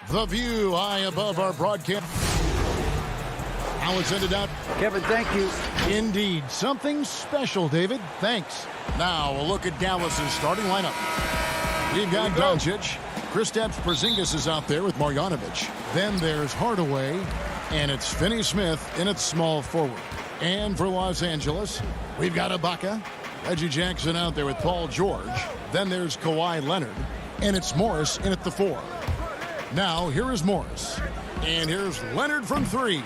The view high above our broadcast. How it's ended out. Kevin, thank you. Indeed. Something special, David. Thanks. Now, a look at Dallas's starting lineup. We've got Doncic. Kristaps Porzingis is out there with Marjanovic. Then there's Hardaway. And it's Finney Smith in its small forward. And for Los Angeles, we've got Ibaka. Reggie Jackson out there with Paul George. Then there's Kawhi Leonard. And it's Morris in at the 4. Now, here is Morris. And here's Leonard from 3.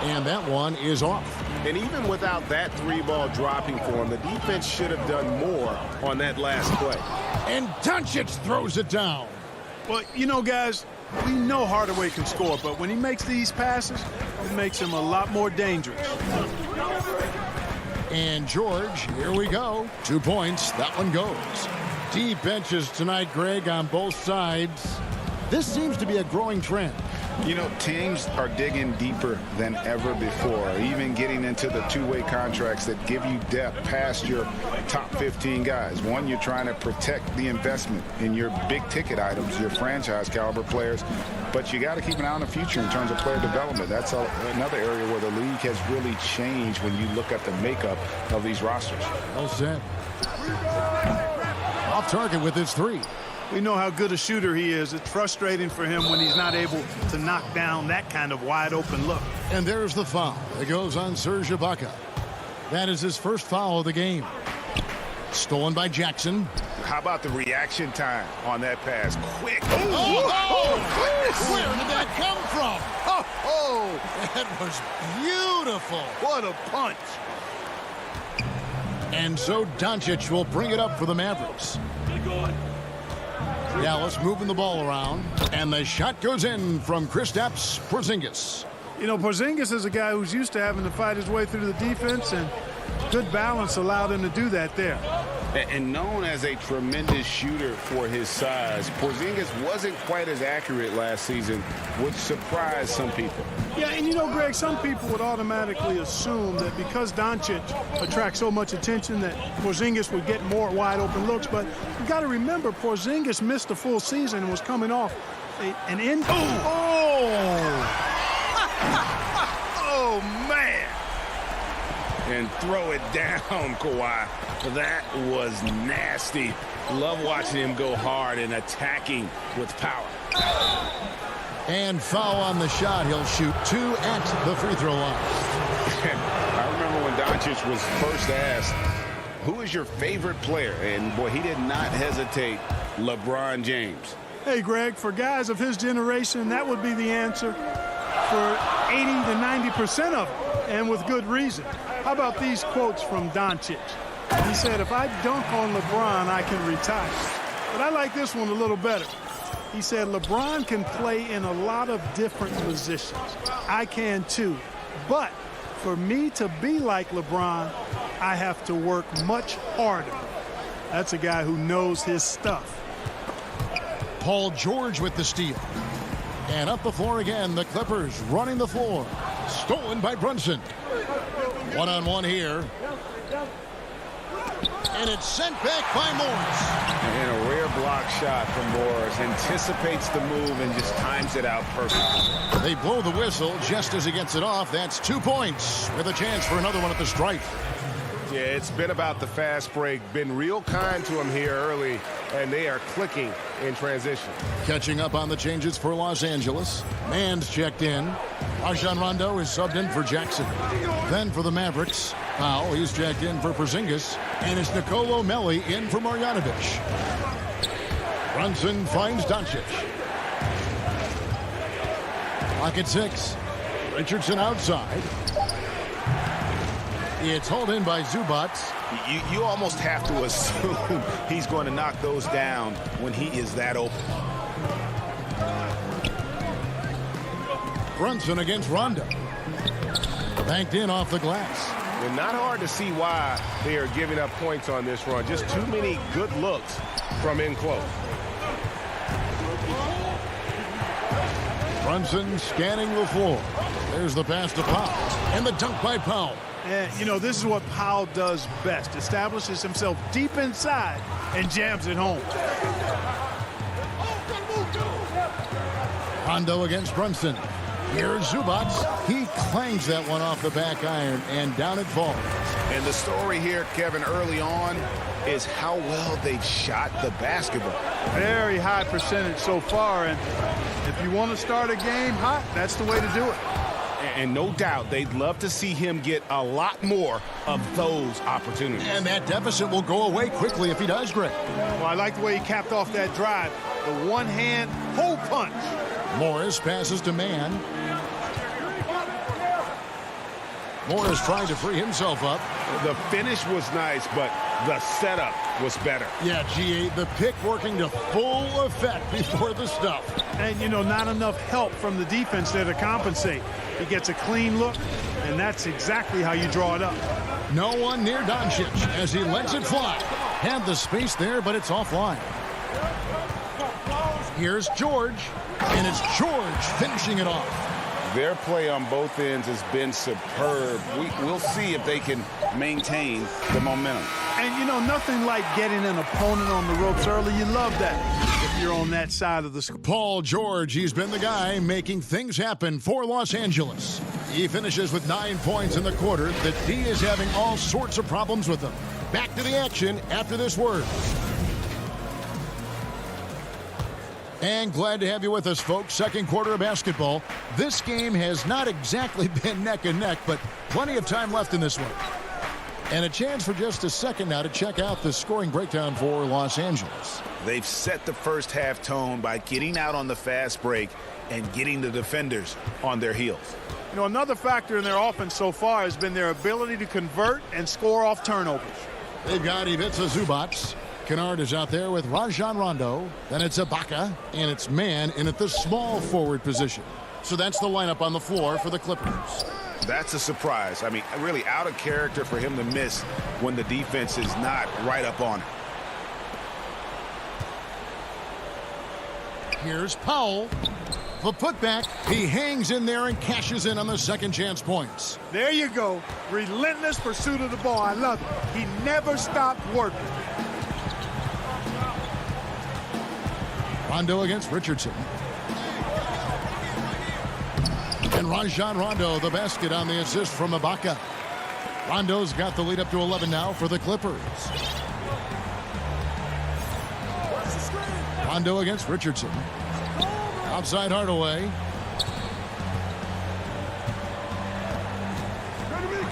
And that one is off. And even without that 3-ball dropping for him, the defense should have done more on that last play. And Doncic throws it down. Well, you know, guys, we know Hardaway can score, but when he makes these passes, it makes him a lot more dangerous. And George, here we go. 2 points. That one goes. Deep benches tonight, Greg, on both sides. This seems to be a growing trend. You know, teams are digging deeper than ever before, even getting into the two-way contracts that give you depth past your top 15 guys. One, you're trying to protect the investment in your big-ticket items, your franchise-caliber players, but you got to keep an eye on the future in terms of player development. That's another area where the league has really changed when you look at the makeup of these rosters. Well said. Off target with his 3. We know how good a shooter he is. It's frustrating for him when he's not able to knock down that kind of wide-open look. And there's the foul. It goes on Serge Ibaka. That is his first foul of the game. Stolen by Jackson. How about the reaction time on that pass? Quick. Oh, where did that come from? Oh, that was beautiful. What a punch. And so Doncic will bring it up for the Mavericks. Dallas moving the ball around, and the shot goes in from Kristaps Porzingis. You know, Porzingis is a guy who's used to having to fight his way through the defense, and good balance allowed him to do that there. And known as a tremendous shooter for his size, Porzingis wasn't quite as accurate last season, which surprised some people. Yeah, and you know, Greg, some people would automatically assume that because Doncic attracts so much attention that Porzingis would get more wide-open looks, but you got to remember Porzingis missed a full season and was coming off an injury. Oh, man. And throw it down, Kawhi. That was nasty. Love watching him go hard and attacking with power. And foul on the shot. He'll shoot 2 at the free throw line. I remember when Doncic was first asked, who is your favorite player? And, boy, he did not hesitate. LeBron James. Hey, Greg, for guys of his generation, that would be the answer for 80 to 90% of them, and with good reason. How about these quotes from Doncic? He said, if I dunk on LeBron, I can retire. But I like this one a little better. He said, LeBron can play in a lot of different positions. I can too. But for me to be like LeBron, I have to work much harder. That's a guy who knows his stuff. Paul George with the steal. And up the floor again, the Clippers running the floor. Stolen by Brunson. One-on-one here. And it's sent back by Morris. And a rare block shot from Morris. Anticipates the move and just times it out perfectly. They blow the whistle just as he gets it off. That's 2 points with a chance for another one at the stripe. Yeah, it's been about the fast break. Been real kind to him here early, and they are clicking in transition. Catching up on the changes for Los Angeles. Mann's checked in. Rajon Rondo is subbed in for Jackson. Then for the Mavericks, Powell, he's checked in for Porzingis. And it's Nicolo Melli in for Marjanovic. Brunson finds Doncic. Clock at 6. Richardson outside. It's hauled in by Zubats. You almost have to assume he's going to knock those down when he is that open. Brunson against Rondo. Banked in off the glass. And not hard to see why they are giving up points on this run. Just too many good looks from in close. Brunson scanning the floor. There's the pass to Powell. And the dunk by Powell. And, you know, this is what Powell does best. Establishes himself deep inside and jams it home. Rondo against Brunson. Here's Zubats. He clangs that one off the back iron, and down it falls. And the story here, Kevin, early on is how well they've shot the basketball. Very high percentage so far, and if you want to start a game hot, that's the way to do it. And no doubt they'd love to see him get a lot more of those opportunities. And that deficit will go away quickly if he does, Greg. Well, I like the way he capped off that drive. The one-hand hole punch. Morris passes to Mann. Morris trying to free himself up. The finish was nice, but the setup was better. Yeah, G8, the pick working to full effect before the stuff. And, you know, not enough help from the defense there to compensate. He gets a clean look, and that's exactly how you draw it up. No one near Doncic as he lets it fly. Had the space there, but it's offline. Here's George, and it's George finishing it off. Their play on both ends has been superb. We'll see if they can maintain the momentum. And, you know, nothing like getting an opponent on the ropes early. You love that if you're on that side of the score. Paul George, he's been the guy making things happen for Los Angeles. He finishes with 9 points in the quarter. The D is having all sorts of problems with them. Back to the action after this word. And glad to have you with us, folks. Second quarter of basketball. This game has not exactly been neck and neck, but plenty of time left in this one. And a chance for just a second now to check out the scoring breakdown for Los Angeles. They've set the first half tone by getting out on the fast break and getting the defenders on their heels. You know, another factor in their offense so far has been their ability to convert and score off turnovers. They've got Ivica Zubats. Kennard is out there with Rajon Rondo. Then it's Ibaka, and it's Mann in at the small forward position. So that's the lineup on the floor for the Clippers. That's a surprise. I mean, really out of character for him to miss when the defense is not right up on it. Here's Powell. The putback. He hangs in there and cashes in on the second chance points. There you go. Relentless pursuit of the ball. I love it. He never stopped working. Rondo against Richardson. And Rajon Rondo, the basket on the assist from Ibaka. Rondo's got the lead up to 11 now for the Clippers. Rondo against Richardson. Outside Hardaway.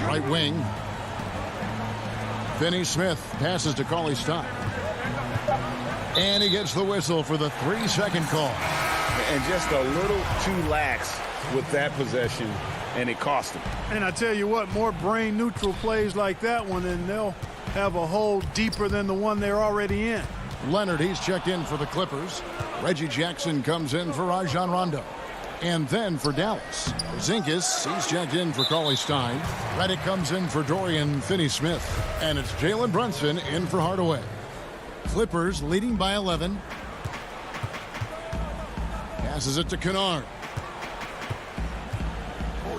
Right wing. Finney Smith passes to Cauley Stein. And he gets the whistle for the 3-second call. And just a little too lax with that possession, and it cost him. And I tell you what, more brain-neutral plays like that one, and they'll have a hole deeper than the one they're already in. Leonard, he's checked in for the Clippers. Reggie Jackson comes in for Rajon Rondo. And then for Dallas, Porzingis, he's checked in for Cauley Stein. Redick comes in for Dorian Finney-Smith. And it's Jalen Brunson in for Hardaway. Clippers leading by 11. Passes it to Kennard.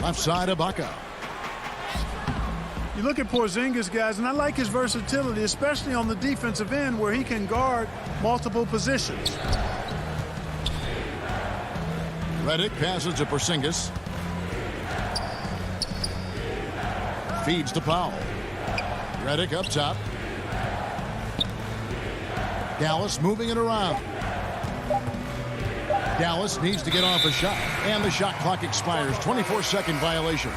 Left side, Ibaka. You look at Porzingis, guys, and I like his versatility, especially on the defensive end where he can guard multiple positions. Redick passes to Porzingis. Feeds to Powell. Redick up top. Dallas moving it around. Dallas needs to get off a shot, and the shot clock expires. 24-second violation.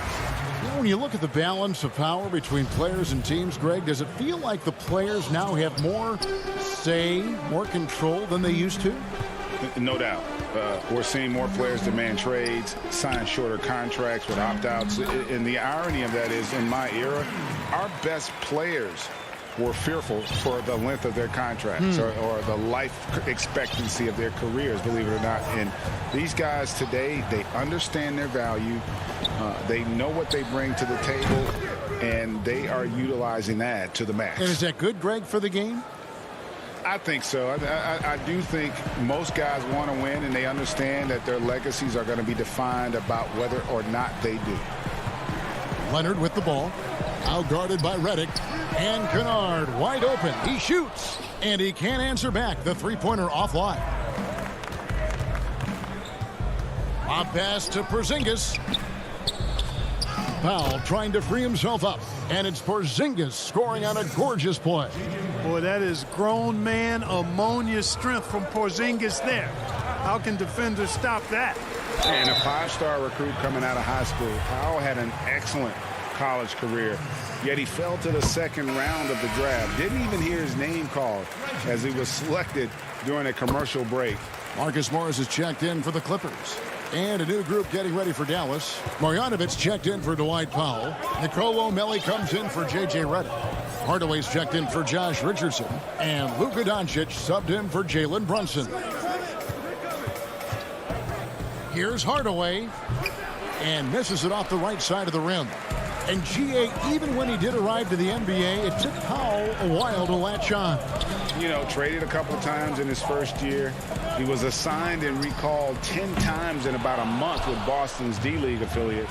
You know, when you look at the balance of power between players and teams, Greg, does it feel like the players now have more say, more control than they used to? No doubt. We're seeing more players demand trades, sign shorter contracts with opt-outs. And the irony of that is, in my era, our best players were fearful for the length of their contracts or the life expectancy of their careers, believe it or not. And these guys today, they understand their value. They know what they bring to the table, and they are utilizing that to the max. And is that good, Greg, for the game? I think so. I do think most guys want to win, and they understand that their legacies are going to be defined about whether or not they do. Leonard with the ball. Out guarded by Reddick. And Kennard wide open. He shoots. And he can't answer back. The three-pointer offline. A pass to Porzingis. Powell trying to free himself up. And it's Porzingis scoring on a gorgeous play. Boy, that is grown man ammonia strength from Porzingis there. How can defenders stop that? And a five-star recruit coming out of high school. Powell had an excellent college career, yet he fell to the second round of the draft. Didn't even hear his name called as he was selected during a commercial break. Marcus Morris is checked in for the Clippers. And a new group getting ready for Dallas. Marjanovic checked in for Dwight Powell. Nicolo Melli comes in for J.J. Redick. Hardaway's checked in for Josh Richardson. And Luka Doncic subbed in for Jalen Brunson. Here's Hardaway. And misses it off the right side of the rim. And G.A., even when he did arrive to the NBA, it took Powell a while to latch on. You know, traded a couple times in his first year. He was assigned and recalled 10 times in about a month with Boston's D-League affiliate.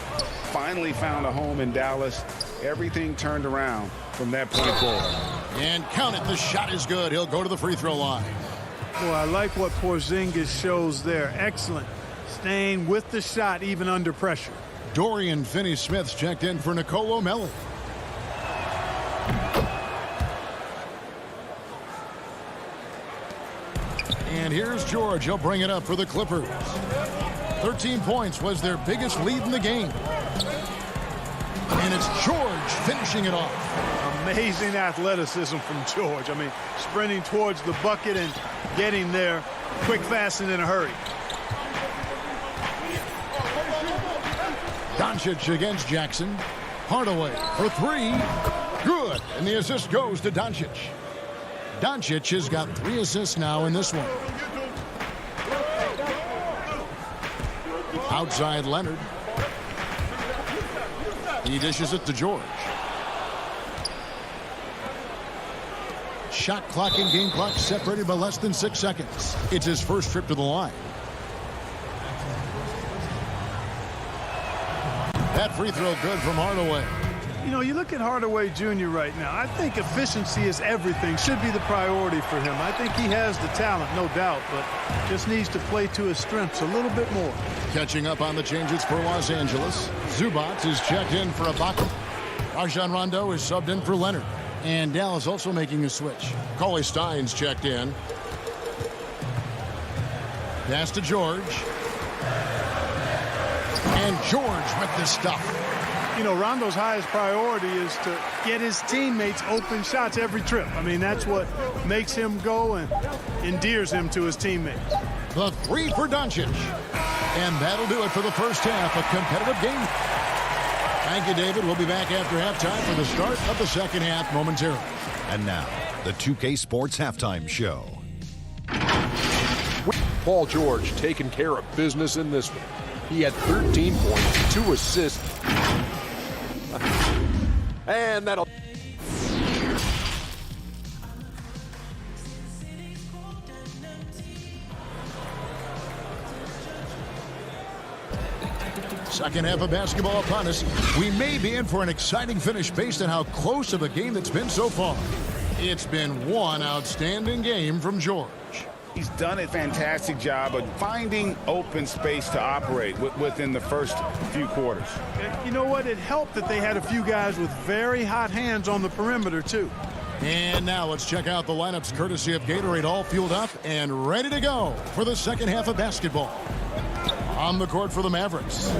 Finally found a home in Dallas. Everything turned around from that point forward. And count it, the shot is good. He'll go to the free throw line. Boy, I like what Porzingis shows there. Excellent. Staying with the shot even under pressure. Dorian Finney-Smith's checked in for Nicolo Melli. And here's George. He'll bring it up for the Clippers. 13 points was their biggest lead in the game. And it's George finishing it off. Amazing athleticism from George. I mean, sprinting towards the bucket and getting there quick, fast, and in a hurry. Doncic against Jackson. Hardaway for three. Good. And the assist goes to Doncic. Doncic has got 3 assists now in this one. Outside Leonard. He dishes it to George. Shot clock and game clock separated by less than 6 seconds. It's his first trip to the line. That free throw good from Hardaway. You know, you look at Hardaway Jr. right now. I think efficiency is everything. Should be the priority for him. I think he has the talent, no doubt, but just needs to play to his strengths a little bit more. Catching up on the changes for Los Angeles. Zubac is checked in for Ibaka. Rajon Rondo is subbed in for Leonard. And Dallas also making a switch. Cauley Stein's checked in. Pass to George. And George with the stuff. You know, Rondo's highest priority is to get his teammates open shots every trip. I mean, that's what makes him go and endears him to his teammates. The three for Doncic. And that'll do it for the first half, a competitive game. Thank you, David. We'll be back after halftime for the start of the second half momentarily. And now, the 2K Sports Halftime Show. Paul George taking care of business in this one. He had 13 points, 2 assists. And that'll... Second half of basketball upon us. We may be in for an exciting finish based on how close of a game that's been so far. It's been one outstanding game from George. He's done a fantastic job of finding open space to operate within the first few quarters. You know what? It helped that they had a few guys with very hot hands on the perimeter, too. And now let's check out the lineups courtesy of Gatorade, all fueled up and ready to go for the second half of basketball. On the court for the Mavericks,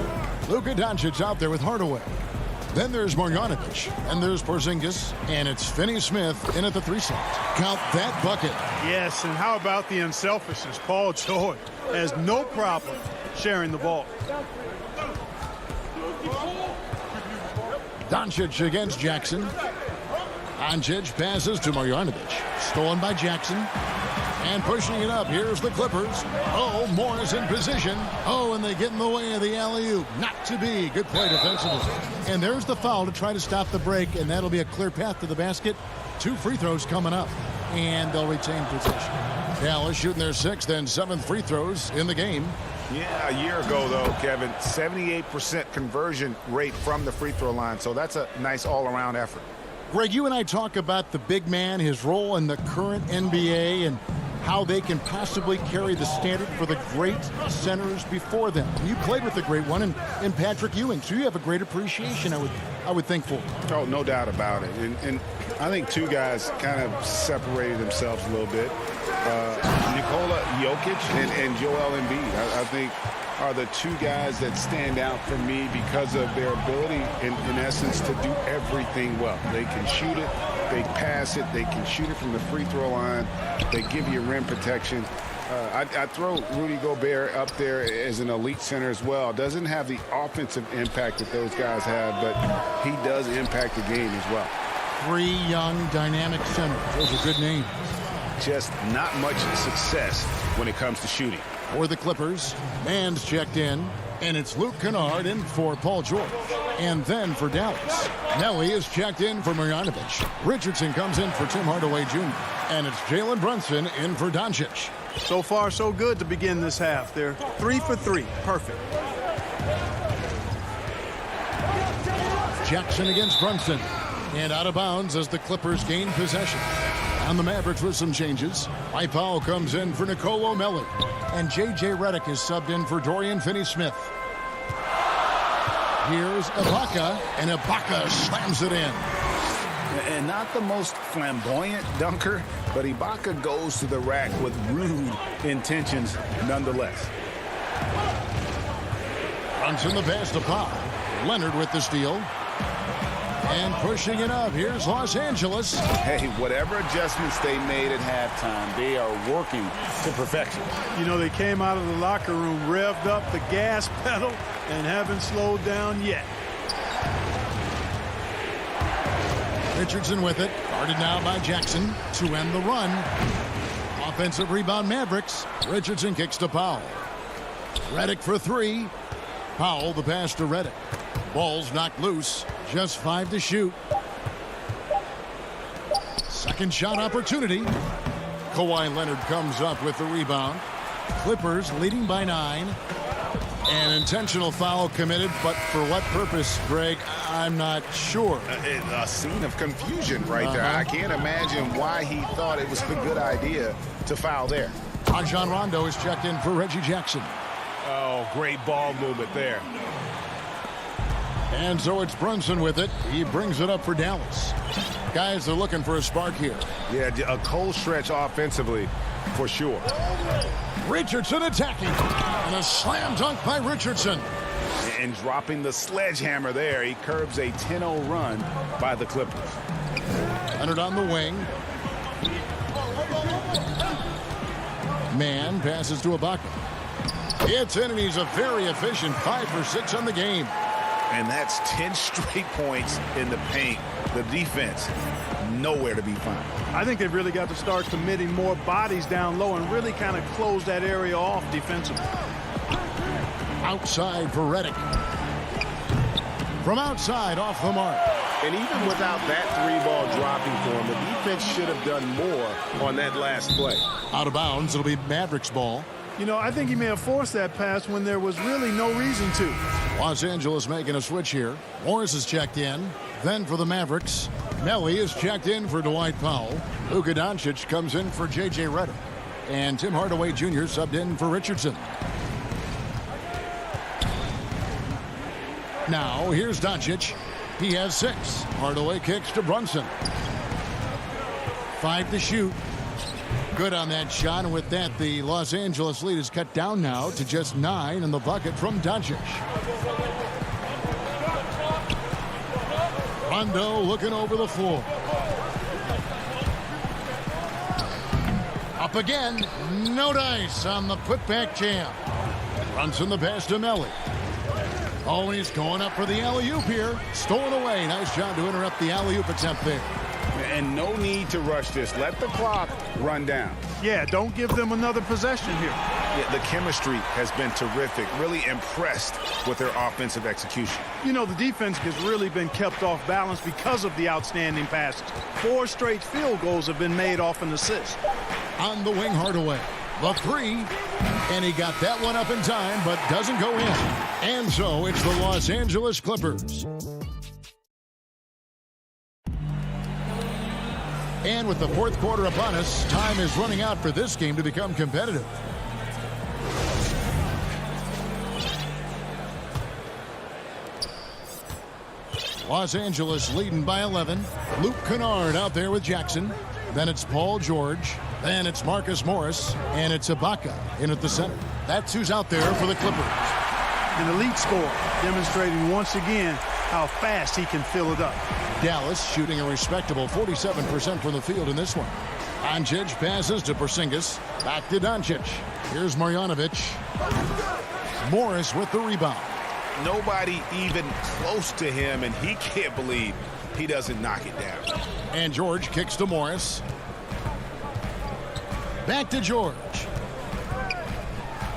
Luka Doncic out there with Hardaway. Then there's Marjanovic. And there's Porzingis. And it's Finney-Smith in at the 3 slot. Count that bucket. Yes, and how about the unselfishness? Paul George has no problem sharing the ball. Doncic against Jackson. Doncic passes to Marjanovic. Stolen by Jackson. And pushing it up. Here's the Clippers. Oh, Morris in position. Oh, and they get in the way of the alley-oop. Not to be. Good play defensively. And there's the foul to try to stop the break, and that'll be a clear path to the basket. 2 free throws coming up, and they'll retain possession. Dallas shooting their 6th and 7th free throws in the game. Yeah, a year ago, though, Kevin, 78% conversion rate from the free throw line. So that's a nice all-around effort. Greg, you and I talk about the big man, his role in the current NBA, and how they can possibly carry the standard for the great centers before them. You played with the great one in Patrick Ewing, so you have a great appreciation, I would think, for. Oh, no doubt about it. And I think 2 guys kind of separated themselves a little bit. Nikola Jokic and Joel Embiid, I think, are the 2 guys that stand out for me because of their ability, in essence, to do everything well. They can shoot it, they pass it, they can shoot it from the free throw line, they give you rim protection. I throw Rudy Gobert up there as an elite center as well. Doesn't have the offensive impact that those guys have, but he does impact the game as well. 3 young, dynamic centers. Those are good names. Just not much success when it comes to shooting. For the Clippers, Mann's checked in, and it's Luke Kennard in for Paul George. And then for Dallas, Nelly is checked in for Marjanovic. Richardson comes in for Tim Hardaway Jr. And it's Jalen Brunson in for Doncic. So far, so good to begin this half. They're 3 for 3. Perfect. Jackson against Brunson. And out of bounds as the Clippers gain possession. On the Mavericks with some changes. Mike Powell comes in for Nicolo Melli. And J.J. Redick is subbed in for Dorian Finney-Smith. Here's Ibaka, and Ibaka slams it in. And not the most flamboyant dunker, but Ibaka goes to the rack with rude intentions nonetheless. Brunson the pass to Powell. Leonard with the steal. And pushing it up. Here's Los Angeles. Hey, whatever adjustments they made at halftime, they are working to perfection. You know, they came out of the locker room, revved up the gas pedal, and haven't slowed down yet. Richardson with it. Guarded now by Jackson to end the run. Offensive rebound Mavericks. Richardson kicks to Powell. Redick for 3. Powell the pass to Redick. Ball's knocked loose. Just 5 to shoot. Second shot opportunity. Kawhi Leonard comes up with the rebound. Clippers leading by 9. An intentional foul committed, but for what purpose, Greg? I'm not sure. A scene of confusion right there. I can't imagine why he thought it was a good idea to foul there. Rajon Rondo is checked in for Reggie Jackson. Oh, great ball movement there. And so it's Brunson with it. He brings it up for Dallas. Guys, they're looking for a spark here. Yeah, a cold stretch offensively for sure. Richardson attacking. And a slam dunk by Richardson. And dropping the sledgehammer there, he curbs a 10-0 run by the Clippers. Leonard on the wing. Mann passes to Ibaka. It's in, and he's a very efficient 5 for 6 on the game. And that's 10 straight points in the paint. The defense, nowhere to be found. I think they've really got to start committing more bodies down low and really kind of close that area off defensively. Outside for Redick. From outside, off the mark. And even without that 3-ball dropping for him, the defense should have done more on that last play. Out of bounds, it'll be Mavericks ball. You know, I think he may have forced that pass when there was really no reason to. Los Angeles making a switch here. Morris is checked in. Then for the Mavericks, Melli is checked in for Dwight Powell. Luka Doncic comes in for J.J. Redick. And Tim Hardaway Jr. subbed in for Richardson. Now, here's Doncic. He has 6. Hardaway kicks to Brunson. 5 to shoot. Good on that shot, and with that, the Los Angeles lead is cut down now to just 9 in the bucket from Doncic. Rondo looking over the floor. Up again. No dice on the putback jam. Runs in the pass to Melly. Oh, he's going up for the alley-oop here. Stolen away. Nice job to interrupt the alley-oop attempt there. And no need to rush this. Let the clock run down. Yeah, don't give them another possession here. Yeah, the chemistry has been terrific. Really impressed with their offensive execution. You know, the defense has really been kept off balance because of the outstanding passes. 4 straight field goals have been made off an assist. On the wing, Hardaway. The three. And he got that one up in time, but doesn't go in. And so it's the Los Angeles Clippers. And with the fourth quarter upon us, time is running out for this game to become competitive. Los Angeles leading by 11. Luke Kennard out there with Jackson. Then it's Paul George. Then it's Marcus Morris. And it's Ibaka in at the center. That's who's out there for the Clippers. An elite scorer, demonstrating once again how fast he can fill it up. Dallas shooting a respectable 47% from the field in this one. Doncic passes to Porzingis. Back to Doncic. Here's Marjanovic. Morris with the rebound. Nobody even close to him, and he can't believe he doesn't knock it down. And George kicks to Morris. Back to George.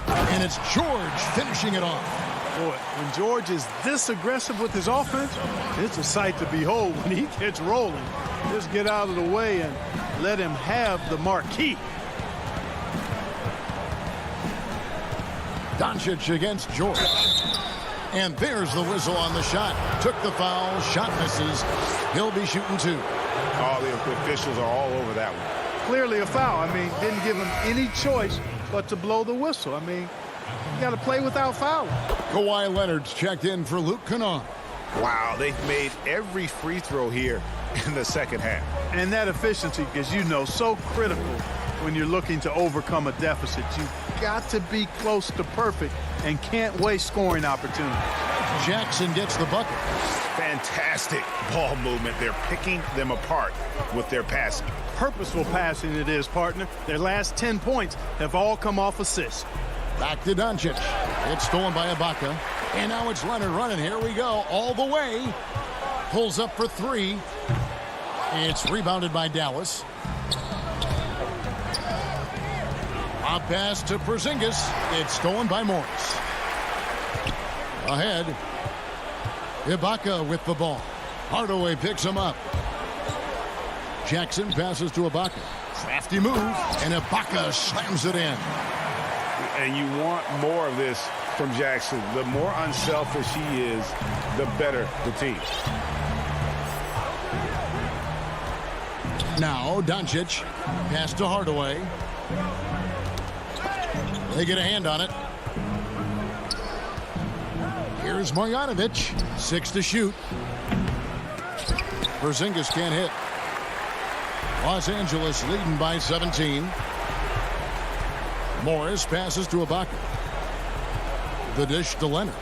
And it's George finishing it off. Boy, when George is this aggressive with his offense, it's a sight to behold when he gets rolling. Just get out of the way and let him have the marquee. Doncic against George. And there's the whistle on the shot. Took the foul. Shot misses. He'll be shooting 2. All the officials are all over that one. Clearly a foul. I mean, didn't give him any choice but to blow the whistle. I mean, you got to play without fouling. Kawhi Leonard's checked in for Luke Kennard. Wow, they've made every free throw here in the second half. And that efficiency, as you know, so critical when you're looking to overcome a deficit. You've got to be close to perfect and can't waste scoring opportunities. Jackson gets the bucket. Fantastic ball movement. They're picking them apart with their passing. Purposeful passing it is, partner. Their last 10 points have all come off assists. Back to Doncic. It's stolen by Ibaka. And now it's Leonard running. Here we go. All the way. Pulls up for 3. It's rebounded by Dallas. A pass to Porzingis. It's stolen by Morris. Ahead. Ibaka with the ball. Hardaway picks him up. Jackson passes to Ibaka. Crafty move. And Ibaka slams it in. And you want more of this from Jackson. The more unselfish he is, the better the team. Now Doncic. Pass to Hardaway. They get a hand on it. Here's Marjanovic. 6 to shoot. Porzingis can't hit. Los Angeles leading by 17. Morris passes to Ibaka. The dish to Leonard.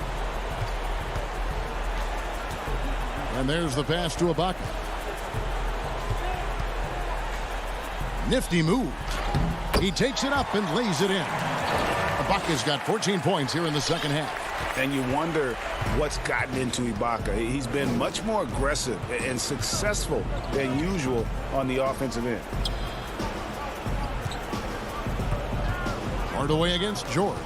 And there's the pass to Ibaka. Nifty move. He takes it up and lays it in. Ibaka's got 14 points here in the second half. And you wonder what's gotten into Ibaka. He's been much more aggressive and successful than usual on the offensive end. Hardaway against George.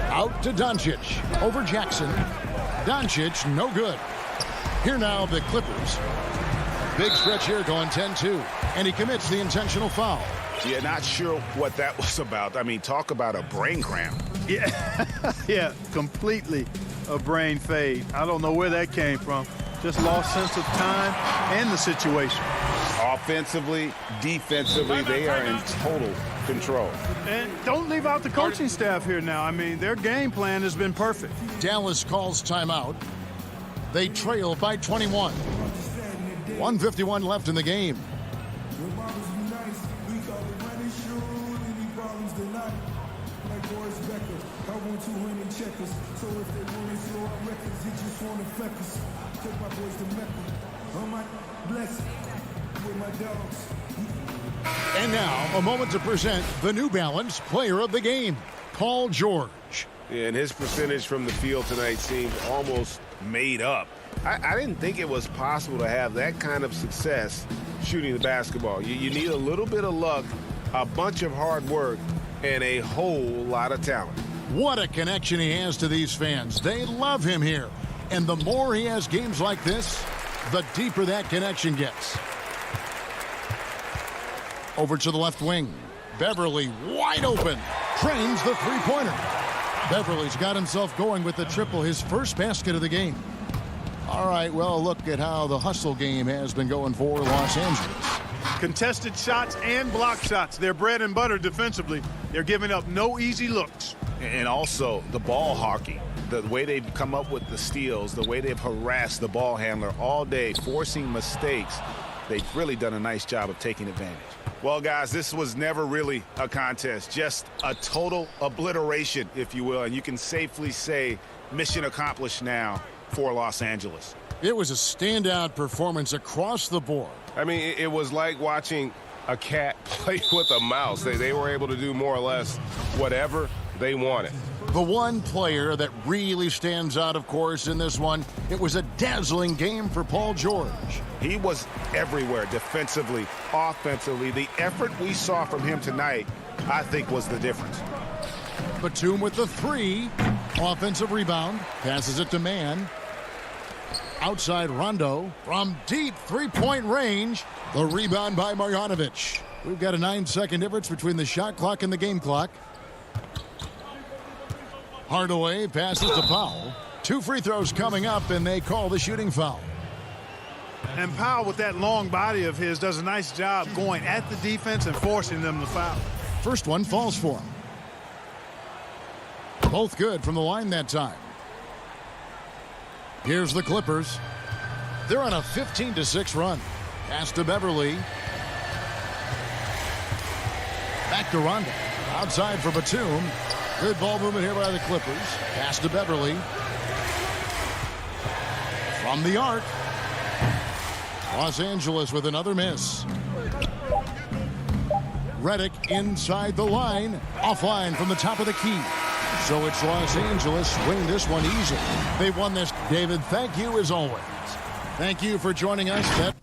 Out to Doncic. Over Jackson. Doncic, no good. Here now, the Clippers. Big stretch here going 10-2. And he commits the intentional foul. Yeah, not sure what that was about. I mean, talk about a brain cramp. Yeah, yeah, completely a brain fade. I don't know where that came from. Just lost sense of time and the situation. Offensively, defensively, they are in total control. And don't leave out the coaching staff here now. I mean, their game plan has been perfect. Dallas calls timeout. They trail by 21. 1:51 left in the game. I want 200 checkers, so if they want to slow our records, they just want to flex us. Take my boys to Mecca, on my blessing, with my dogs. And now, a moment to present the New Balance Player of the Game, Paul George. Yeah, and his percentage from the field tonight seemed almost made up. I didn't think it was possible to have that kind of success shooting the basketball. You need a little bit of luck, a bunch of hard work, and a whole lot of talent. What a connection he has to these fans. They love him here. And the more he has games like this, the deeper that connection gets. Over to the left wing. Beverly wide open. Trains the three-pointer. Beverly's got himself going with the triple, his first basket of the game. All right, well, look at how the hustle game has been going for Los Angeles. Contested shots and block shots. They're bread and butter defensively. They're giving up no easy looks. And also the ball hockey, the way they've come up with the steals, the way they've harassed the ball handler all day, forcing mistakes. They've really done a nice job of taking advantage. Well, guys, this was never really a contest, just a total obliteration, if you will. And you can safely say mission accomplished now for Los Angeles. It was a standout performance across the board. I mean, it was like watching a cat play with a mouse. They were able to do more or less whatever they wanted. The one player that really stands out, of course, in this one, it was a dazzling game for Paul George. He was everywhere defensively, offensively. The effort we saw from him tonight, I think, was the difference. Batum with the three. Offensive rebound. Passes it to Mann. Outside Rondo from deep three-point range. The rebound by Marjanovic. We've got a 9-second difference between the shot clock and the game clock. Hardaway passes to Powell. 2 free throws coming up, and they call the shooting foul. And Powell, with that long body of his, does a nice job going at the defense and forcing them to foul. First one falls for him. Both good from the line that time. Here's the Clippers. They're on a 15-6 run. Pass to Beverly. Back to Rondo. Outside for Batum. Good ball movement here by the Clippers. Pass to Beverly. From the arc. Los Angeles with another miss. Redick inside the line. Offline from the top of the key. So it's Los Angeles winning this one easily. They won this. David, thank you as always. Thank you for joining us.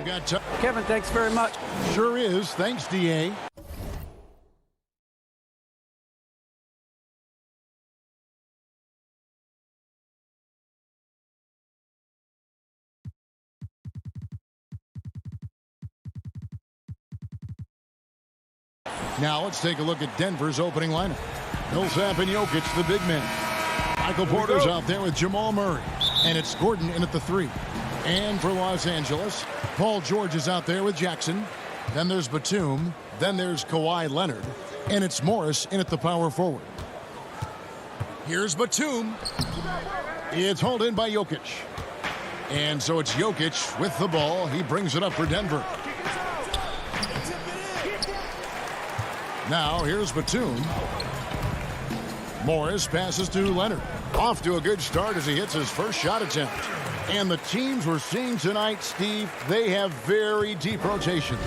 We've got Kevin, thanks very much. Sure is. Thanks, DA. Now let's take a look at Denver's opening lineup. Millsap and Jokic, the big men. Michael Porter's out there with Jamal Murray. And it's Gordon in at the 3. And for Los Angeles, Paul George is out there with Jackson. Then there's Batum. Then there's Kawhi Leonard. And it's Morris in at the power forward. Here's Batum. It's hauled in by Jokic. And so it's Jokic with the ball. He brings it up for Denver. Now here's Batum. Morris passes to Leonard. Off to a good start as he hits his first shot attempt. And the teams we're seeing tonight, Steve, they have very deep rotations.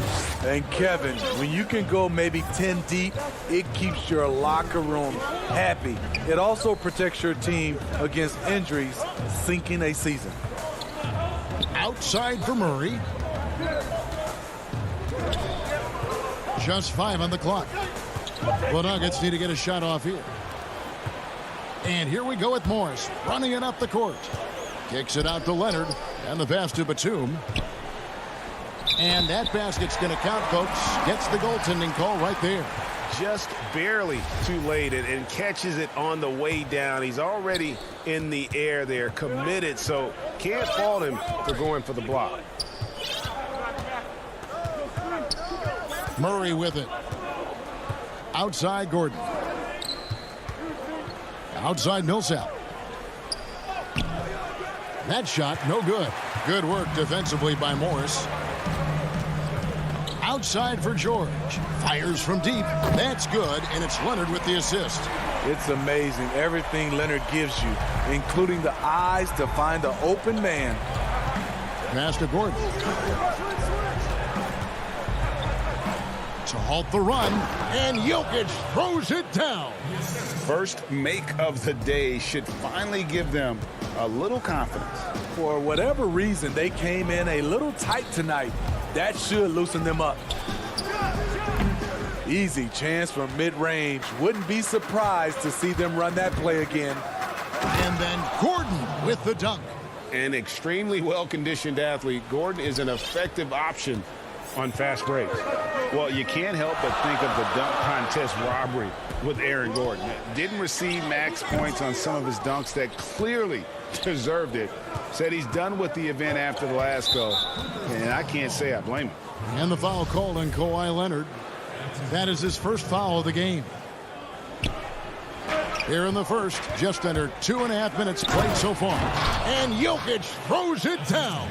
And Kevin, when you can go maybe 10 deep, it keeps your locker room happy. It also protects your team against injuries sinking a season. Outside for Murray. Just 5 on the clock. The Nuggets need to get a shot off here. And here we go with Morris, running it up the court. Kicks it out to Leonard, and the pass to Batum. And that basket's going to count, folks. Gets the goaltending call right there. Just barely too late and catches it on the way down. He's already in the air there, committed, so can't fault him for going for the block. Murray with it. Outside Gordon. Outside Millsap. That shot, no good. Good work defensively by Morris. Outside for George. Fires from deep. That's good, and it's Leonard with the assist. It's amazing everything Leonard gives you, including the eyes to find the open man. Pass to Gordon. To halt the run, and Jokic throws it down. First make of the day should finally give them a little confidence. For whatever reason, they came in a little tight tonight. That should loosen them up. Easy chance from mid-range. Wouldn't be surprised to see them run that play again. And then Gordon with the dunk. An extremely well-conditioned athlete, Gordon is an effective option on fast breaks. Well, you can't help but think of the dunk contest robbery with Aaron Gordon. Didn't receive max points on some of his dunks that clearly deserved it. Said he's done with the event after the last go, and I can't say I blame him. And the foul called on Kawhi Leonard. That is his first foul of the game. Here in the first, just under 2.5 minutes played so far. And Jokic throws it down.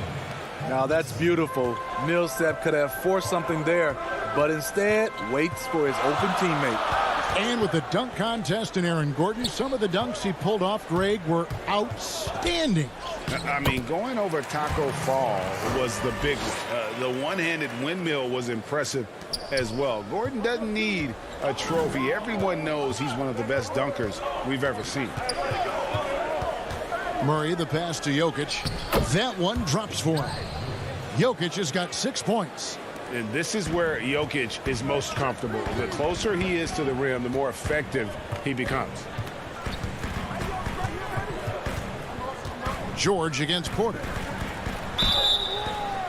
Now that's beautiful. Millsap could have forced something there, but instead waits for his open teammate. And with the dunk contest and Aaron Gordon, some of the dunks he pulled off, Greg, were outstanding. I mean, going over Taco Fall was the big one. The one-handed windmill was impressive as well. Gordon doesn't need a trophy. Everyone knows he's one of the best dunkers we've ever seen. Murray, the pass to Jokic. That one drops for him. Jokic has got 6 points. And this is where Jokic is most comfortable. The closer he is to the rim, the more effective he becomes. George against Porter.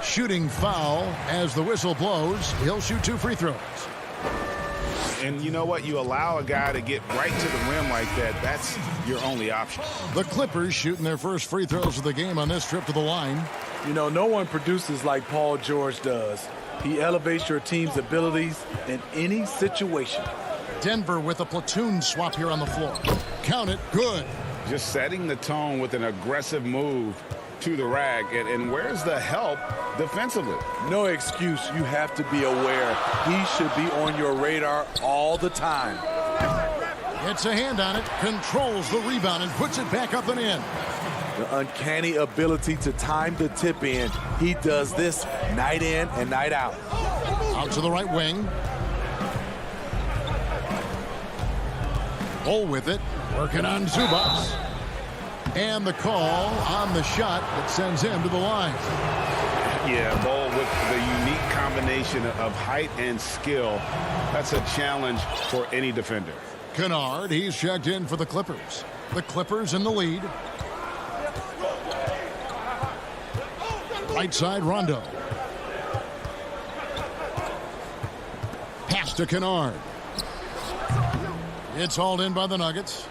Shooting foul as the whistle blows. He'll shoot 2 free throws. And you know what? You allow a guy to get right to the rim like that. That's your only option. The Clippers shooting their first free throws of the game on this trip to the line. You know, no one produces like Paul George does. He elevates your team's abilities in any situation. Denver with a platoon swap here on the floor. Count it, good. Just setting the tone with an aggressive move to the rack. And where's the help defensively? No excuse. You have to be aware. He should be on your radar all the time. Gets a hand on it, controls the rebound, and puts it back up and in. The uncanny ability to time the tip in. He does this night in and night out. Out to the right wing. Bull with it, working on Zubac. And the call on the shot that sends him to the line. Yeah, Bull with the unique combination of height and skill. That's a challenge for any defender. Kennard, he's checked in for the Clippers. The Clippers in the lead. Right side, Rondo. Pass to Kennard. It's hauled in by the Nuggets.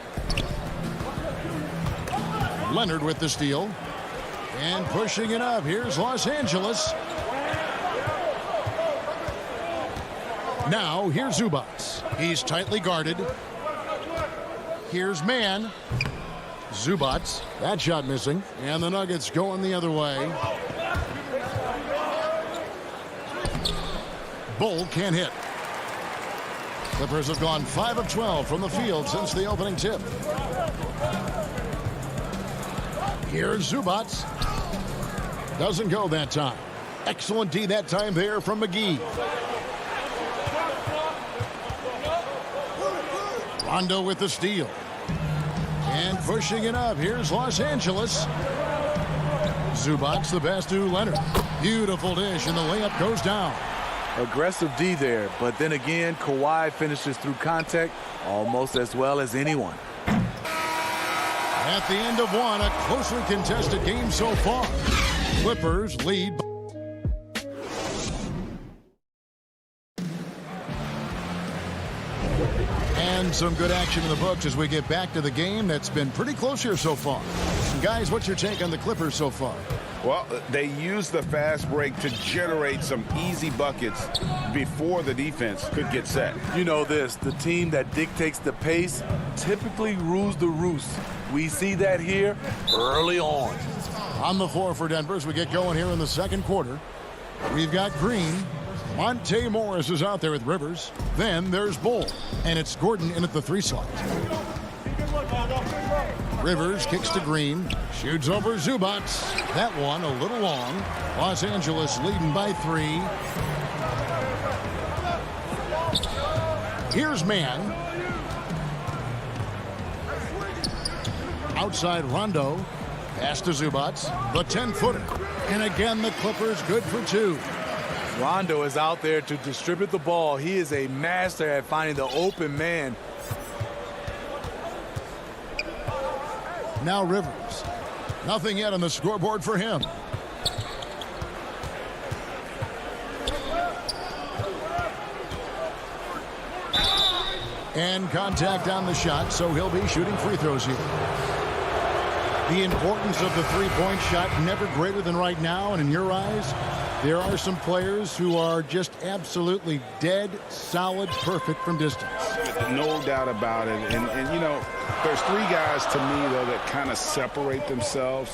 Leonard with the steal. And pushing it up. Here's Los Angeles. Now, here's Zubac. He's tightly guarded. Here's Mann. Zubats, that shot missing, and the Nuggets going the other way. Bull can't hit. Clippers have gone 5 of 12 from the field since the opening tip. Here's Zubats. Doesn't go that time. Excellent D that time there from McGee. Rondo with the steal. And pushing it up. Here's Los Angeles. Zubats the pass to Leonard. Beautiful dish, and the layup goes down. Aggressive D there, but then again, Kawhi finishes through contact almost as well as anyone. At the end of one, a closely contested game so far. Clippers lead. And some good action in the books as we get back to the game that's been pretty close here so far. And guys, what's your take on the Clippers so far? Well, they used the fast break to generate some easy buckets before the defense could get set. You know this, the team that dictates the pace typically rules the roost. We see that here early on. On the floor for Denver as we get going here in the second quarter. We've got Green. Monte Morris is out there with Rivers. Then there's Bull. And it's Gordon in at the 3 slot. Rivers kicks to Green. Shoots over Zubats. That one a little long. Los Angeles leading by 3. Here's Mann. Outside Rondo. Pass to Zubats. The 10-footer. And again, the Clippers good for 2. Rondo is out there to distribute the ball. He is a master at finding the open man. Now Rivers. Nothing yet on the scoreboard for him. And contact on the shot, so he'll be shooting free throws here. The importance of the three-point shot never greater than right now, and in your eyes, there are some players who are just absolutely dead, solid, perfect from distance. No doubt about it. And you know, there's 3 guys to me, though, that kind of separate themselves.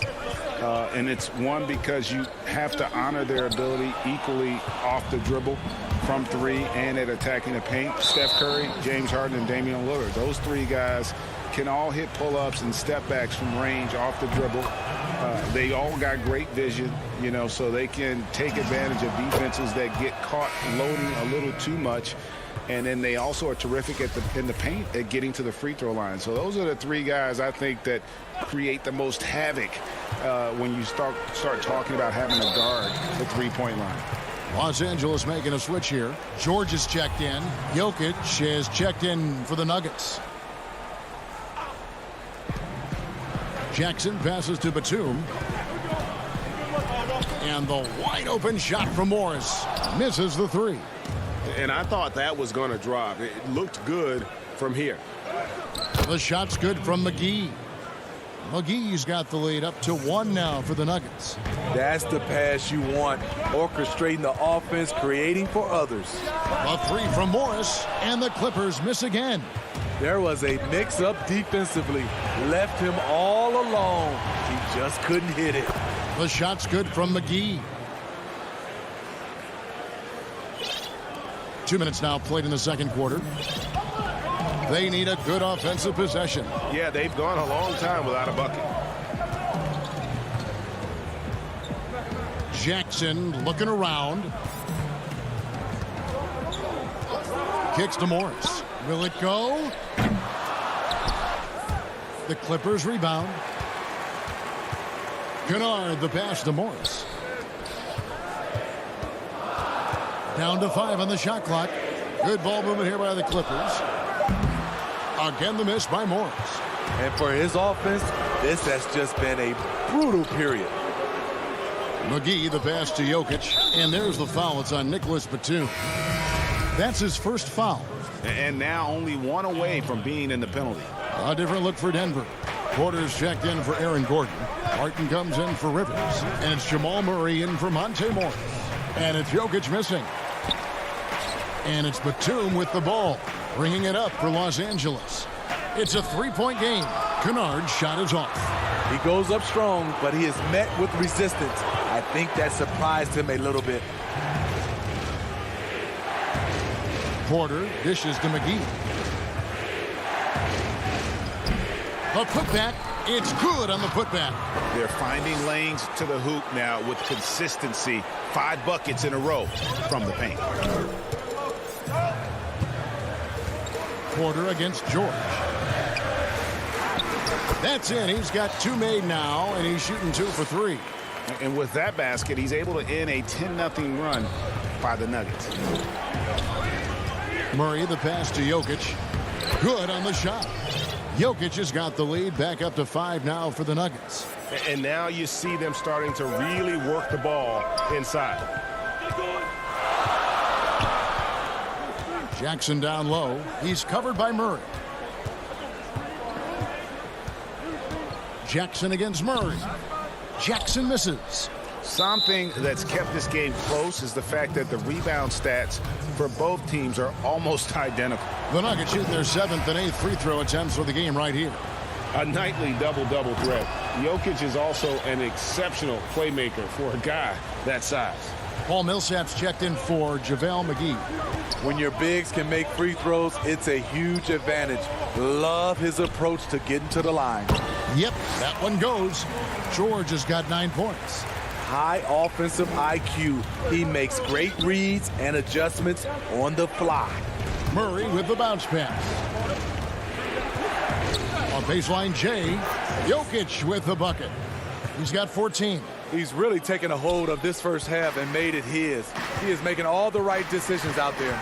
And it's one, because you have to honor their ability equally off the dribble from 3 and at attacking the paint. Steph Curry, James Harden, and Damian Lillard. Those 3 guys can all hit pull-ups and step-backs from range off the dribble. They all got great vision, you know, so they can take advantage of defenses that get caught loading a little too much. And then they also are terrific in the paint at getting to the free throw line. So those are the 3 guys I think that create the most havoc when you start talking about having a guard the three-point line. Los Angeles making a switch here. George is checked in. Jokic is checked in for the Nuggets. Jackson passes to Batum. And the wide open shot from Morris. Misses the 3. And I thought that was going to drop. It looked good from here. The shot's good from McGee. McGee's got the lead up to 1 now for the Nuggets. That's the pass you want. Orchestrating the offense, creating for others. A 3 from Morris, and the Clippers miss again. There was a mix-up defensively. Left him all alone. He just couldn't hit it. The shot's good from McGee. 2 minutes now played in the second quarter. They need a good offensive possession. Yeah, they've gone a long time without a bucket. Jackson looking around. Kicks to Morris. Will it go? The Clippers rebound. Kennard the pass to Morris. Down to 5 on the shot clock. Good ball movement here by the Clippers. Again, the miss by Morris. And for his offense, this has just been a brutal period. McGee the pass to Jokic. And there's the foul. It's on Nicholas Batum. That's his first foul. And now only 1 away from being in the penalty. A different look for Denver. Porter's checked in for Aaron Gordon. Martin comes in for Rivers. And it's Jamal Murray in for Monte Morris. And it's Jokic missing. And it's Batum with the ball, bringing it up for Los Angeles. It's a 3-point game. Kennard's shot is off. He goes up strong, but he is met with resistance. I think that surprised him a little bit. Porter dishes to McGee. The putback. It's good on the putback. They're finding lanes to the hoop now with consistency. 5 buckets in a row from the paint. Porter against George. That's in. He's got 2 made now, and he's shooting 2 for 3. And with that basket, he's able to end a 10-0 run by the Nuggets. Murray, the pass to Jokic. Good on the shot. Jokic has got the lead back up to 5 now for the Nuggets. And now you see them starting to really work the ball inside. Jackson down low. He's covered by Murray. Jackson against Murray. Jackson misses. Something that's kept this game close is the fact that the rebound stats for both teams are almost identical. The Nuggets shooting their 7th and 8th free throw attempts for the game right here. A nightly double-double threat. Jokic is also an exceptional playmaker for a guy that size. Paul Millsap's checked in for JaVale McGee. When your bigs can make free throws, it's a huge advantage. Love his approach to getting to the line. Yep, that one goes. George has got 9 points. High offensive IQ. He makes great reads and adjustments on the fly. Murray with the bounce pass. On baseline, Jay. Jokic with the bucket. He's got 14. He's really taken a hold of this first half and made it his. He is making all the right decisions out there.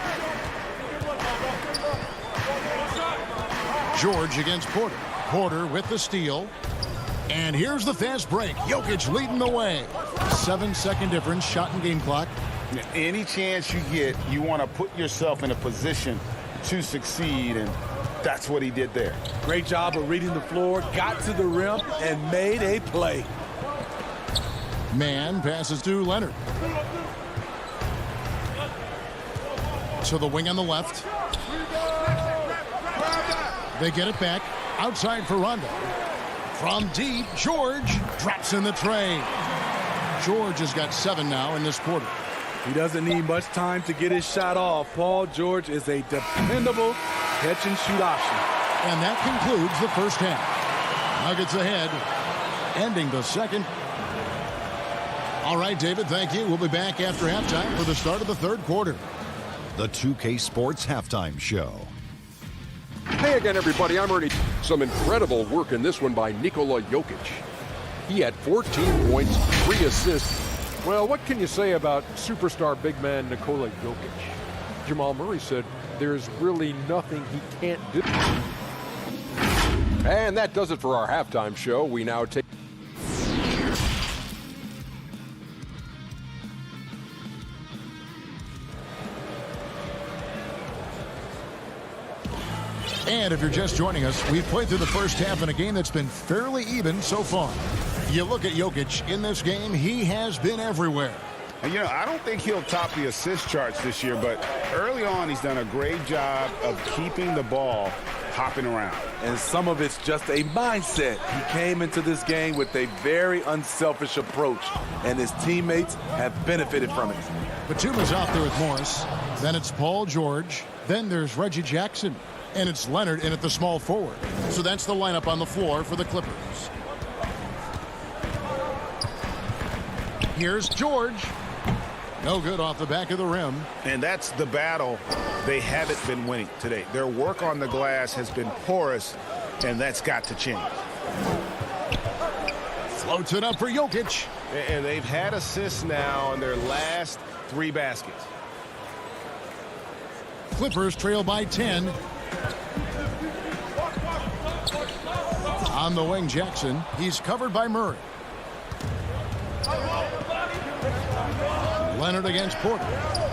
George against Porter. Porter with the steal. And here's the fast break. Jokic leading the way. 7-second difference, shot and game clock. Any chance you get, you want to put yourself in a position to succeed, and that's what he did there. Great job of reading the floor, got to the rim, and made a play. Man passes to Leonard. To the wing on the left. They get it back. Outside for Rondo. From deep, George drops in the tray. George has got 7 now in this quarter. He doesn't need much time to get his shot off. Paul George is a dependable catch-and-shoot option. And that concludes the first half. Nuggets ahead, ending the second. All right, David, thank you. We'll be back after halftime for the start of the third quarter. The 2K Sports Halftime Show. Hey again, everybody. I'm Ernie. Some incredible work in this one by Nikola Jokic. He had 14 points, 3 assists. Well, what can you say about superstar big man Nikola Jokic? Jamal Murray said there's really nothing he can't do. And that does it for our halftime show. We now take... And if you're just joining us, we've played through the first half in a game that's been fairly even so far. You look at Jokic in this game, he has been everywhere. And, you know, I don't think he'll top the assist charts this year, but early on he's done a great job of keeping the ball hopping around. And some of it's just a mindset. He came into this game with a very unselfish approach, and his teammates have benefited from it. Batuma's out there with Morris. Then it's Paul George. Then there's Reggie Jackson. And it's Leonard in at the small forward. So that's the lineup on the floor for the Clippers. Here's George. No good off the back of the rim. And that's the battle they haven't been winning today. Their work on the glass has been porous, and that's got to change. Floats it up for Jokic. And they've had assists now in their last 3 baskets. Clippers trail by 10. On the wing, Jackson. He's covered by Murray. Leonard against Porter.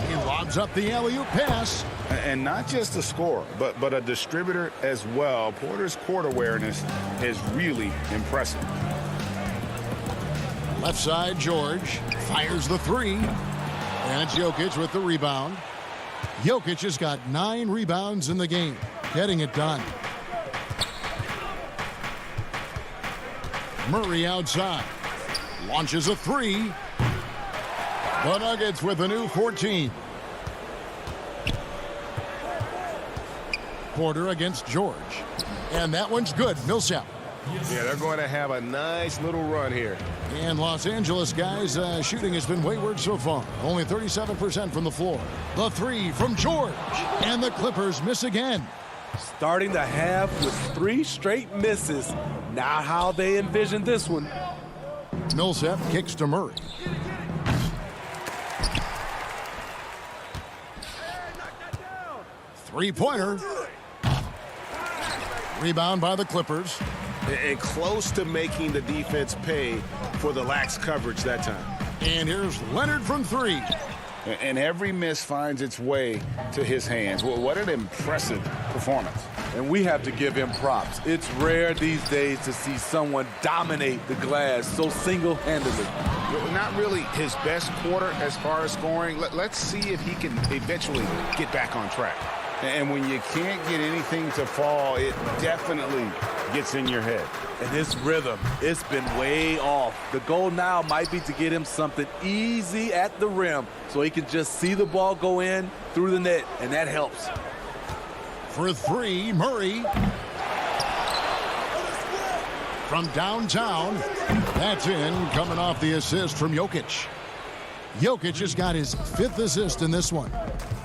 He lobs up the alley-oop pass. And not just a scorer, but a distributor as well. Porter's court awareness is really impressive. Left side, George fires the 3. And it's Jokic with the rebound. Jokic has got 9 rebounds in the game, getting it done. Murray outside. Launches a three. The Nuggets with a new 14. Porter against George. And that one's good. Millsap. Yeah, they're going to have a nice little run here. And Los Angeles guys, shooting has been wayward so far. Only 37% from the floor. The three from George. And the Clippers miss again. Starting the half with 3 straight misses. Not how they envisioned this one. Millsap kicks to Murray. Three-pointer. Rebound by the Clippers. And close to making the defense pay for the lax coverage that time. And here's Leonard from three. And every miss finds its way to his hands. Well, what an impressive performance. And we have to give him props. It's rare these days to see someone dominate the glass so single-handedly. Not really his best quarter as far as scoring. Let's see if he can eventually get back on track. And when you can't get anything to fall, it definitely gets in your head. And his rhythm, it's been way off. The goal now might be to get him something easy at the rim so he can just see the ball go in through the net, and that helps. For three, Murray. From downtown. That's in, coming off the assist from Jokic. Jokic has got his 5th assist in this one.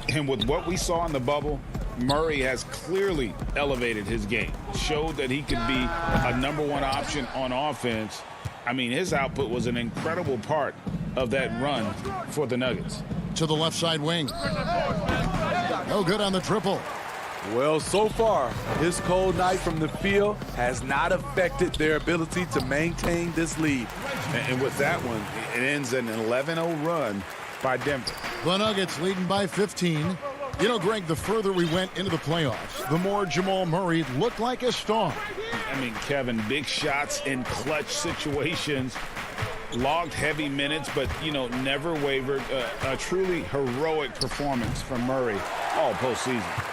And with what we saw in the bubble, Murray has clearly elevated his game. Showed that he could be a #1 option on offense. I mean, his output was an incredible part of that run for the Nuggets. To the left side wing. No good on the triple. Well, so far, his cold night from the field has not affected their ability to maintain this lead. And with that one, it ends an 11-0 run by Denver. The Nuggets leading by 15. You know, Greg, the further we went into the playoffs, the more Jamal Murray looked like a star. I mean, Kevin, big shots in clutch situations, logged heavy minutes, but, never wavered. A truly heroic performance from Murray all postseason.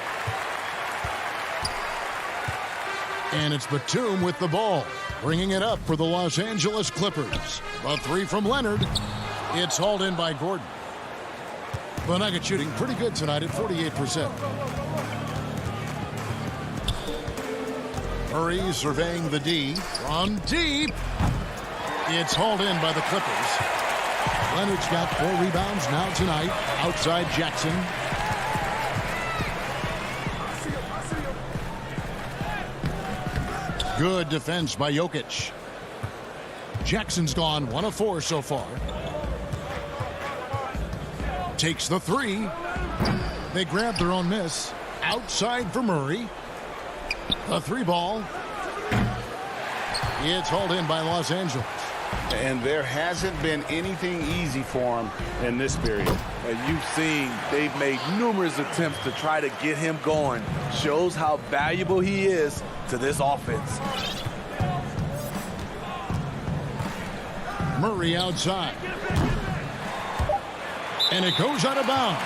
And it's Batum with the ball, bringing it up for the Los Angeles Clippers. A three from Leonard. It's hauled in by Gordon. The Nuggets shooting pretty good tonight at 48%. Murray surveying the D. From deep. It's hauled in by the Clippers. Leonard's got 4 rebounds now tonight. Outside Jackson. Good defense by Jokic. Jackson's gone 1 of 4 so far. Takes the three. They grab their own miss. Outside for Murray. The 3 ball. It's hauled in by Los Angeles. And there hasn't been anything easy for him in this period. And you've seen they've made numerous attempts to try to get him going. Shows how valuable he is to this offense. Murray outside. And it goes out of bounds.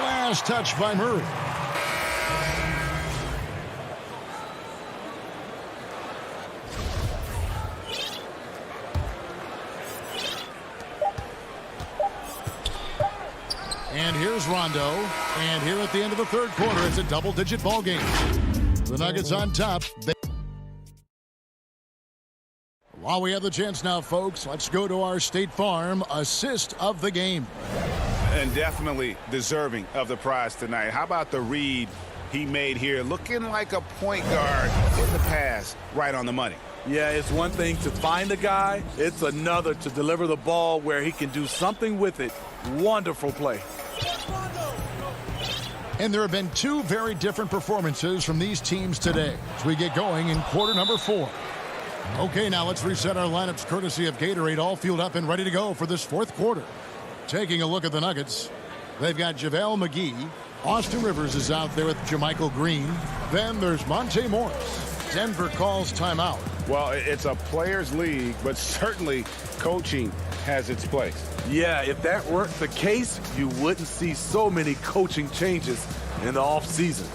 Last touch by Murray. And here's Rondo. And here at the end of the 3rd quarter, it's a double-digit ball game. The Nuggets on top. While we have the chance now, folks, let's go to our State Farm assist of the game. And definitely deserving of the prize tonight. How about the read he made here? Looking like a point guard with the pass right on the money. Yeah, it's one thing to find a guy. It's another to deliver the ball where he can do something with it. Wonderful play. And there have been 2 very different performances from these teams today as we get going in quarter number 4. Okay, now let's reset our lineups courtesy of Gatorade, all fueled up and ready to go for this 4th quarter. Taking a look at the Nuggets, they've got JaVale McGee. Austin Rivers is out there with JaMychal Green. Then there's Monte Morris. Denver calls timeout. Well, it's a players' league, but certainly coaching has its place. Yeah, if that weren't the case, you wouldn't see so many coaching changes in the offseason.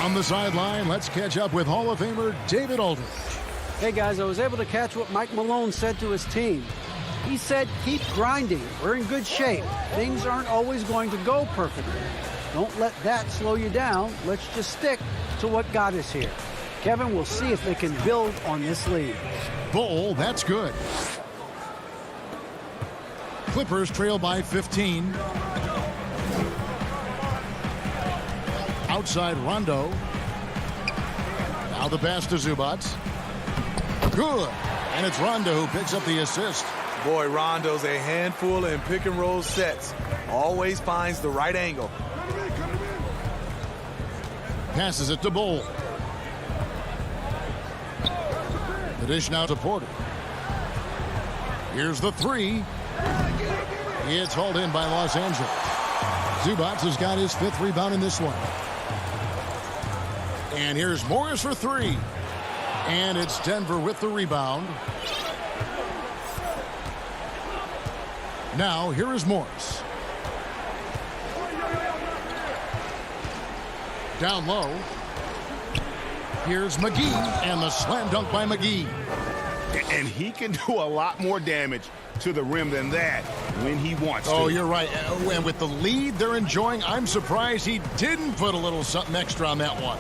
From the sideline, let's catch up with Hall of Famer David Aldridge. Hey, guys, I was able to catch what Mike Malone said to his team. He said, keep grinding. We're in good shape. Things aren't always going to go perfectly. Don't let that slow you down. Let's just stick to what got us here. Kevin, we'll see if they can build on this lead. Bull, that's good. Clippers trail by 15. Outside Rondo. Now the pass to Zubac. Good. And it's Rondo who picks up the assist. Boy, Rondo's a handful in pick and roll sets. Always finds the right angle. Passes it to Bull. The dish now to Porter. Here's the three. It's hauled in by Los Angeles. Zubac has got his 5th rebound in this one. And here's Morris for three. And it's Denver with the rebound. Now, here is Morris. Down low. Here's McGee, and the slam dunk by McGee. And he can do a lot more damage to the rim than that when he wants to. Oh, you're right. And with the lead they're enjoying, I'm surprised he didn't put a little something extra on that one.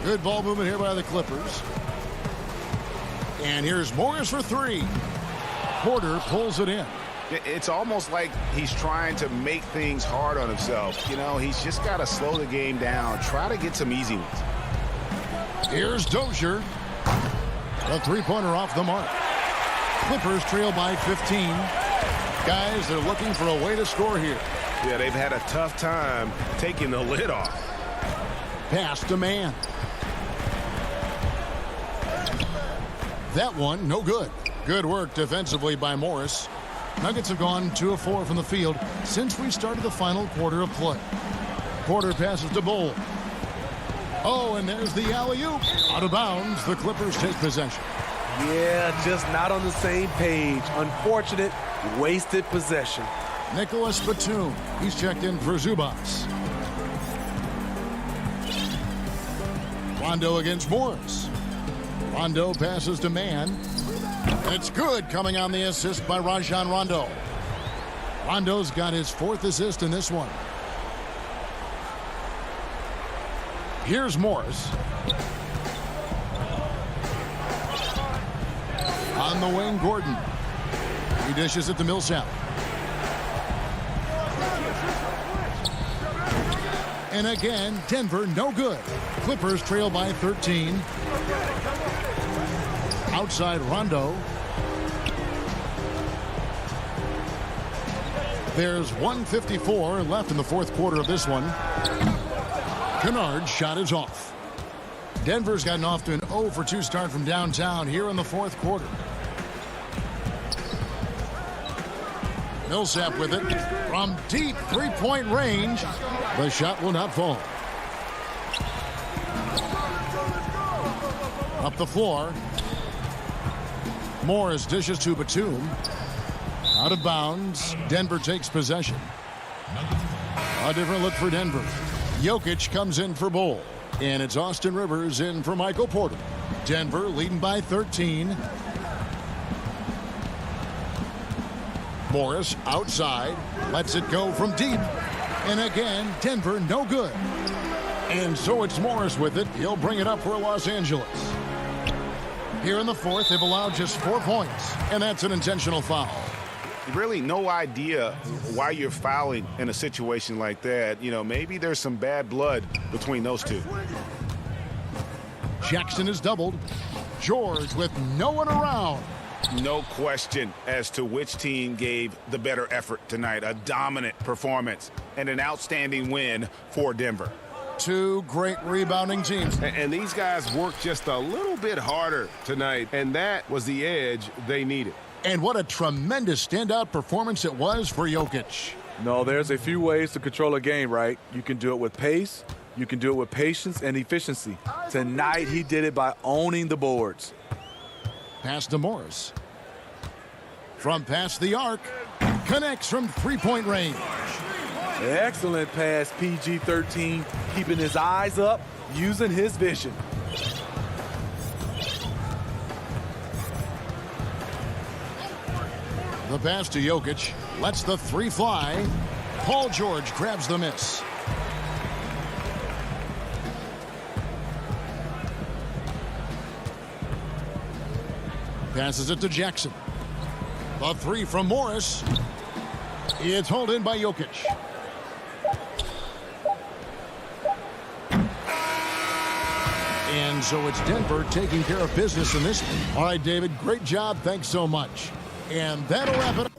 Good ball movement here by the Clippers. And here's Morris for three. Porter pulls it in. It's almost like he's trying to make things hard on himself. You know, he's just got to slow the game down. Try to get some easy ones. Here's Dozier. A three-pointer off the mark. Clippers trail by 15. Guys, they're looking for a way to score here. Yeah, they've had a tough time taking the lid off. Pass to man. That one, no good. Good work defensively by Morris. Nuggets have gone 2 of 4 from the field since we started the final quarter of play. Porter passes to Bull. Oh, and there's the alley-oop. Out of bounds, the Clippers take possession. Yeah, just not on the same page. Unfortunate, wasted possession. Nicholas Batum. He's checked in for Zubac. Rondo against Morris. Rondo passes to man. It's good, coming on the assist by Rajon Rondo. Rondo's got his 4th assist in this one. Here's Morris. On the wing, Gordon. He dishes it to Millsap. And again, Denver, no good. Clippers trail by 13. Outside Rondo. There's 1:54 left in the 4th quarter of this one. Kennard's shot is off. Denver's gotten off to an 0 for 2 start from downtown here in the 4th quarter. Millsap with it from deep 3-point range. The shot will not fall. Up the floor. Morris dishes to Batum. Out of bounds. Denver takes possession. A different look for Denver. Jokic comes in for Bull. And it's Austin Rivers in for Michael Porter. Denver leading by 13. Morris outside. Lets it go from deep. And again, Denver no good. And so it's Morris with it. He'll bring it up for Los Angeles. Here in the 4th, they've allowed just 4 points. And that's an intentional foul. Really no idea why you're fouling in a situation like that. You know, maybe there's some bad blood between those two. Jackson is doubled. George with no one around. No question as to which team gave the better effort tonight. A dominant performance and an outstanding win for Denver. 2 great rebounding teams. And these guys worked just a little bit harder tonight, and that was the edge they needed. And what a tremendous standout performance it was for Jokic. No, there's a few ways to control a game, right? You can do it with pace, you can do it with patience and efficiency. Tonight, he did it by owning the boards. Pass to Morris. From past the arc, connects from 3-point range. Excellent pass, PG-13, keeping his eyes up, using his vision. The pass to Jokic. Lets the three fly. Paul George grabs the miss. Passes it to Jackson. The three from Morris. It's hauled in by Jokic. And so it's Denver taking care of business in this one. All right, David, great job. Thanks so much. And that'll wrap it up.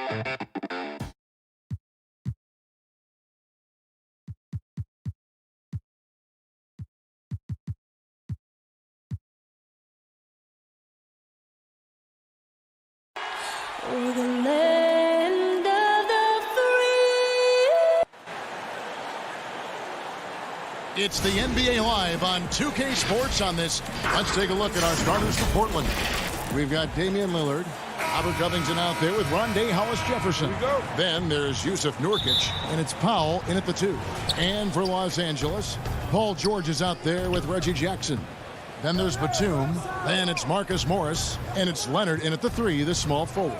For the land of the free. It's the NBA Live on 2K Sports on this. Let's take a look at our starters for Portland. We've got Damian Lillard, Robert Covington out there with Rondé Hollis-Jefferson. Then there's Yusuf Nurkic, and it's Powell in at the 2. And for Los Angeles, Paul George is out there with Reggie Jackson. Then there's Batum. Then it's Marcus Morris. And it's Leonard in at the 3, the small forward.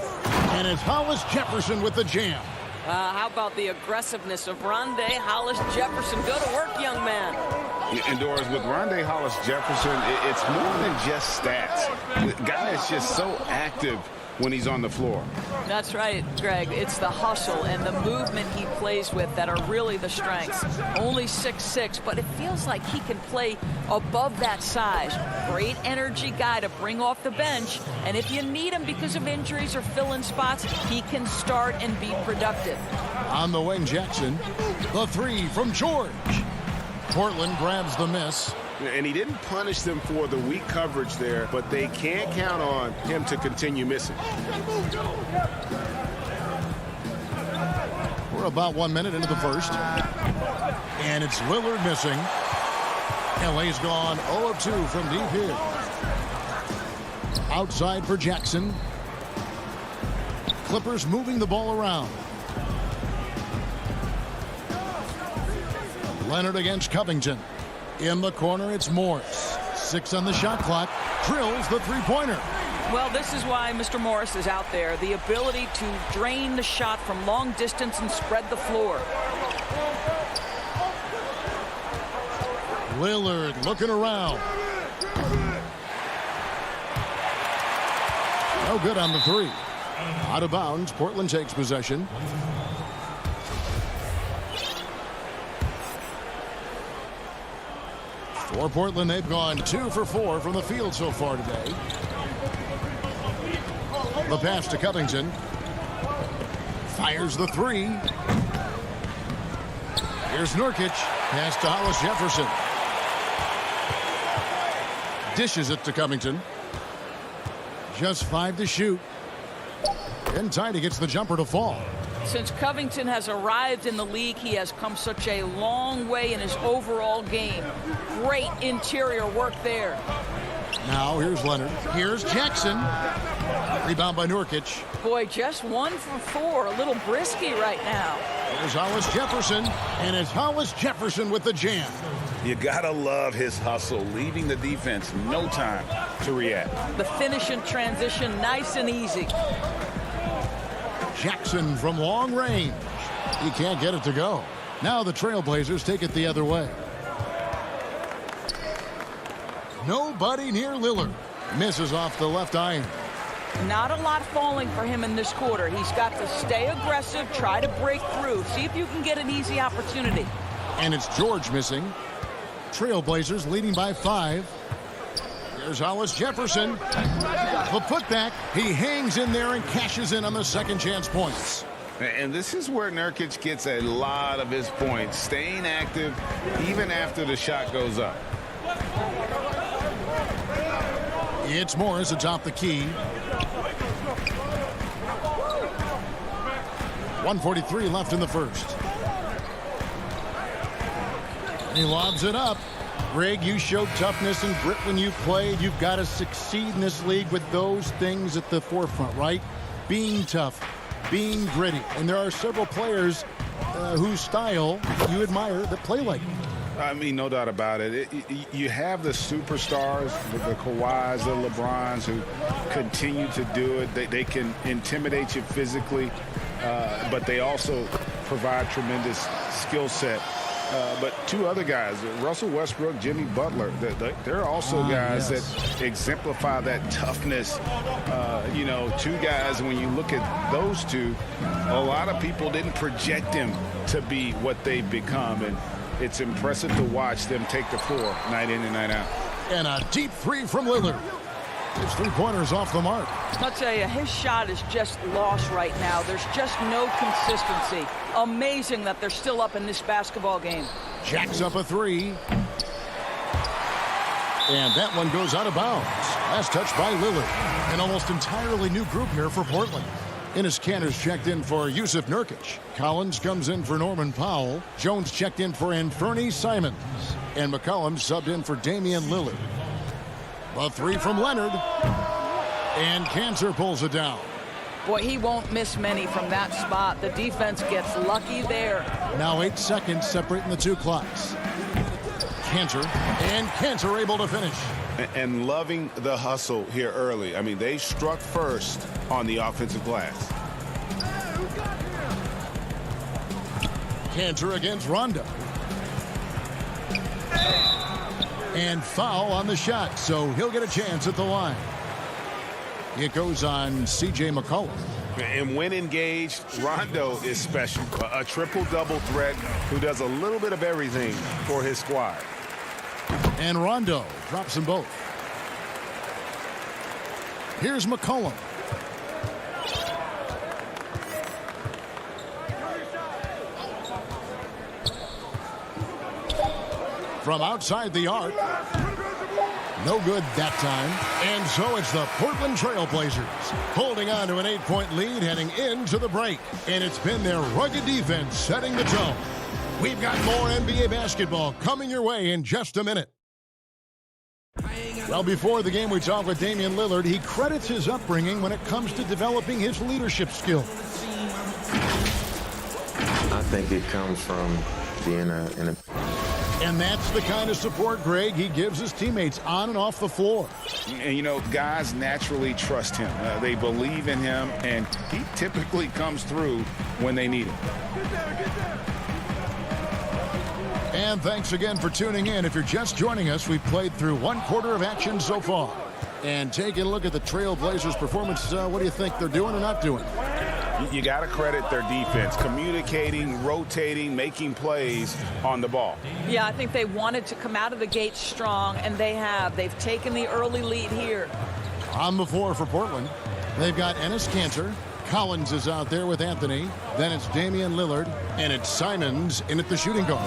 And it's Hollis-Jefferson with the jam. How about the aggressiveness of Rondé Hollis-Jefferson? Go to work, young man. And Doris, with Rondé Hollis-Jefferson, it's more than just stats. The guy is just so active when he's on the floor. That's right, Greg. It's the hustle and the movement he plays with that are really the strengths. Only 6'6", but it feels like he can play above that size. Great energy guy to bring off the bench. And if you need him because of injuries or fill-in spots, he can start and be productive. On the wing, Jackson. The 3 from George. Portland grabs the miss. And he didn't punish them for the weak coverage there, but they can't count on him to continue missing. We're about 1 minute into the first. And it's Lillard missing. LA's gone 0 of 2 from deep here. Outside for Jackson. Clippers moving the ball around. Leonard against Covington. In the corner, it's Morris. 6 on the shot clock. Drills the three-pointer. Well, this is why Mr. Morris is out there. The ability to drain the shot from long distance and spread the floor. Lillard looking around. No good on the 3. Out of bounds. Portland takes possession. For Portland, they've gone 2 for 4 from the field so far today. The pass to Covington. Fires the 3. Here's Nurkic. Pass to Hollis-Jefferson. Dishes it to Covington. Just 5 to shoot. And Tidy gets the jumper to fall. Since Covington has arrived in the league, he has come such a long way in his overall game. Great interior work there. Now here's Leonard. Here's Jackson. Rebound by Nurkic. Boy, just 1 for 4. A little brisky right now. There's Hollis-Jefferson. And it's Hollis-Jefferson with the jam. You gotta love his hustle, leaving the defense no time to react. The finish in transition, nice and easy. Jackson from long range. He can't get it to go. Now the Trailblazers take it the other way. Nobody near Lillard. Misses off the left iron. Not a lot falling for him in this quarter. He's got to stay aggressive, try to break through. See if you can get an easy opportunity. And it's George missing. Trailblazers leading by 5. Here's Hollis-Jefferson. The putback. He hangs in there and cashes in on the second chance points. And this is where Nurkic gets a lot of his points, staying active even after the shot goes up. It's Morris atop the key. 1:43 left in the first. He lobs it up. Greg, you showed toughness and grit when you played. You've got to succeed in this league with those things at the forefront, right? Being tough, being gritty. And there are several players whose style you admire that play like you. I mean, no doubt about it. You have the superstars, the Kawhis, the LeBrons, who continue to do it. They can intimidate you physically, but they also provide tremendous skill set. But 2 other guys, Russell Westbrook, Jimmy Butler, they're also guys that exemplify that toughness. 2 guys, when you look at those 2, a lot of people didn't project them to be what they've become. And it's impressive to watch them take the floor night in and night out. And a deep 3 from Lillard. His three-pointer's off the mark. I'll tell you, his shot is just lost right now. There's just no consistency. Amazing that they're still up in this basketball game. Jacks up a three. And that one goes out of bounds. Last touch by Lillard. An almost entirely new group here for Portland. Enes Kanter's checked in for Yusuf Nurkic. Collins comes in for Norman Powell. Jones checked in for Anthony Simons. And McCollum subbed in for Damian Lillard. A three from Leonard. And Kanter pulls it down. Boy, he won't miss many from that spot. The defense gets lucky there. Now 8 seconds separating the two clocks. Kanter, and Kanter able to finish. And loving the hustle here early. I mean, they struck first on the offensive glass. Kanter against Rondo. And foul on the shot, so he'll get a chance at the line. It goes on C.J. McCollum. And when engaged, Rondo is special. A triple-double threat who does a little bit of everything for his squad. And Rondo drops them both. Here's McCollum. From outside the arc. No good that time. And so it's the Portland Trailblazers holding on to an 8-point lead heading into the break. And it's been their rugged defense setting the tone. We've got more NBA basketball coming your way in just a minute. Well, before the game, we talked with Damian Lillard. He credits his upbringing when it comes to developing his leadership skills. I think it comes from being in a... And that's the kind of support, Greg, he gives his teammates on and off the floor. And, you know, guys naturally trust him. They believe in him, and he typically comes through when they need him. And thanks again for tuning in. If you're just joining us, we've played through 1 quarter of action so far. And taking a look at the Trailblazers' performance, what do you think they're doing or not doing? You got to credit their defense, communicating, rotating, making plays on the ball. Yeah, I think they wanted to come out of the gate strong, and they have. They've taken the early lead here. On the floor for Portland, they've got Enes Kanter. Collins is out there with Anthony. Then it's Damian Lillard, and it's Simons in at the shooting guard.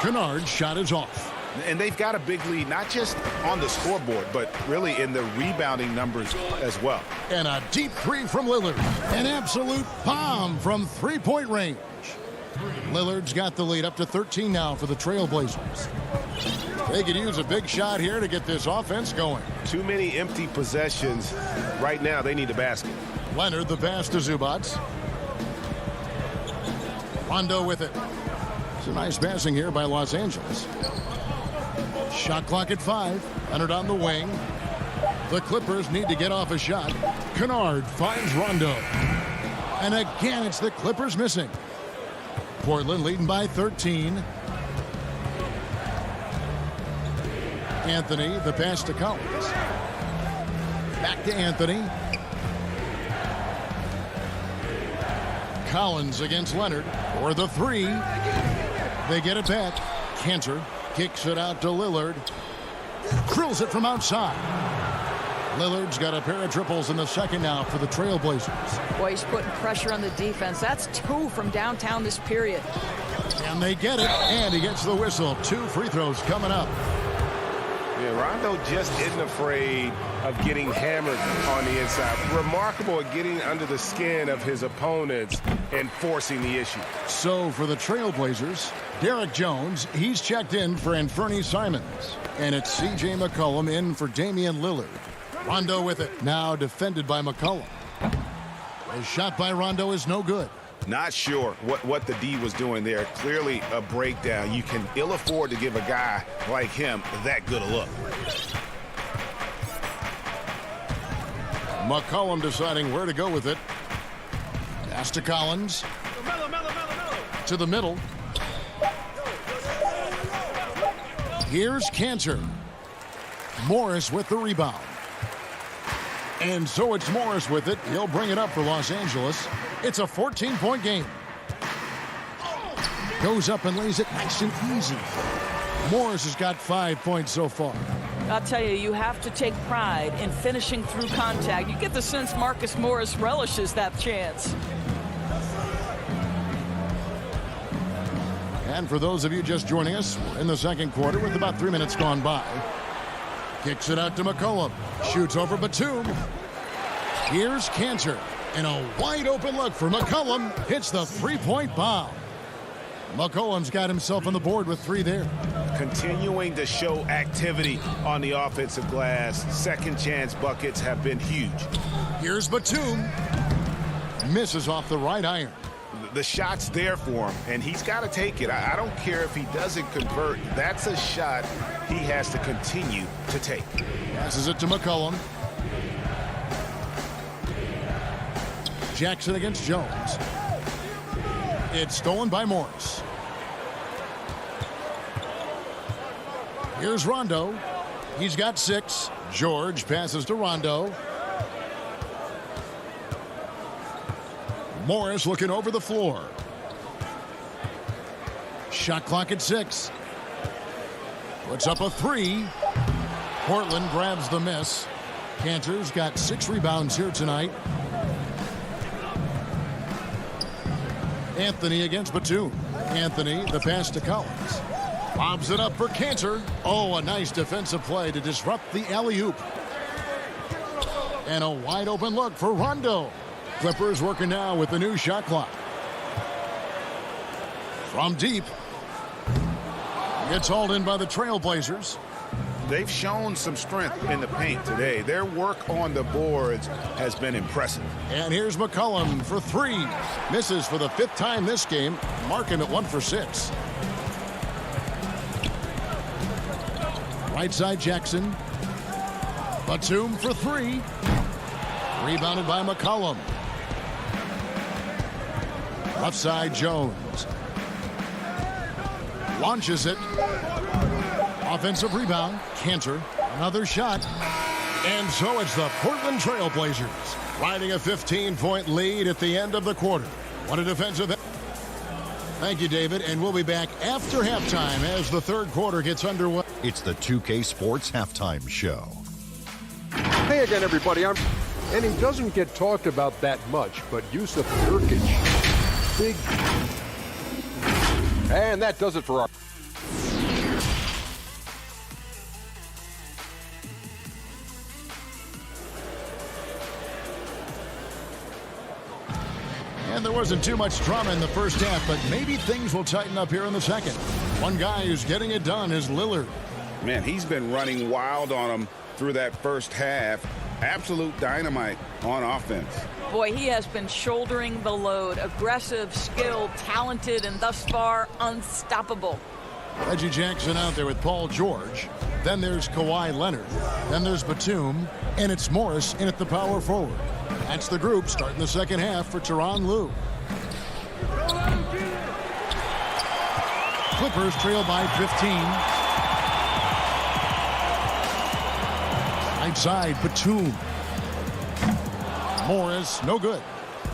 Kennard's shot is off. And they've got a big lead, not just on the scoreboard, but really in the rebounding numbers as well. And a deep three from Lillard. An absolute bomb from three-point range. Lillard's got the lead up to 13 now for the Trailblazers. They could use a big shot here to get this offense going. Too many empty possessions. Right now, they need a basket. Leonard the pass to Zubats. Rondo with it. It's a nice passing here by Los Angeles. Shot clock at 5. Leonard on the wing. The Clippers need to get off a shot. Kennard finds Rondo. And again, it's the Clippers missing. Portland leading by 13. Anthony, the pass to Collins. Back to Anthony. Collins against Leonard for the three. They get it back. Kanter kicks it out to Lillard. Drills it from outside. Lillard's got a pair of triples in the second now for the Trailblazers. Boy, he's putting pressure on the defense. That's 2 from downtown this period. And they get it, and he gets the whistle. 2 free throws coming up. Yeah, Rondo just isn't afraid of getting hammered on the inside. Remarkable at getting under the skin of his opponents and forcing the issue. So for the Trailblazers, Derek Jones, he's checked in for Anthony Simons. And it's C.J. McCollum in for Damian Lillard. Rondo with it, now defended by McCollum. A shot by Rondo is no good. Not sure what the D was doing there. Clearly a breakdown. You can ill afford to give a guy like him that good a look. McCollum deciding where to go with it. Pass to Collins. To the middle. Here's Kanter. Morris with the rebound. And so it's Morris with it. He'll bring it up for Los Angeles. It's a 14-point game. Goes up and lays it nice and easy. Morris has got 5 points so far. I'll tell you, you have to take pride in finishing through contact. You get the sense Marcus Morris relishes that chance. And for those of you just joining us, we're in the second quarter with about 3 minutes gone by. Kicks it out to McCollum. Shoots over Batum. Here's Cantor. And a wide open look for McCollum. Hits the three-point bomb. McCollum's got himself on the board with 3 there. Continuing to show activity on the offensive glass. Second chance buckets have been huge. Here's Batum. Misses off the right iron. The shot's there for him, and he's got to take it. I don't care if he doesn't convert. That's a shot he has to continue to take. Passes it to McCollum. Jackson against Jones. It's stolen by Morris. Here's Rondo. He's got 6. George passes to Rondo. Morris looking over the floor. Shot clock at 6. Puts up a 3. Portland grabs the miss. Cantor's got 6 rebounds here tonight. Anthony against Batum. Anthony, the pass to Collins. Lobs it up for Cantor. Oh, a nice defensive play to disrupt the alley-oop. And a wide open look for Rondo. Clippers working now with the new shot clock. From deep. Gets hauled in by the Trailblazers. They've shown some strength in the paint today. Their work on the boards has been impressive. And here's McCollum for 3. Misses for the 5th time this game. Mark him at 1 for 6. Right side Jackson. Batum for 3. Rebounded by McCollum. Left side Jones. Launches it. Offensive rebound. Cantor. Another shot. And so it's the Portland Trailblazers riding a 15-point lead at the end of the quarter. What a defensive. Thank you, David. And we'll be back after halftime as the third quarter gets underway. It's the 2K Sports Halftime Show. Hey again, everybody. And he doesn't get talked about that much, but Yusuf Nurkic. Big. And that does it for our. And there wasn't too much drama in the first half, but maybe things will tighten up here in the second. One guy who's getting it done is Lillard. Man, he's been running wild on him through that first half. Absolute dynamite on offense. Boy, he has been shouldering the load. Aggressive, skilled, talented, and thus far unstoppable. Reggie Jackson out there with Paul George. Then there's Kawhi Leonard. Then there's Batum. And it's Morris in at the power forward. That's the group starting the second half for Tyronn Lue. Clippers trail by 15. Right side, Batum. Morris, no good.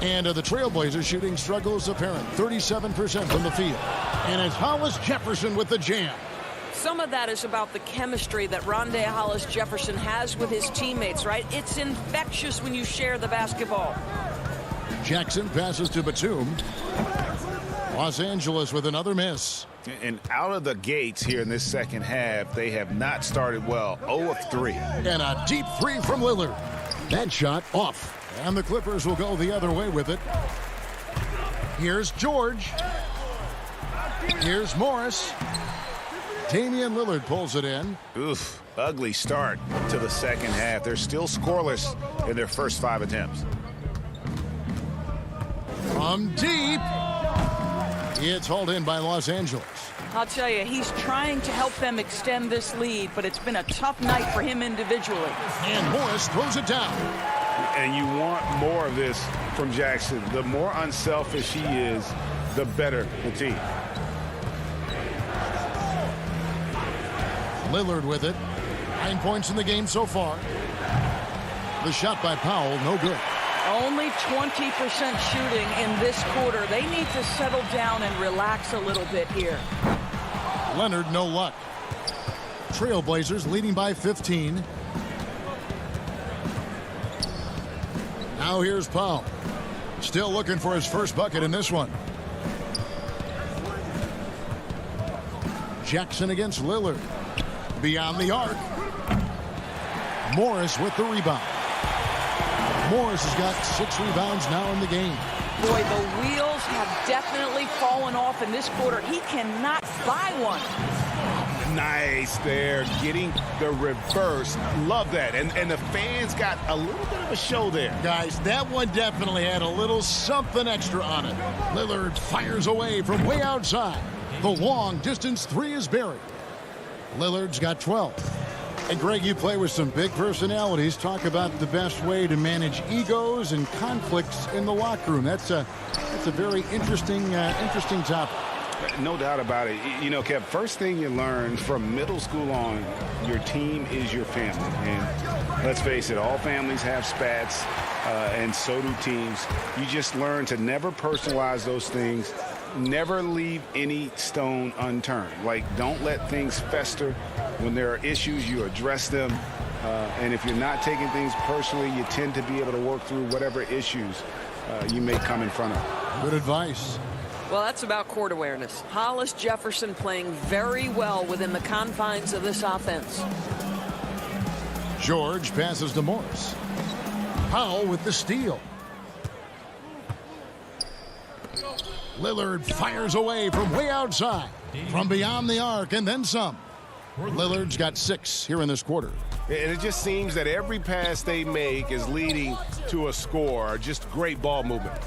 And the Trailblazers shooting struggles apparent. 37% from the field. And it's Hollis Jefferson with the jam. Some of that is about the chemistry that Rondé Hollis Jefferson has with his teammates, right? It's infectious when you share the basketball. Jackson passes to Batum. Los Angeles with another miss. And out of the gates here in this second half, they have not started well. 0 of 3. And a deep 3 from Lillard. That shot off. And the Clippers will go the other way with it. Here's George. Here's Morris. Damian Lillard pulls it in. Oof, ugly start to the second half. They're still scoreless in their first 5 attempts. From deep. It's hauled in by Los Angeles. I'll tell you, he's trying to help them extend this lead, but it's been a tough night for him individually. And Morris throws it down. And you want more of this from Jackson. The more unselfish he is, the better the team. Lillard with it. 9 points in the game so far. The shot by Powell, no good. Only 20% shooting in this quarter. They need to settle down and relax a little bit here. Leonard, no luck. Trailblazers leading by 15. Now here's Powell. Still looking for his first bucket in this one. Jackson against Lillard. Beyond the arc. Morris with the rebound. Morris has got 6 rebounds now in the game. Boy, the wheels have definitely fallen off in this quarter. He cannot buy one. Nice there, getting the reverse. Love that. And the fans got a little bit of a show there. Guys, that one definitely had a little something extra on it. Lillard fires away from way outside. The long distance 3 is buried. Lillard's got 12. And Greg, you play with some big personalities. Talk about the best way to manage egos and conflicts in the locker room. That's a very interesting topic. No doubt about it. You know, Kev, first thing you learn from middle school on, your team is your family. And let's face it, all families have spats, and so do teams. You just learn to never personalize those things. Never leave any stone unturned. Like, don't let things fester. When there are issues, you address them. And if you're not taking things personally, you tend to be able to work through whatever issues you may come in front of. Good advice. Well, that's about court awareness. Hollis Jefferson playing very well within the confines of this offense. George passes to Morris. Powell with the steal. Lillard fires away from way outside, from beyond the arc, and then some. Lillard's got 6 here in this quarter. And it just seems that every pass they make is leading to a score. Just great ball movement.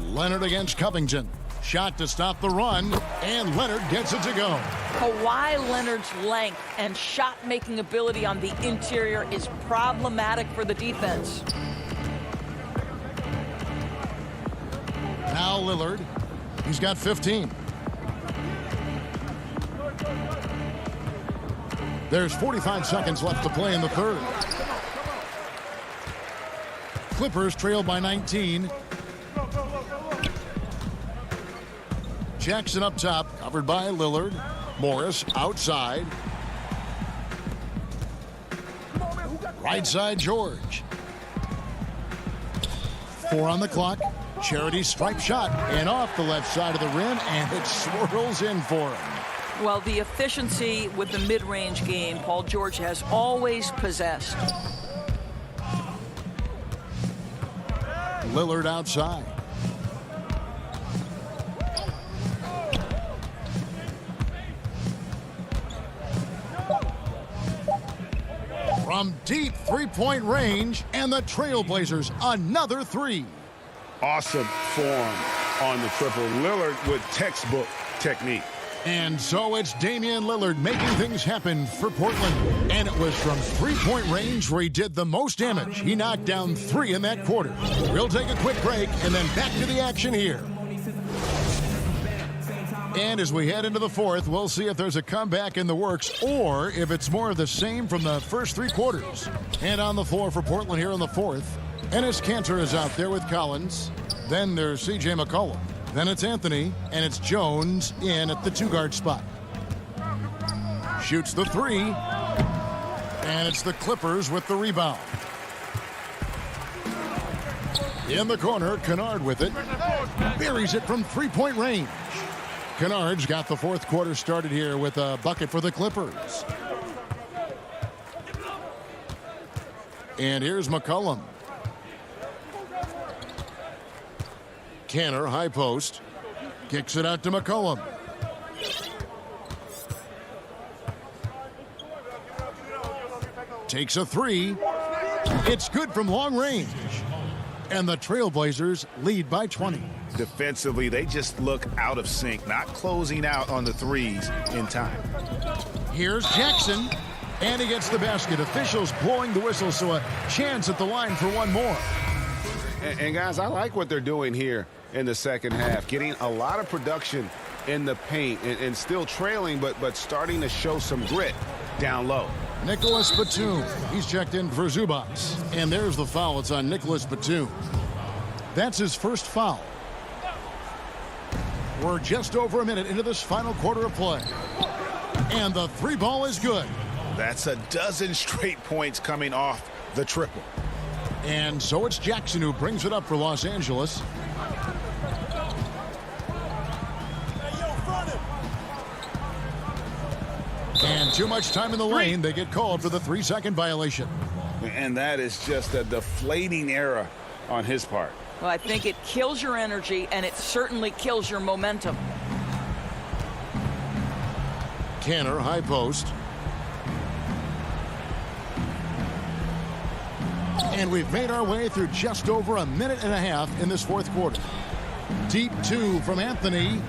Leonard against Covington. Shot to stop the run, and Leonard gets it to go. Kawhi Leonard's length and shot-making ability on the interior is problematic for the defense. Now Lillard. He's got 15. There's 45 seconds left to play in the third. Clippers trail by 19. Jackson up top, covered by Lillard. Morris outside. Right side, George. 4 on the clock. Charity stripe shot, and off the left side of the rim, and it swirls in for him. Well, the efficiency with the mid-range game, Paul George has always possessed. Lillard outside. From deep three-point range, and the Trailblazers another 3. Awesome form on the triple. Lillard with textbook technique. And so it's Damian Lillard making things happen for Portland. And it was from three-point range where he did the most damage. He knocked down 3 in that quarter. We'll take a quick break and then back to the action here. And as we head into the fourth, we'll see if there's a comeback in the works or if it's more of the same from the first 3 quarters. And on the floor for Portland here in the fourth, Enes Kanter is out there with Collins. Then there's C.J. McCollum. Then it's Anthony, and it's Jones in at the 2-guard spot. Shoots the 3, and it's the Clippers with the rebound. In the corner, Kennard with it. Buries it from three-point range. Kennard's got the fourth quarter started here with a bucket for the Clippers. And here's McCollum. Kanter, high post. Kicks it out to McCollum. Takes a 3. It's good from long range. And the Trailblazers lead by 20. Defensively, they just look out of sync, not closing out on the threes in time. Here's Jackson. And he gets the basket. Officials blowing the whistle, so a chance at the line for one more. And guys, I like what they're doing here in the second half. Getting a lot of production in the paint and still trailing, but starting to show some grit down low. Nicholas Batum. He's checked in for Zubats. And there's the foul. It's on Nicholas Batum. That's his first foul. We're just over a minute into this final quarter of play. And the three ball is good. That's a dozen straight points coming off the triple. And so it's Jackson who brings it up for Los Angeles. And too much time in the lane. They get called for the 3-second violation. And that is just a deflating error on his part. Well, I think it kills your energy, and it certainly kills your momentum. Canner, high post. And we've made our way through just over a minute and a half in this fourth quarter. Deep two from Anthony.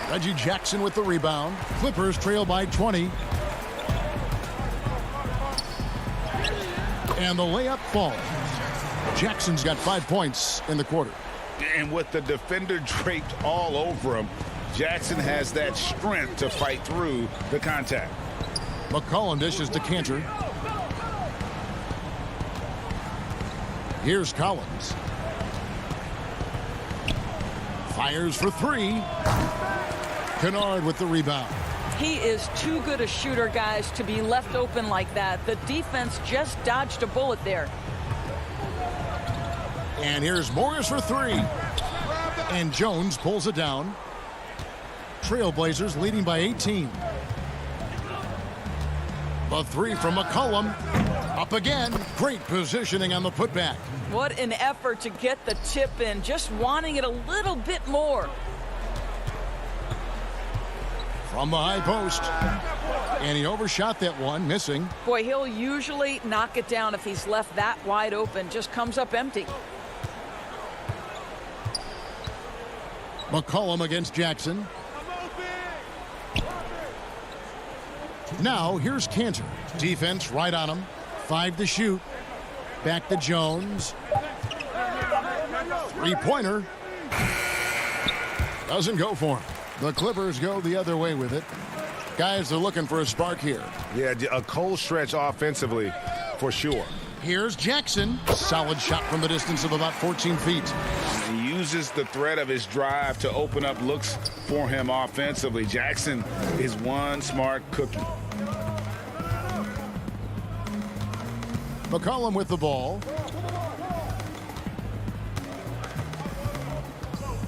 Reggie Jackson with the rebound. Clippers trail by 20. And the layup falls. Jackson's got 5 points in the quarter. And with the defender draped all over him, Jackson has that strength to fight through the contact. McCollum dishes to Cantor. Here's Collins. Fires for three. Kennard with the rebound. He is too good a shooter, guys, to be left open like that. The defense just dodged a bullet there. And here's Morris for three. And Jones pulls it down. Trailblazers leading by 18. The three from McCollum. Up again. Great positioning on the putback. What an effort to get the tip in. Just wanting it a little bit more. From the high post. And he overshot that one, missing. Boy, he'll usually knock it down if he's left that wide open. Just comes up empty. McCollum against Jackson. Now here's Cantor. Defense right on him. 5 to shoot. Back to Jones. Three-pointer. Doesn't go for him. The Clippers go the other way with it. Guys, they're looking for a spark here. Yeah, a cold stretch offensively for sure. Here's Jackson. Solid shot from the distance of about 14 feet. He uses the threat of his drive to open up looks for him offensively. Jackson is one smart cookie. McCollum with the ball.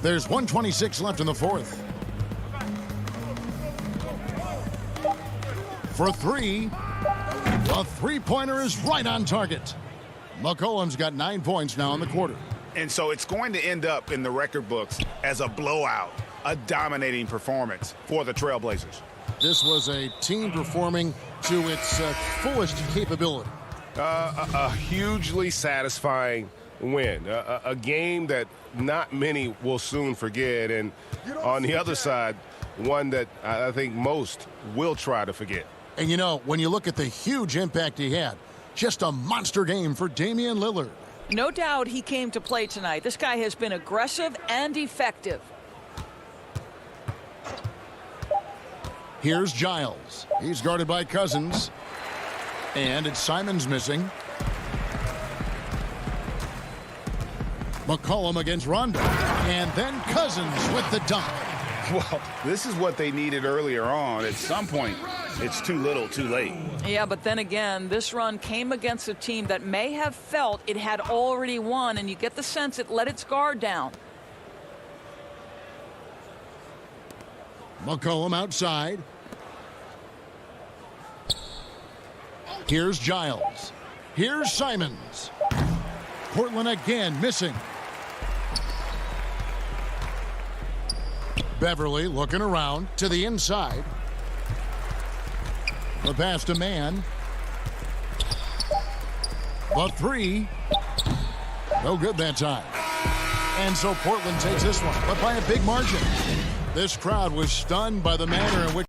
There's 1:26 left in the fourth. For three. A three-pointer is right on target. McCollum's got 9 points now in the quarter. And so it's going to end up in the record books as a blowout, a dominating performance for the Trailblazers. This was a team performing to its fullest capability. A hugely satisfying win. A game that not many will soon forget. And on the other side, one that I think most will try to forget. And, you know, when you look at the huge impact he had, just a monster game for Damian Lillard. No doubt he came to play tonight. This guy has been aggressive and effective. Here's Giles. He's guarded by Cousins. And it's Simons missing. McCollum against Rondo. And then Cousins with the dunk. Well, this is what they needed earlier on. At some point, it's too little, too late. Yeah, but then again, this run came against a team that may have felt it had already won, and you get the sense it let its guard down. McCollum outside. Here's Giles. Here's Simons. Portland again missing. Beverly looking around to the inside. The pass to Mann. The three. No good that time. And so Portland takes this one, but by a big margin. This crowd was stunned by the manner in which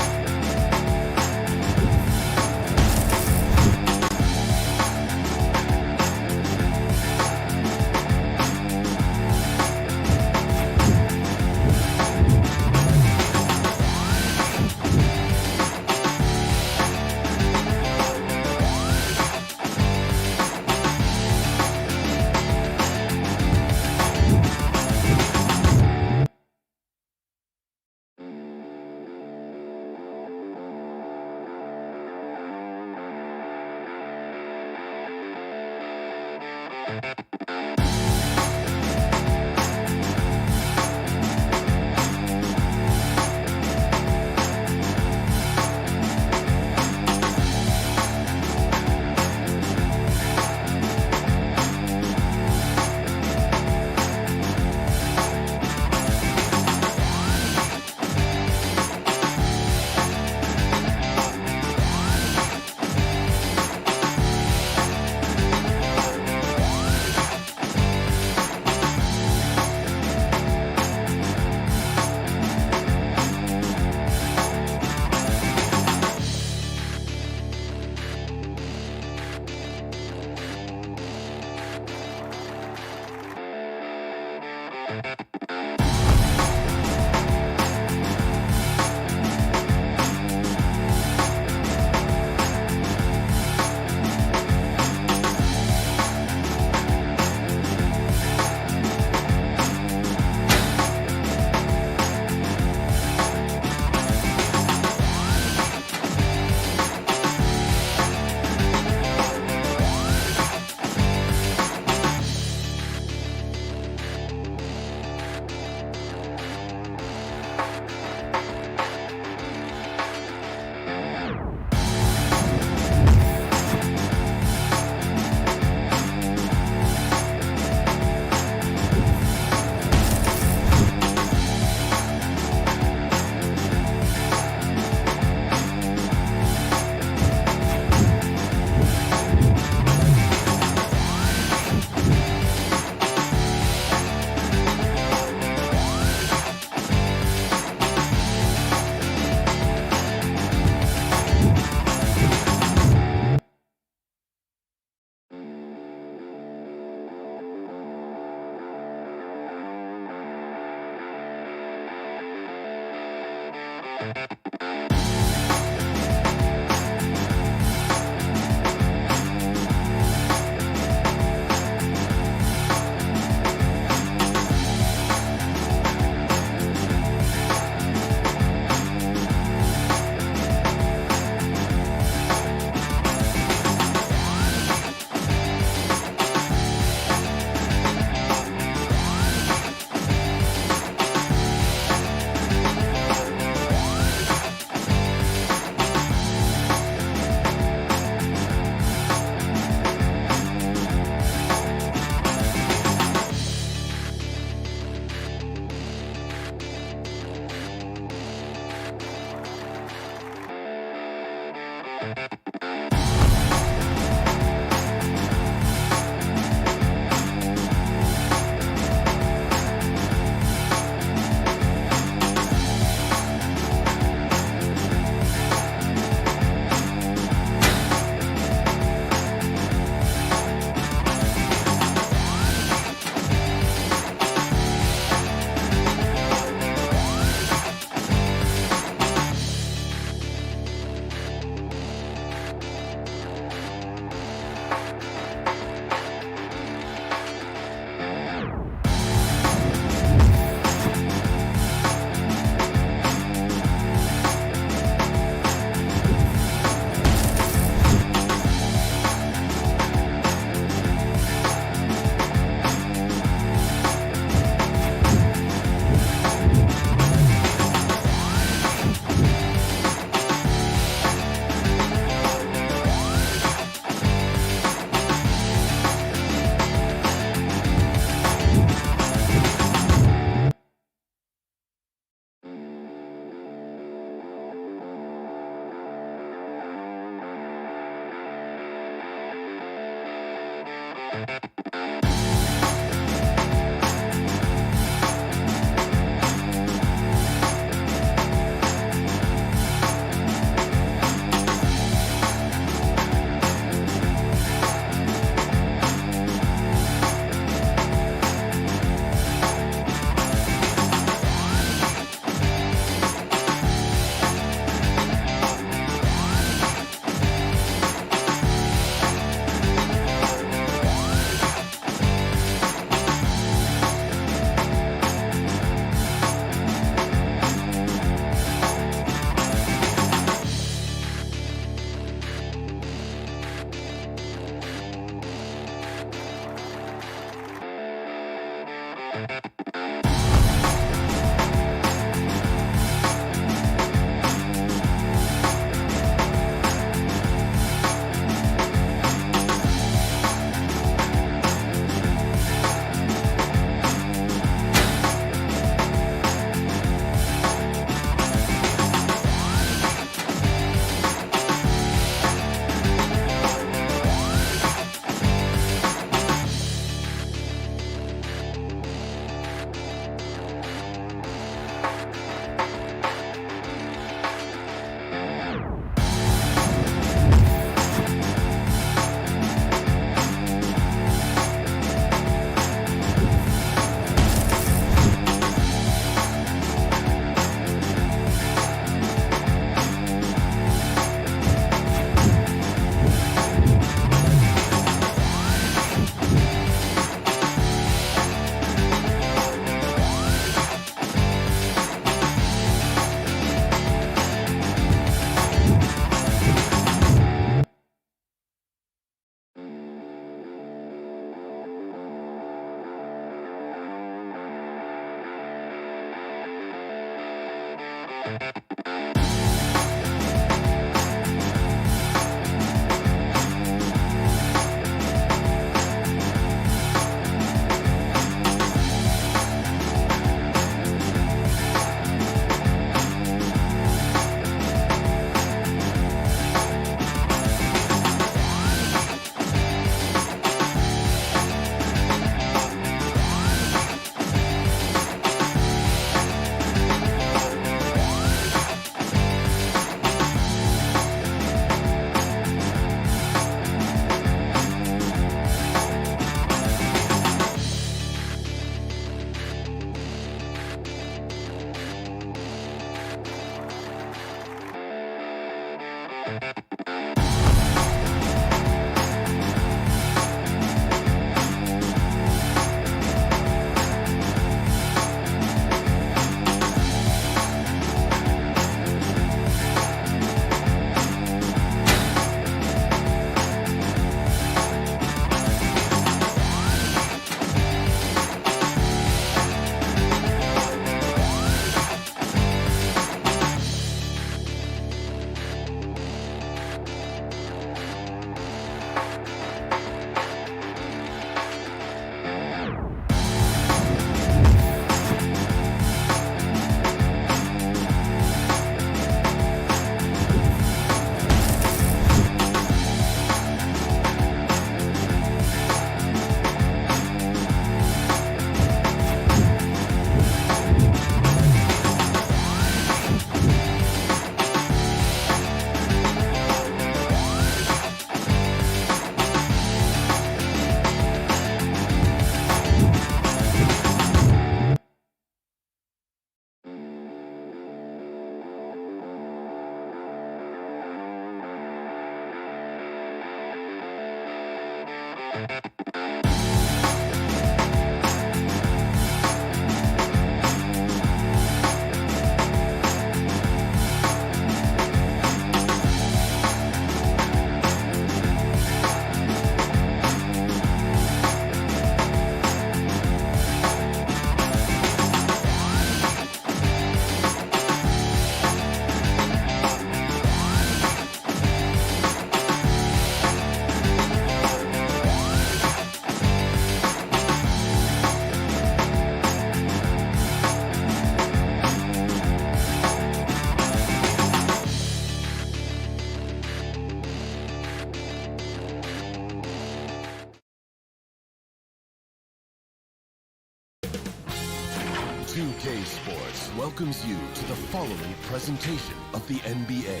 Sports welcomes you to the following presentation of the NBA.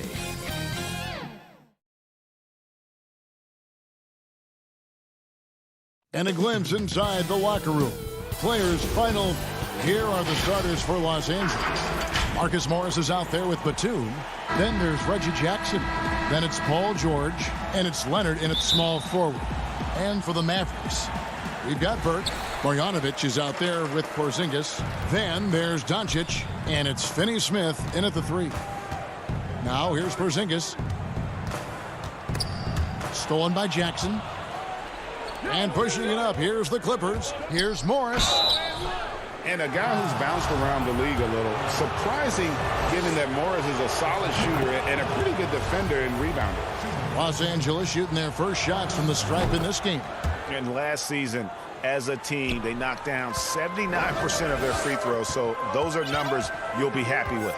And a glimpse inside the locker room. Players final. Here are the starters for Los Angeles. Marcus Morris is out there with Batum. Then there's Reggie Jackson. Then it's Paul George. And it's Leonard in at small forward. And for the Mavericks, we've got Burke. Marjanovic is out there with Porzingis. Then there's Doncic. And it's Finney-Smith in at the 3. Now here's Porzingis. Stolen by Jackson. And pushing it up. Here's the Clippers. Here's Morris. And a guy who's bounced around the league a little. Surprising, given that Morris is a solid shooter and a pretty good defender and rebounder. Los Angeles shooting their first shots from the stripe in this game. And last season, as a team, they knocked down 79% of their free throws. So those are numbers you'll be happy with.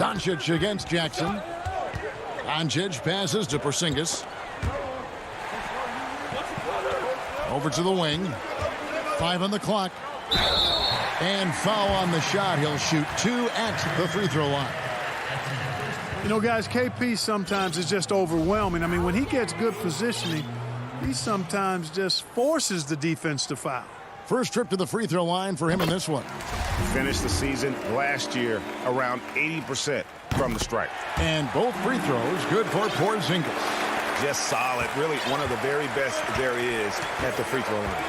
Doncic against Jackson. Doncic passes to Porzingis. Over to the wing. 5 on the clock. And foul on the shot. He'll shoot 2 at the free throw line. You know, guys, KP sometimes is just overwhelming. I mean, when he gets good positioning, he sometimes just forces the defense to foul. First trip to the free throw line for him in this one. Finished the season last year around 80% from the stripe. And both free throws good for Porzingis. Just solid. Really one of the very best there is at the free throw line.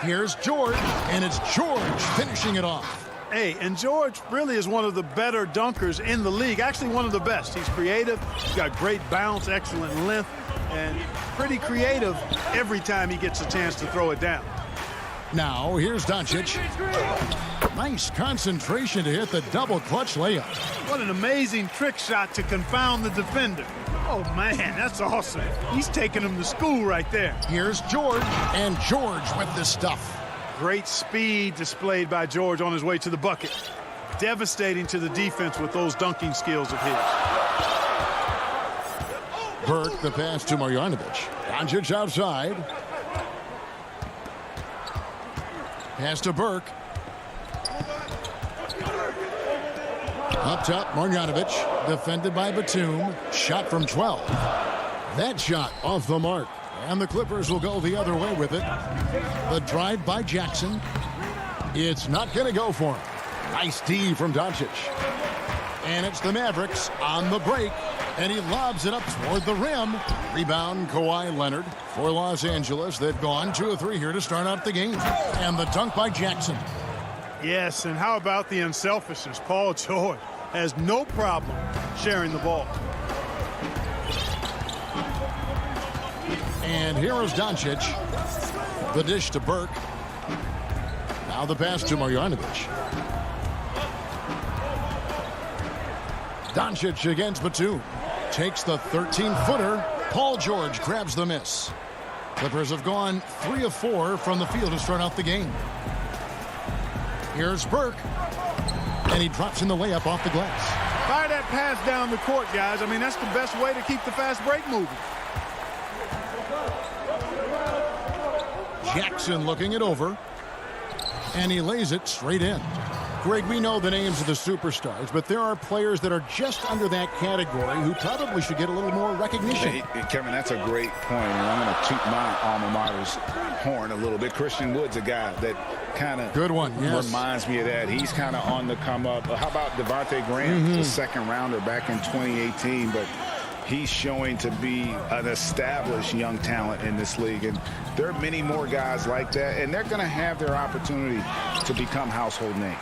Here's George, and it's George finishing it off. Hey, and George really is one of the better dunkers in the league. Actually, one of the best. He's creative. He's got great bounce, excellent length, and pretty creative every time he gets a chance to throw it down. Now, here's Doncic. Nice concentration to hit the double clutch layup. What an amazing trick shot to confound the defender. Oh, man, that's awesome. He's taking him to school right there. Here's George, and George with the stuff. Great speed displayed by George on his way to the bucket. Devastating to the defense with those dunking skills of his. Burke, the pass to Marjanovic. Doncic outside. Pass to Burke. Up top, Marjanovic, defended by Batum. Shot from 12. That shot off the mark. And the Clippers will go the other way with it. The drive by Jackson. It's not going to go for him. Nice D from Doncic. And it's the Mavericks on the break. And he lobs it up toward the rim. Rebound, Kawhi Leonard for Los Angeles. They've gone 2 of 3 here to start out the game. And the dunk by Jackson. Yes, and how about the unselfishness? Paul George has no problem sharing the ball. And here is Doncic. The dish to Burke. Now the pass to Marjanovic. Doncic against Batum. Takes the 13-footer. Paul George grabs the miss. Clippers have gone 3 of 4 from the field to start out the game. Here's Burke. And he drops in the layup off the glass. Fire that pass down the court, guys. I mean, that's the best way to keep the fast break moving. Jackson looking it over. And he lays it straight in. Greg, we know the names of the superstars, but there are players that are just under that category who probably should get a little more recognition. Hey, Kevin, that's a great point, and I'm going to toot my alma mater's horn a little bit. Christian Wood's a guy that kind of reminds me of that. He's kind of on the come up. How about Devontae Graham, the second rounder back in 2018, but he's showing to be an established young talent in this league, and there are many more guys like that, and they're going to have their opportunity to become household names.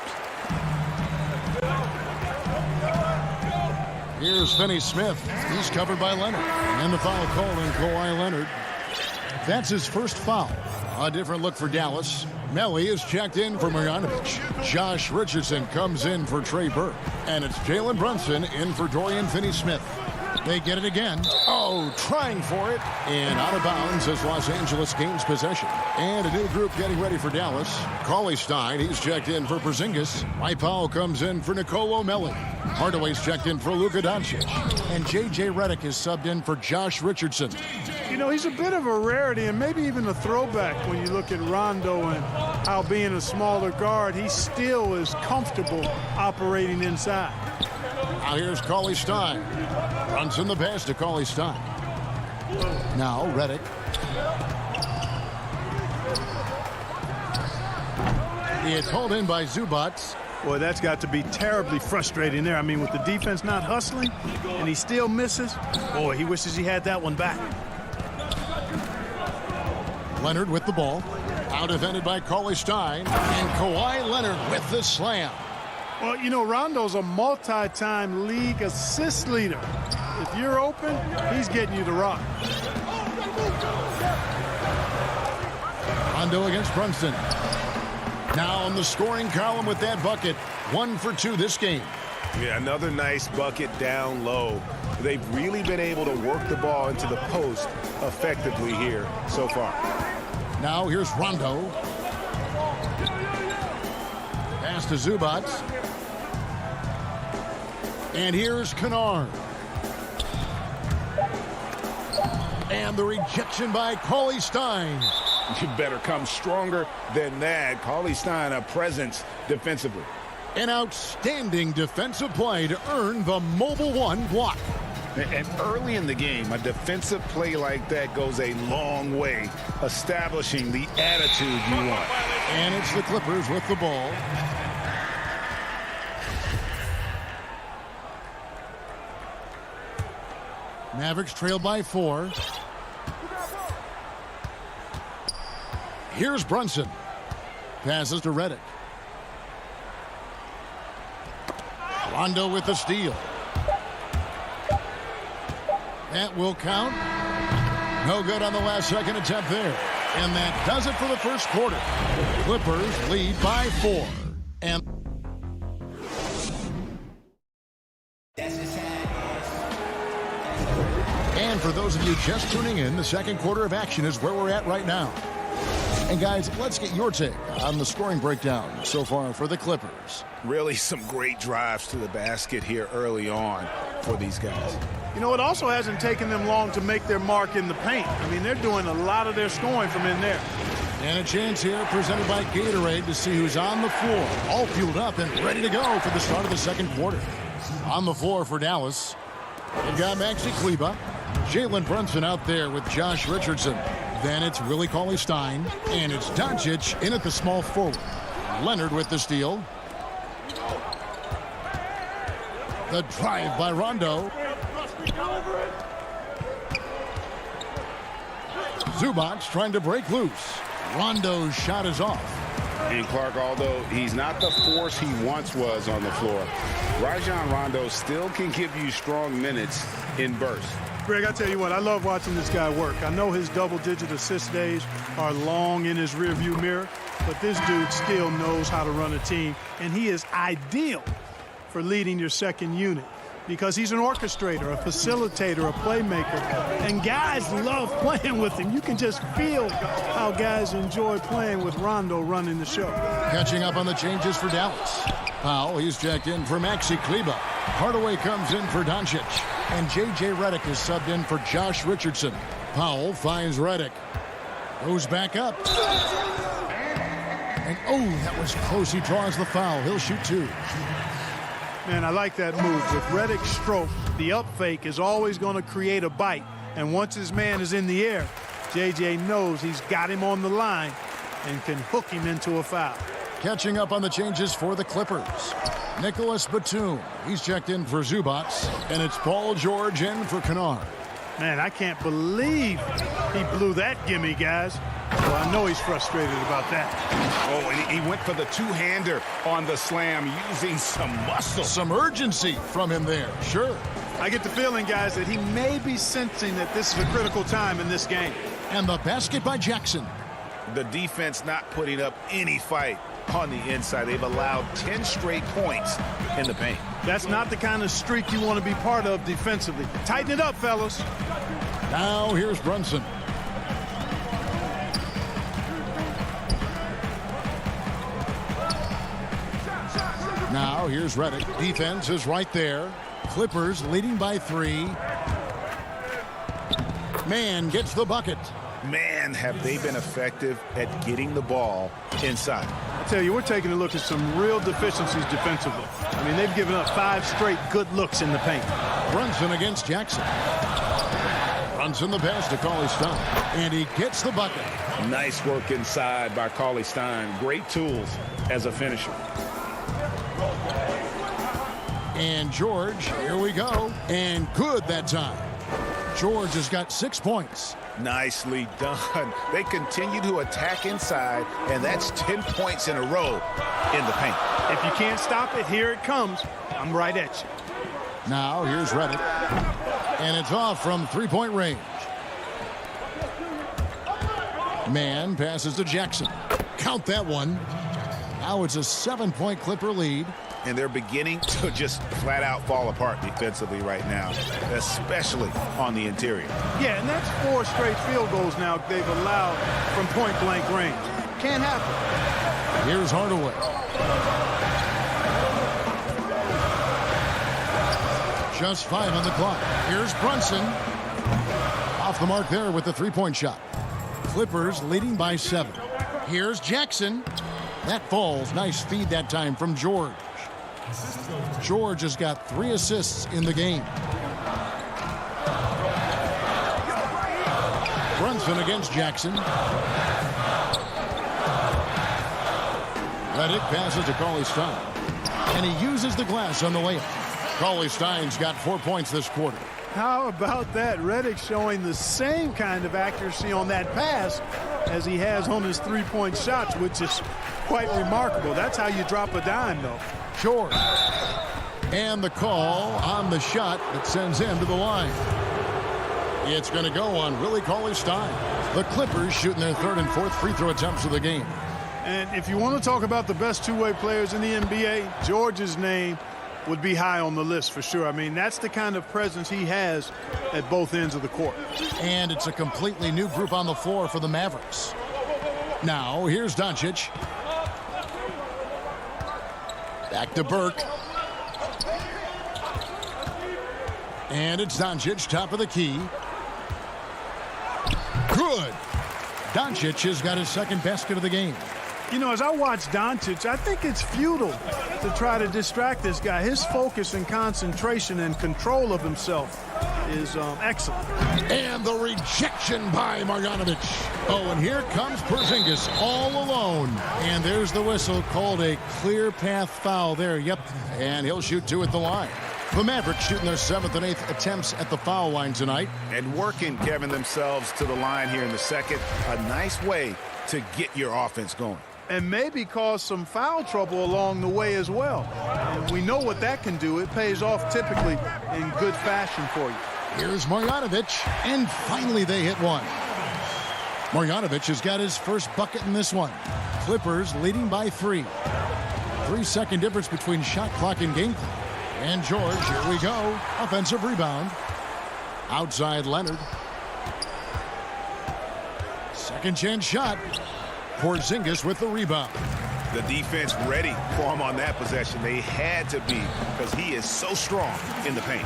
Here's Finney-Smith. He's covered by Leonard. And the foul call on Kawhi Leonard. That's his first foul. A different look for Dallas. Melly is checked in for Marjanovic. Josh Richardson comes in for Trey Burke. And it's Jalen Brunson in for Dorian Finney-Smith. They get it again. Oh, trying for it. And out of bounds as Los Angeles gains possession. And a new group getting ready for Dallas. Cauley Stein, he's checked in for Porzingis. Mike Powell comes in for Nicolo Melli. Hardaway's checked in for Luka Doncic. And J.J. Redick is subbed in for Josh Richardson. You know, he's a bit of a rarity and maybe even a throwback when you look at Rondo and how being a smaller guard, he still is comfortable operating inside. Now here's Cauley Stein. Runs in the pass to Cauley Stein. Now Redick. He is hauled in by Zubac. Boy, that's got to be terribly frustrating there. I mean, with the defense not hustling and he still misses, boy, he wishes he had that one back. Leonard with the ball. Out defended by Cauley Stein. And Kawhi Leonard with the slam. Well, you know, Rondo's a multi-time league assist leader. If you're open, he's getting you the rock. Rondo against Brunson. Now on the scoring column with that bucket. 1 for 2 this game. Yeah, another nice bucket down low. They've really been able to work the ball into the post effectively here so far. Now here's Rondo. Pass to Zubac. And here's Kennard. And the rejection by Cauley Stein. You better come stronger than that. Cauley Stein, a presence defensively. An outstanding defensive play to earn the Mobile One block. And early in the game, a defensive play like that goes a long way, establishing the attitude you want. And it's the Clippers with the ball. Mavericks trail by 4. Here's Brunson. Passes to Redick. Rondo with the steal. That will count. No good on the last second attempt there. And that does it for the first quarter. Clippers lead by 4. And for those of you just tuning in, the second quarter of action is where we're at right now. And guys, let's get your take on the scoring breakdown so far for the Clippers. Really some great drives to the basket here early on for these guys. You know, it also hasn't taken them long to make their mark in the paint. I mean, they're doing a lot of their scoring from in there. And a chance here presented by Gatorade to see who's on the floor. All fueled up and ready to go for the start of the second quarter. On the floor for Dallas, they've got Maxi Kleber, Jalen Brunson out there with Josh Richardson. Then it's Willie Cauley-Stein, and it's Doncic in at the small forward. Leonard with the steal. The drive by Rondo. Zubac trying to break loose. Rondo's shot is off. And Clark, although he's not the force he once was on the floor, Rajon Rondo still can give you strong minutes in bursts. Greg, I tell you what, I love watching this guy work. I know his double-digit assist days are long in his rearview mirror, but this dude still knows how to run a team, and he is ideal for leading your second unit because he's an orchestrator, a facilitator, a playmaker, and guys love playing with him. You can just feel how guys enjoy playing with Rondo running the show. Catching up on the changes for Dallas. Powell, he's checked in for Maxi Kleber. Hardaway comes in for Doncic. And J.J. Redick is subbed in for Josh Richardson. Powell finds Redick. Goes back up. And, oh, that was close. He draws the foul. He'll shoot 2. Man, I like that move. With Redick's stroke, the up fake is always going to create a bite. And once his man is in the air, J.J. knows he's got him on the line and can hook him into a foul. Catching up on the changes for the Clippers. Nicholas Batum, he's checked in for Zubac, and it's Paul George in for Kennard. Man, I can't believe he blew that gimme, guys. Well, I know he's frustrated about that. Oh, and he went for the two-hander on the slam using some muscle. Some urgency from him there, sure. I get the feeling, guys, that he may be sensing that this is a critical time in this game. And the basket by Jackson. The defense not putting up any fight on the inside. They've allowed 10 straight points in the paint. That's not the kind of streak you want to be part of defensively. Tighten it up, fellas. Now here's Brunson. Now here's Reddick. Defense is right there. Clippers leading by 3. Man gets the bucket. Man, have they been effective at getting the ball inside. I tell you, we're taking a look at some real deficiencies defensively. I mean, they've given up 5 straight good looks in the paint. Brunson against Jackson. Brunson the pass to Cauley-Stein. And he gets the bucket. Nice work inside by Cauley-Stein. Great tools as a finisher. And George, here we go. And good that time. George has got 6 points. Nicely done. They continue to attack inside, and that's 10 points in a row in the paint. If you can't stop it, here it comes. I'm right at you. Now here's Reddick. And it's off from 3-point range. Man passes to Jackson. Count that one. Now it's a 7-point Clipper lead. And they're beginning to just flat out fall apart defensively right now, especially on the interior. Yeah, and that's 4 straight field goals now they've allowed from point-blank range. Can't happen. Here's Hardaway. Just 5 on the clock. Here's Brunson. Off the mark there with the 3-point shot. Clippers leading by 7. Here's Jackson. That falls. Nice feed that time from George. George has got 3 assists in the game. Brunson against Jackson. Reddick passes to Cauley-Stein. And he uses the glass on the layup. Cauley-Stein's got 4 points this quarter. How about that? Reddick showing the same kind of accuracy on that pass as he has on his 3-point shots, which is quite remarkable. That's how you drop a dime, though. George. And the call on the shot that sends him to the line. It's going to go on Willie Cauley-Stein. The Clippers shooting their 3rd and 4th free throw attempts of the game. And if you want to talk about the best two-way players in the NBA, George's name would be high on the list for sure. I mean, that's the kind of presence he has at both ends of the court. And it's a completely new group on the floor for the Mavericks. Now, here's Doncic. Back to Burke. And it's Doncic, top of the key. Good. Doncic has got his 2nd basket of the game. You know, as I watch Doncic, I think it's futile to try to distract this guy. His focus and concentration and control of himself is excellent. And the rejection by Marjanovic. Oh, and here comes Porzingis all alone. And there's the whistle, called a clear path foul there. Yep, and he'll shoot 2 at the line. The Mavericks shooting their 7th and 8th attempts at the foul line tonight. And working, Kevin, themselves to the line here in the second. A nice way to get your offense going. And maybe cause some foul trouble along the way as well. And we know what that can do. It pays off typically in good fashion for you. Here's Marjanovic, and finally they hit one. Marjanovic has got his first bucket in this one. Clippers leading by 3. 3-second difference between shot clock and game clock. And George, here we go. Offensive rebound. Outside Leonard. Second chance shot. Porzingis with the rebound. The defense ready for him on that possession. They had to be, because he is so strong in the paint.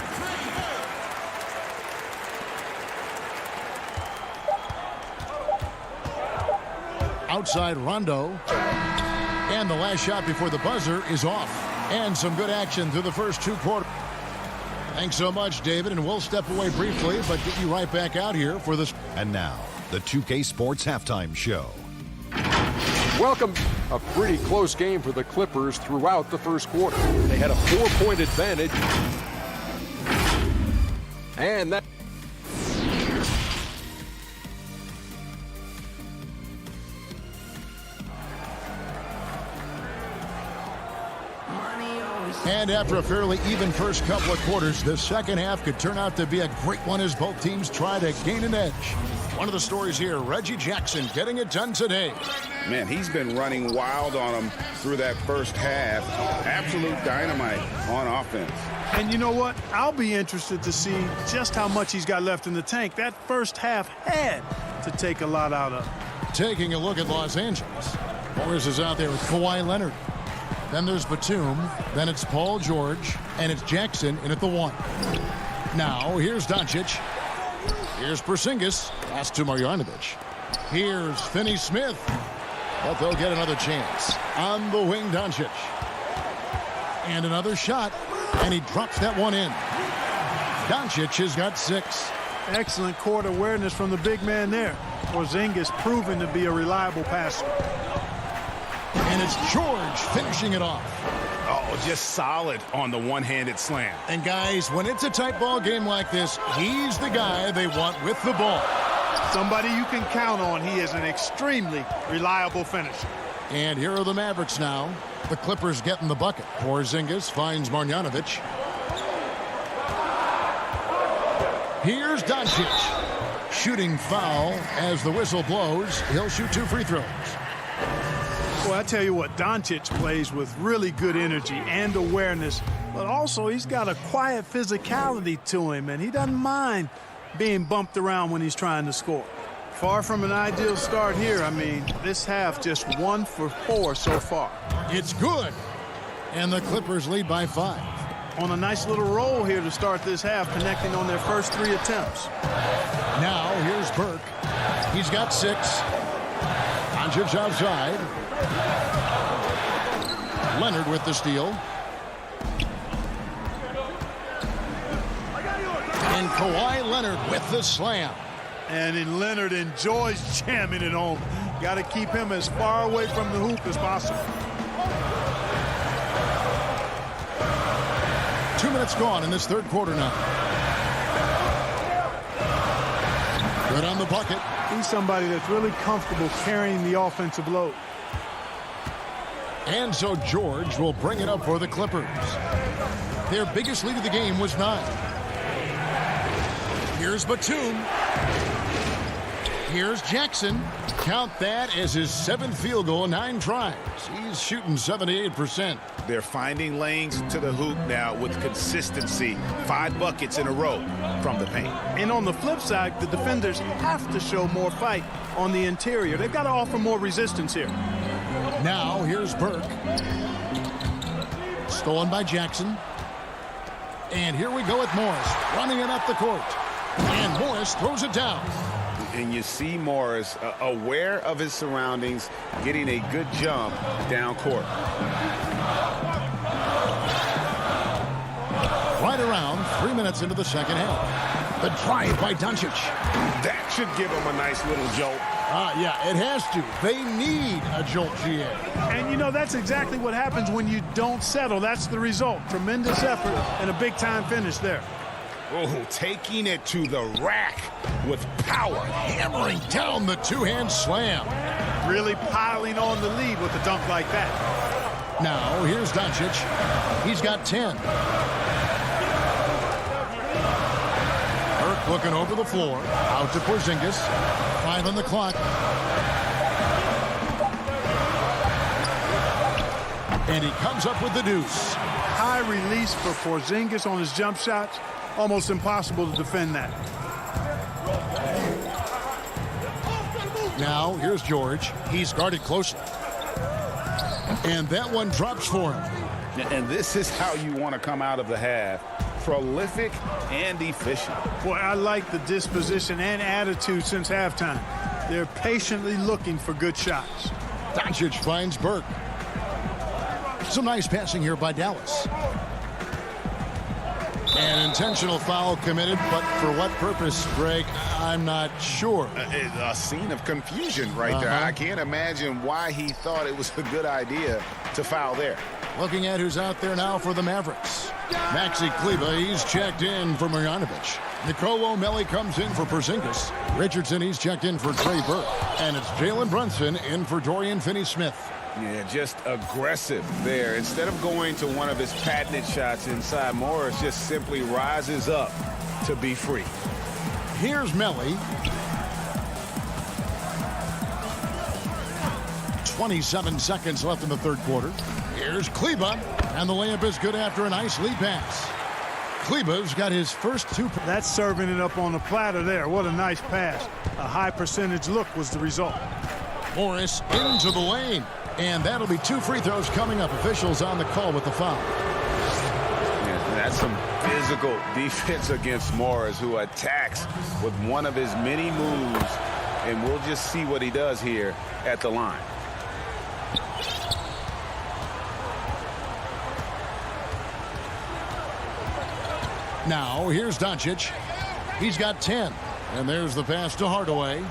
Outside Rondo. And the last shot before the buzzer is off. And some good action through the first 2 quarters. Thanks so much, David, and we'll step away briefly, but get you right back out here for this. And now, the 2K Sports Halftime Show. Welcome. A pretty close game for the Clippers throughout the first quarter. They had a 4-point advantage. And that... And after a fairly even first couple of quarters, the second half could turn out to be a great one as both teams try to gain an edge. One of the stories here, Reggie Jackson getting it done today. Man, he's been running wild on him through that first half. Absolute dynamite on offense. And you know what? I'll be interested to see just how much he's got left in the tank. That first half had to take a lot out of him. Taking a look at Los Angeles. Morris is out there with Kawhi Leonard. Then there's Batum. Then it's Paul George. And it's Jackson in at the 1. Now, here's Doncic. Here's Porzingis. Pass to Marjanovic. Here's Finney-Smith. But they'll get another chance. On the wing, Doncic. And another shot. And he drops that one in. Doncic has got 6. Excellent court awareness from the big man there. Porzingis proven to be a reliable passer. And it's George finishing it off. Oh, just solid on the one-handed slam. And guys, when it's a tight ball game like this, he's the guy they want with the ball. Somebody you can count on. He is an extremely reliable finisher. And here are the Mavericks now. The Clippers getting the bucket. Porzingis finds Marjanovic. Here's Doncic. Shooting foul as the whistle blows. He'll shoot 2 free throws. Well, I tell you what, Doncic plays with really good energy and awareness, but also he's got a quiet physicality to him, and he doesn't mind being bumped around when he's trying to score. Far from an ideal start here. I mean, this half just 1 for 4 so far. It's good. And the Clippers lead by 5. On a nice little roll here to start this half, connecting on their first 3 attempts. Now, here's Burke. He's got 6. Doncic outside. Leonard with the steal. And Kawhi Leonard with the slam. And Leonard enjoys jamming it home. Got to keep him as far away from the hoop as possible. 2 minutes gone in this third quarter now. Good on the bucket. He's somebody that's really comfortable carrying the offensive load. And so George will bring it up for the Clippers. Their biggest lead of the game was 9. Here's Batum. Here's Jackson. Count that as his 7th field goal in 9 tries. He's shooting 78%. They're finding lanes to the hoop now with consistency. 5 buckets in a row from the paint. And on the flip side, the defenders have to show more fight on the interior. They've got to offer more resistance here. Now here's Burke. Stolen by Jackson. And here we go with Morris running it up the court. And Morris throws it down. And you see Morris aware of his surroundings, getting a good jump down court. Right around 3 minutes into the second half. The drive by Doncic. That should give him a nice little jolt. Yeah, it has to. They need a jolt, GA. And, you know, that's exactly what happens when you don't settle. That's the result. Tremendous effort and a big-time finish there. Oh, taking it to the rack with power. Hammering down the two-hand slam. Really piling on the lead with a dunk like that. Now, here's Doncic. He's got 10. Burke looking over the floor. Out to Porzingis. 5 on the clock. And he comes up with the deuce. High release for Porzingis on his jump shots. Almost impossible to defend that. Now, here's George. He's guarded closely. And that one drops for him. And this is how you want to come out of the half. Prolific and efficient. Boy, I like the disposition and attitude since halftime. They're patiently looking for good shots. Doncic finds Burke. Some nice passing here by Dallas. An intentional foul committed, but for what purpose, Greg, I'm not sure. A scene of confusion right there. I can't imagine why he thought it was a good idea to foul there. Looking at who's out there now for the Mavericks. Maxi Kleber, he's checked in for Marjanovic. Nicolo Melli comes in for Porzingis. Richardson, he's checked in for Trey Burke. And it's Jalen Brunson in for Dorian Finney-Smith. Yeah, just aggressive there. Instead of going to one of his patented shots inside, Morris just simply rises up to be free. Here's Melly. 27 seconds left in the third quarter. Here's Kleba, and the layup is good after a nice lead pass. Kleba's got his first 2. That's serving it up on the platter there. What a nice pass. A high percentage look was the result. Morris into the lane, and that'll be 2 free throws coming up. Officials on the call with the foul. Yeah, that's some physical defense against Morris, who attacks with one of his many moves, and we'll just see what he does here at the line. Now, here's Doncic. He's got 10. And there's the pass to Hardaway.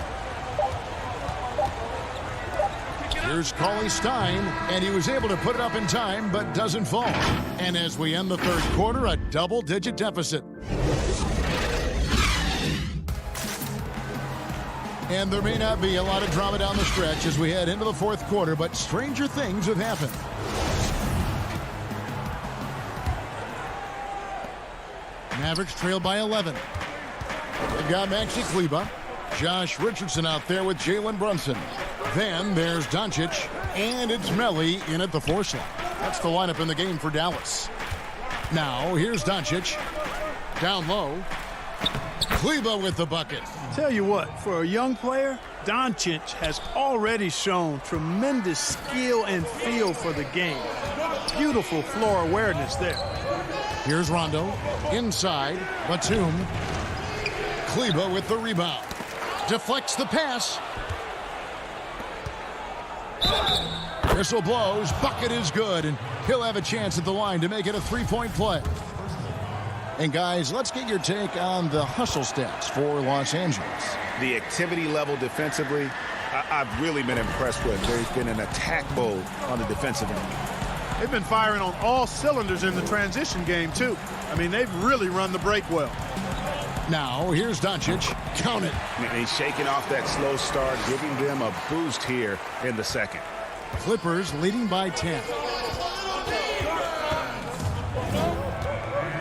Here's Cauley Stein, and he was able to put it up in time, but doesn't fall. And as we end the third quarter, a double-digit deficit. And there may not be a lot of drama down the stretch as we head into the fourth quarter, but stranger things have happened. Mavericks trail by 11. They've got Maxi Kleba. Josh Richardson out there with Jalen Brunson. Then there's Doncic, and it's Melly in at the 4 slot. That's the lineup in the game for Dallas. Now, here's Doncic. Down low. Kleba with the bucket. Tell you what, for a young player, Doncic has already shown tremendous skill and feel for the game. Beautiful floor awareness there. Here's Rondo. Inside. Batum. Kleba with the rebound. Deflects the pass. Whistle blows. Bucket is good, and he'll have a chance at the line to make it a 3-point play. And guys, let's get your take on the hustle stats for Los Angeles. The activity level defensively, I've really been impressed with. There's been an attack mode on the defensive end. They've been firing on all cylinders in the transition game, too. I mean, they've really run the break well. Now, here's Doncic. Count it. And he's shaking off that slow start, giving them a boost here in the second. Clippers leading by 10.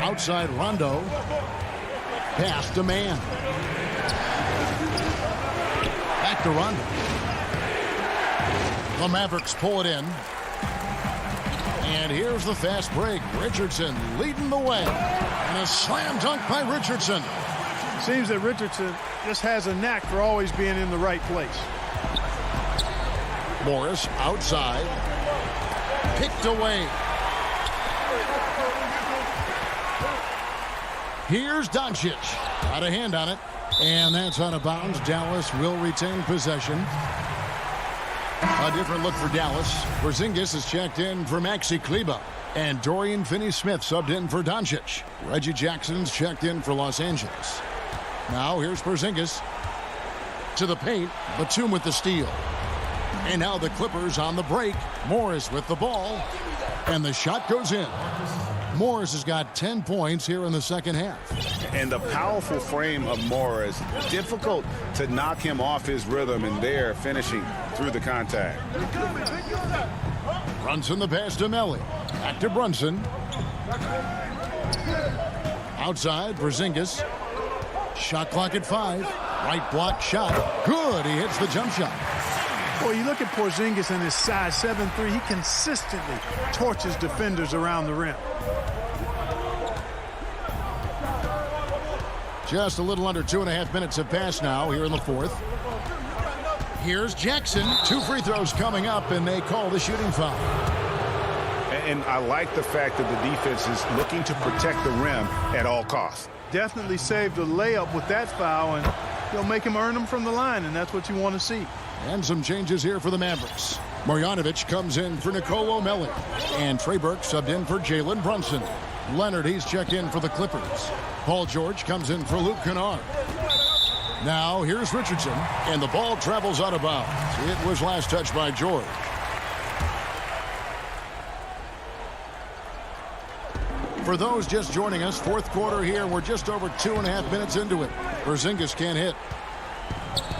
Outside Rondo. Pass to man. Back to Rondo. The Mavericks pull it in. And here's the fast break. Richardson leading the way. And a slam dunk by Richardson. Seems that Richardson just has a knack for always being in the right place. Morris outside. Picked away. Here's Doncic. Got a hand on it. And that's out of bounds. Dallas will retain possession. A different look for Dallas. Porzingis is checked in for Maxi Kleba. And Dorian Finney-Smith subbed in for Doncic. Reggie Jackson's checked in for Los Angeles. Now here's Porzingis. To the paint. Batum with the steal. And now the Clippers on the break. Morris with the ball. And the shot goes in. Morris has got 10 points here in the second half. And the powerful frame of Morris, difficult to knock him off his rhythm, and there finishing through the contact. Brunson the pass to Melly. Back to Brunson. Outside, Porzingis. Shot clock at 5. Right block shot. Good. He hits the jump shot. Boy, you look at Porzingis and his size 7'3", he consistently torches defenders around the rim. Just a little under 2.5 minutes have passed now here in the fourth. Here's Jackson. 2 free throws coming up, and they call the shooting foul. And I like the fact that the defense is looking to protect the rim at all costs. Definitely saved a layup with that foul, and he'll make him earn them from the line, and that's what you want to see. And some changes here for the Mavericks. Marjanovic comes in for Nicolo Melli. And Trey Burke subbed in for Jalen Brunson. Leonard, he's checked in for the Clippers. Paul George comes in for Luke Kennard. Now here's Richardson. And the ball travels out of bounds. It was last touched by George. For those just joining us, fourth quarter here. We're just over 2.5 minutes into it. Porzingis can't hit.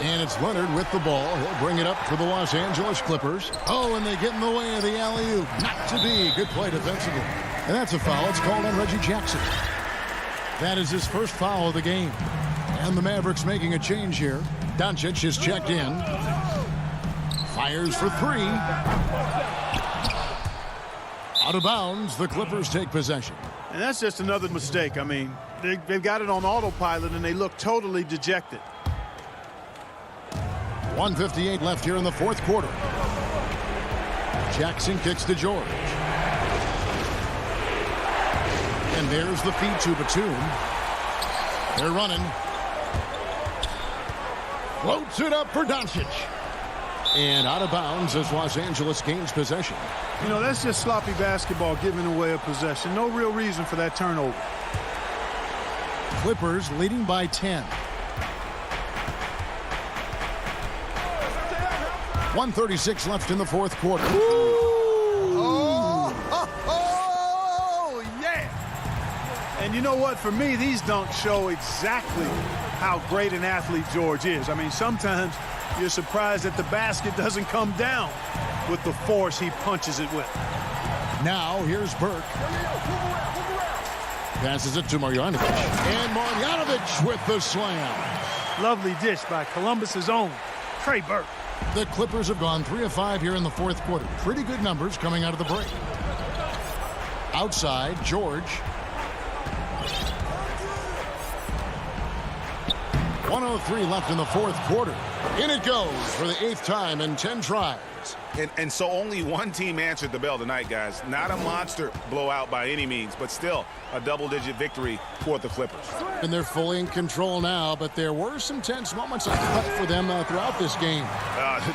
And it's Leonard with the ball. He'll bring it up for the Los Angeles Clippers. Oh, and they get in the way of the alley-oop. Not to be. Good play defensively. And that's a foul. It's called on Reggie Jackson. That is his first foul of the game. And the Mavericks making a change here. Doncic is checked in. Fires for three. Out of bounds. The Clippers take possession. And that's just another mistake. I mean, they've got it on autopilot, and they look totally dejected. 1:58 left here in the fourth quarter. Jackson kicks to George. And there's the feed to Batum. They're running. Floats it up for Doncic. And out of bounds as Los Angeles gains possession. You know, that's just sloppy basketball, giving away a possession. No real reason for that turnover. Clippers leading by 10. 1:36 left in the fourth quarter. Oh, yeah. And you know what? For me, these dunks show exactly how great an athlete George is. I mean, sometimes you're surprised that the basket doesn't come down with the force he punches it with. Now, here's Burke. Passes it to Marjanovic. And Marjanovic with the slam. Lovely dish by Columbus's own Trey Burke. The Clippers have gone 3 of 5 here in the fourth quarter. Pretty good numbers coming out of the break. Outside, George. 1:03 left in the fourth quarter. In it goes for the 8th time in 10 tries. And so only one team answered the bell tonight, guys. Not a monster blowout by any means, but still a double-digit victory for the Clippers. And they're fully in control now, but there were some tense moments for them throughout this game.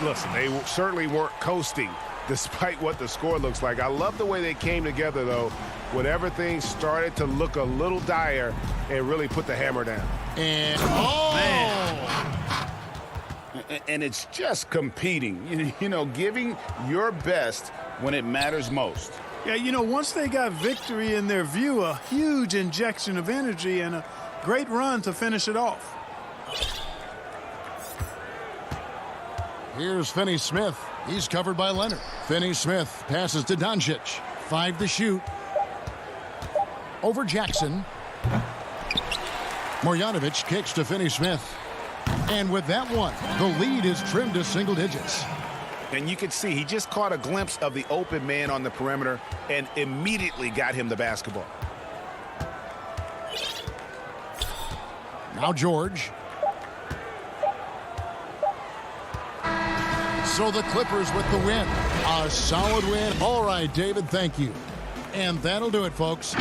Listen, they certainly weren't coasting despite what the score looks like. I love the way they came together, though, when everything started to look a little dire and really put the hammer down. And, man. And it's just competing, you know, giving your best when it matters most. Yeah, you know, once they got victory in their view, a huge injection of energy and a great run to finish it off. Here's Finney-Smith. He's covered by Leonard. Finney-Smith passes to Doncic. 5 to shoot. Over Jackson. Marjanovic kicks to Finney-Smith. And with that one, the lead is trimmed to single digits. And you can see he just caught a glimpse of the open man on the perimeter and immediately got him the basketball. Now George. So the Clippers with the win. A solid win. All right, David, thank you. And that'll do it, folks.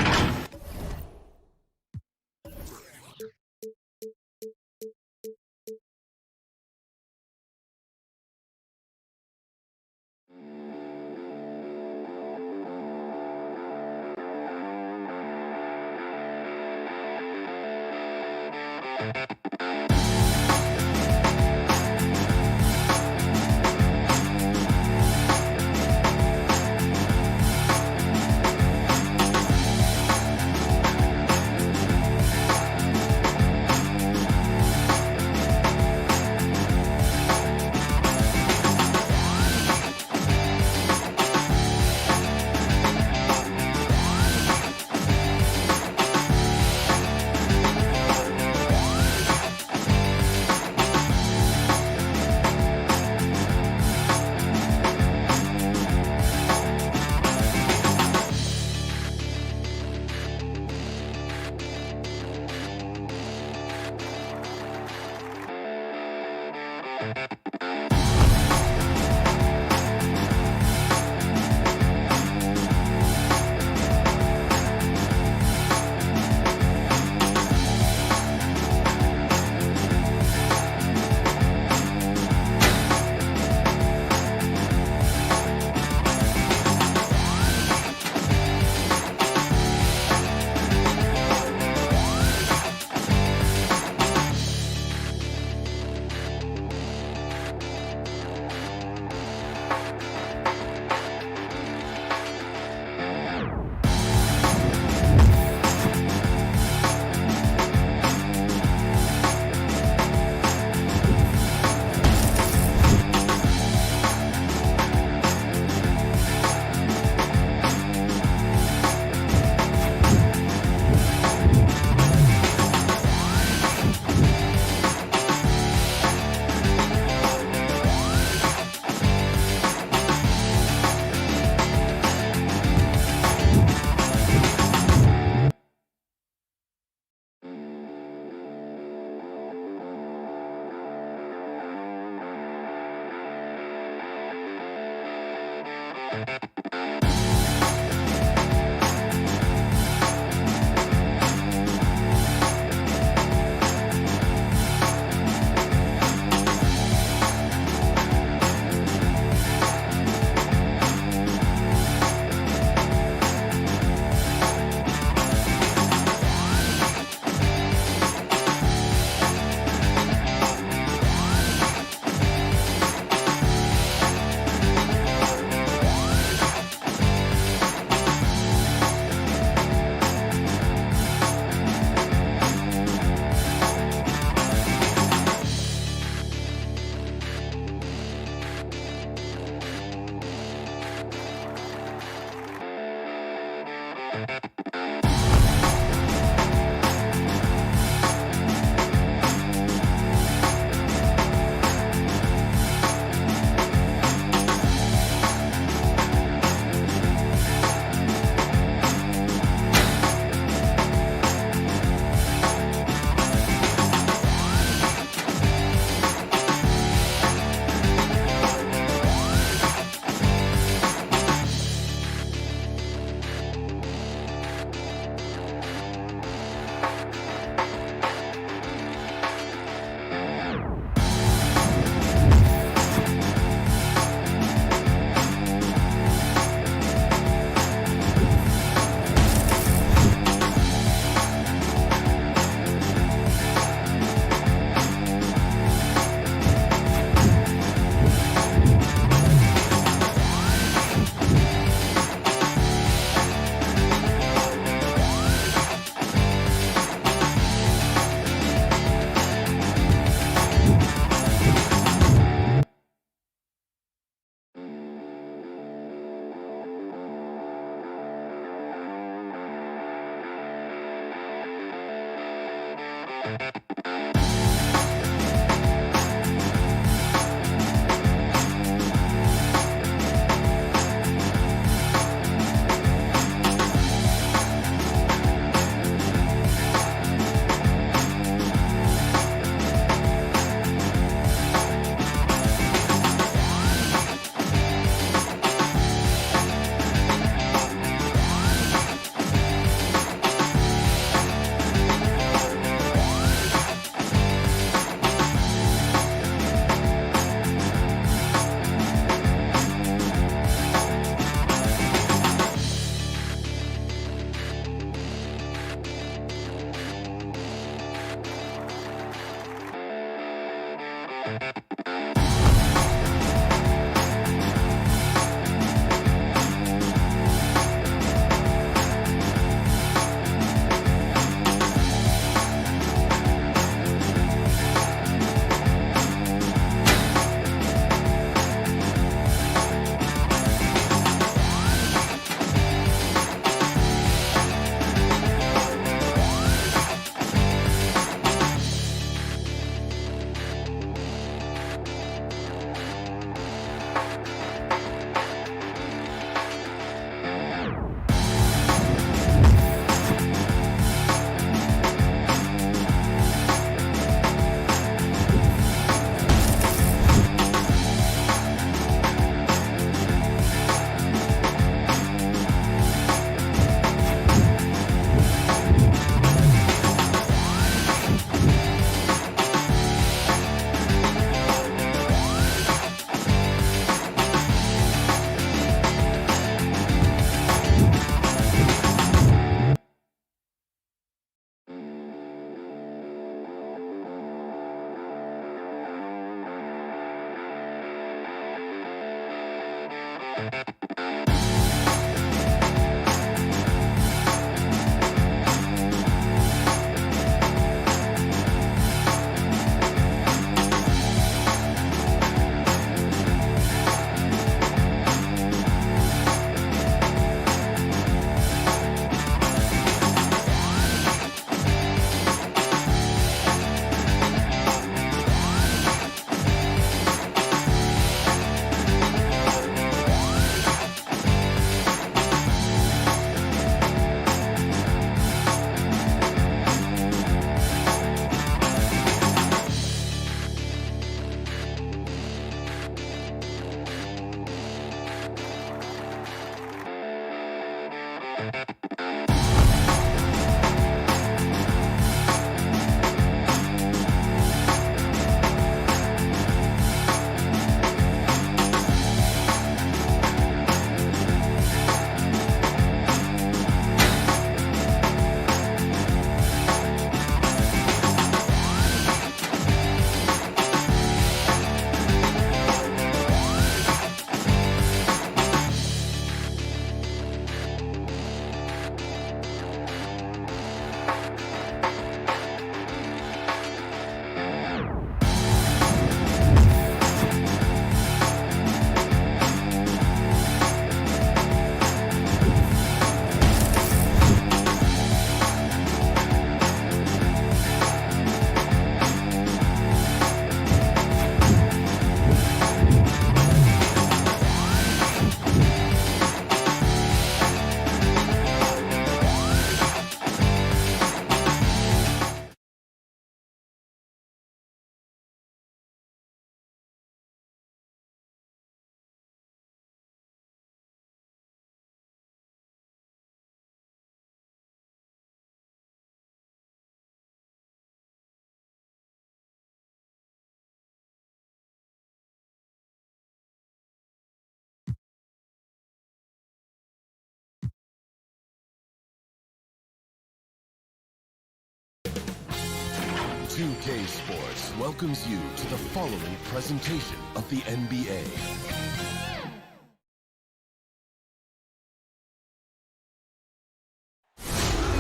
2K Sports welcomes you to the following presentation of the NBA.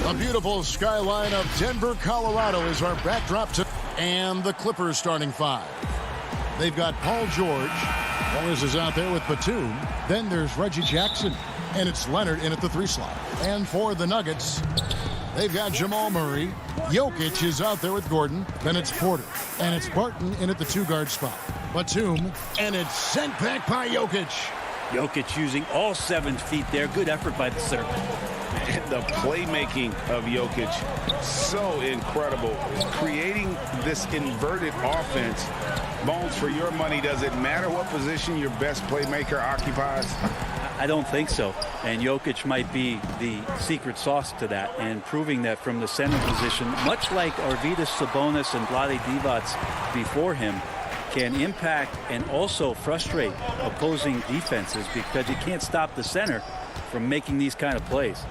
The beautiful skyline of Denver, Colorado is our backdrop to, and the Clippers starting five. They've got Paul George. Morris is out there with Batum. Then there's Reggie Jackson. And it's Leonard in at the 3 slot. And for the Nuggets, they've got Jamal Murray. Jokic is out there with Gordon. Then it's Porter. And it's Barton in at the 2-guard spot. Batum. And it's sent back by Jokic. Jokic using all 7 feet there. Good effort by the center. The playmaking of Jokic, so incredible. Creating this inverted offense. Bones, for your money, does it matter what position your best playmaker occupies? I don't think so. And Jokic might be the secret sauce to that, and proving that from the center position, much like Arvydas Sabonis and Vlade Divac before him, can impact and also frustrate opposing defenses because you can't stop the center from making these kind of plays.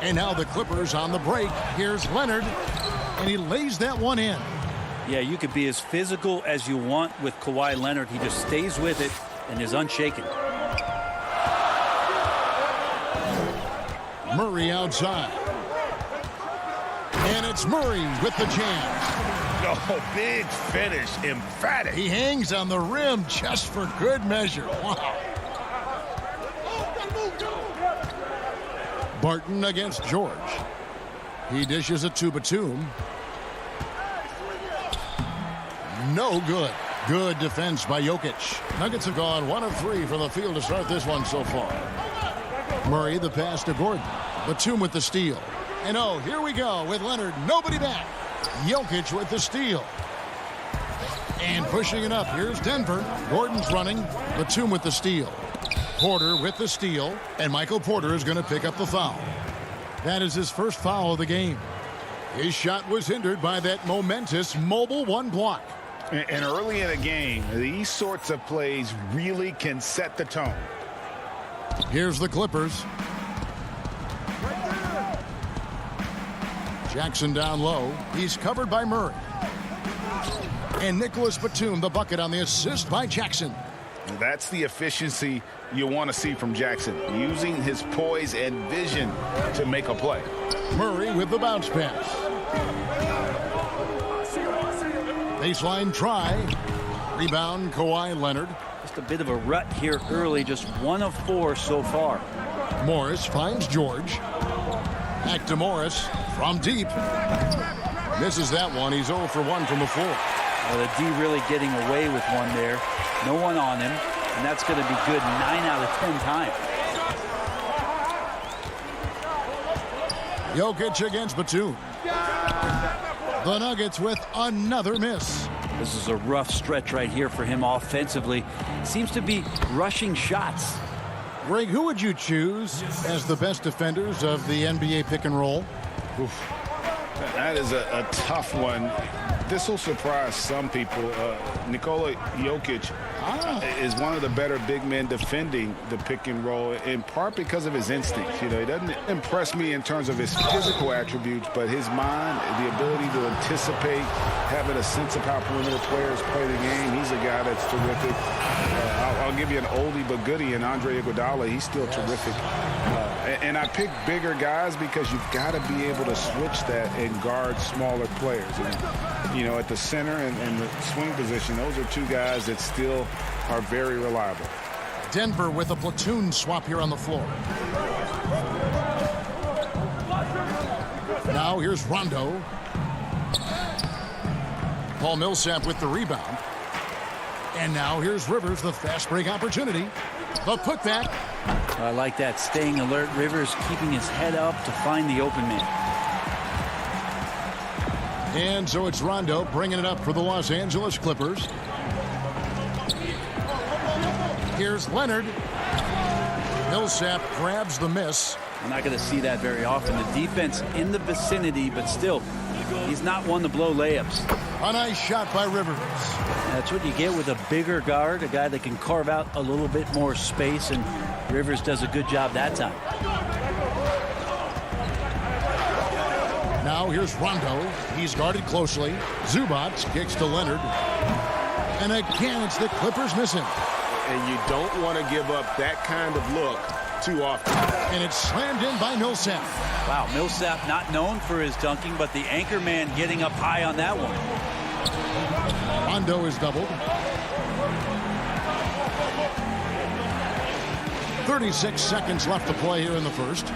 And now the Clippers on the break. Here's Leonard, and he lays that one in. Yeah, you could be as physical as you want with Kawhi Leonard. He just stays with it and is unshaken. Murray outside. And it's Murray with the jam. Oh, big finish, emphatic. He hangs on the rim just for good measure. Wow. Barton against George. He dishes it to Batum. No good. Good defense by Jokic. Nuggets have gone 1 of 3 from the field to start this one so far. Murray the pass to Gordon. Batum with the steal. And oh, here we go with Leonard. Nobody back. Jokic with the steal. And pushing it up. Here's Denver. Gordon's running. Batum with the steal. Porter with the steal. And Michael Porter is going to pick up the foul. That is his first foul of the game. His shot was hindered by that momentous mobile 1 block. And early in a game, these sorts of plays really can set the tone. Here's the Clippers. Jackson down low. He's covered by Murray. And Nicholas Batum, the bucket on the assist by Jackson. That's the efficiency you want to see from Jackson, using his poise and vision to make a play. Murray with the bounce pass. Baseline try. Rebound, Kawhi Leonard. Just a bit of a rut here early, just 1 of 4 so far. Morris finds George. Back to Morris from deep. Misses that one. He's 0 for 1 from the floor. Well, the D really getting away with one there. No one on him, and that's going to be good 9 out of 10 times. Jokic against Batum. The Nuggets with another miss. This is a rough stretch right here for him offensively. Seems to be rushing shots. Greg, who would you choose as the best defenders of the NBA pick and roll? Oof. That is a tough one. This will surprise some people. Nikola Jokic is one of the better big men defending the pick and roll, in part because of his instincts. You know, he doesn't impress me in terms of his physical attributes, but his mind, the ability to anticipate, having a sense of how perimeter players play the game. He's a guy that's terrific. I'll give you an oldie but goodie in Andre Iguodala. He's still terrific. And I pick bigger guys because you've got to be able to switch that and guard smaller players. And, you know, at the center and the swing position, those are 2 guys that still are very reliable. Denver with a platoon swap here on the floor. Now here's Rondo. Paul Millsap with the rebound. And now here's Rivers, the fast break opportunity. The putback. I like that, staying alert. Rivers keeping his head up to find the open man. And so it's Rondo bringing it up for the Los Angeles Clippers. Here's Leonard. Millsap grabs the miss. We're not going to see that very often. The defense in the vicinity, but still, he's not one to blow layups. A nice shot by Rivers. That's what you get with a bigger guard, a guy that can carve out a little bit more space, and Rivers does a good job that time. Now here's Rondo. He's guarded closely. Zubac kicks to Leonard. And again, it's the Clippers missing. And you don't want to give up that kind of look too often. And it's slammed in by Millsap. Wow, Millsap not known for his dunking, but the anchor man getting up high on that one. Rondo is doubled. 36 seconds left to play here in the first.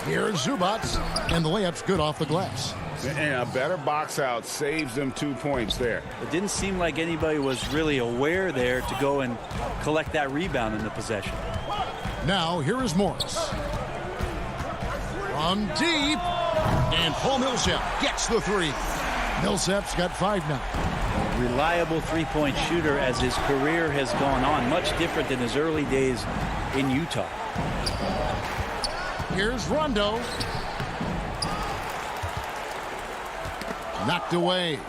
Here's Zubac, and the layup's good off the glass. And a better box out saves them 2 points there. It didn't seem like anybody was really aware there to go and collect that rebound in the possession. Now, here is Morris. From deep, and Paul Millsap gets the three. Millsap's got 5 now. A reliable three-point shooter as his career has gone on, much different than his early days in Utah. Here's Rondo. Knocked away.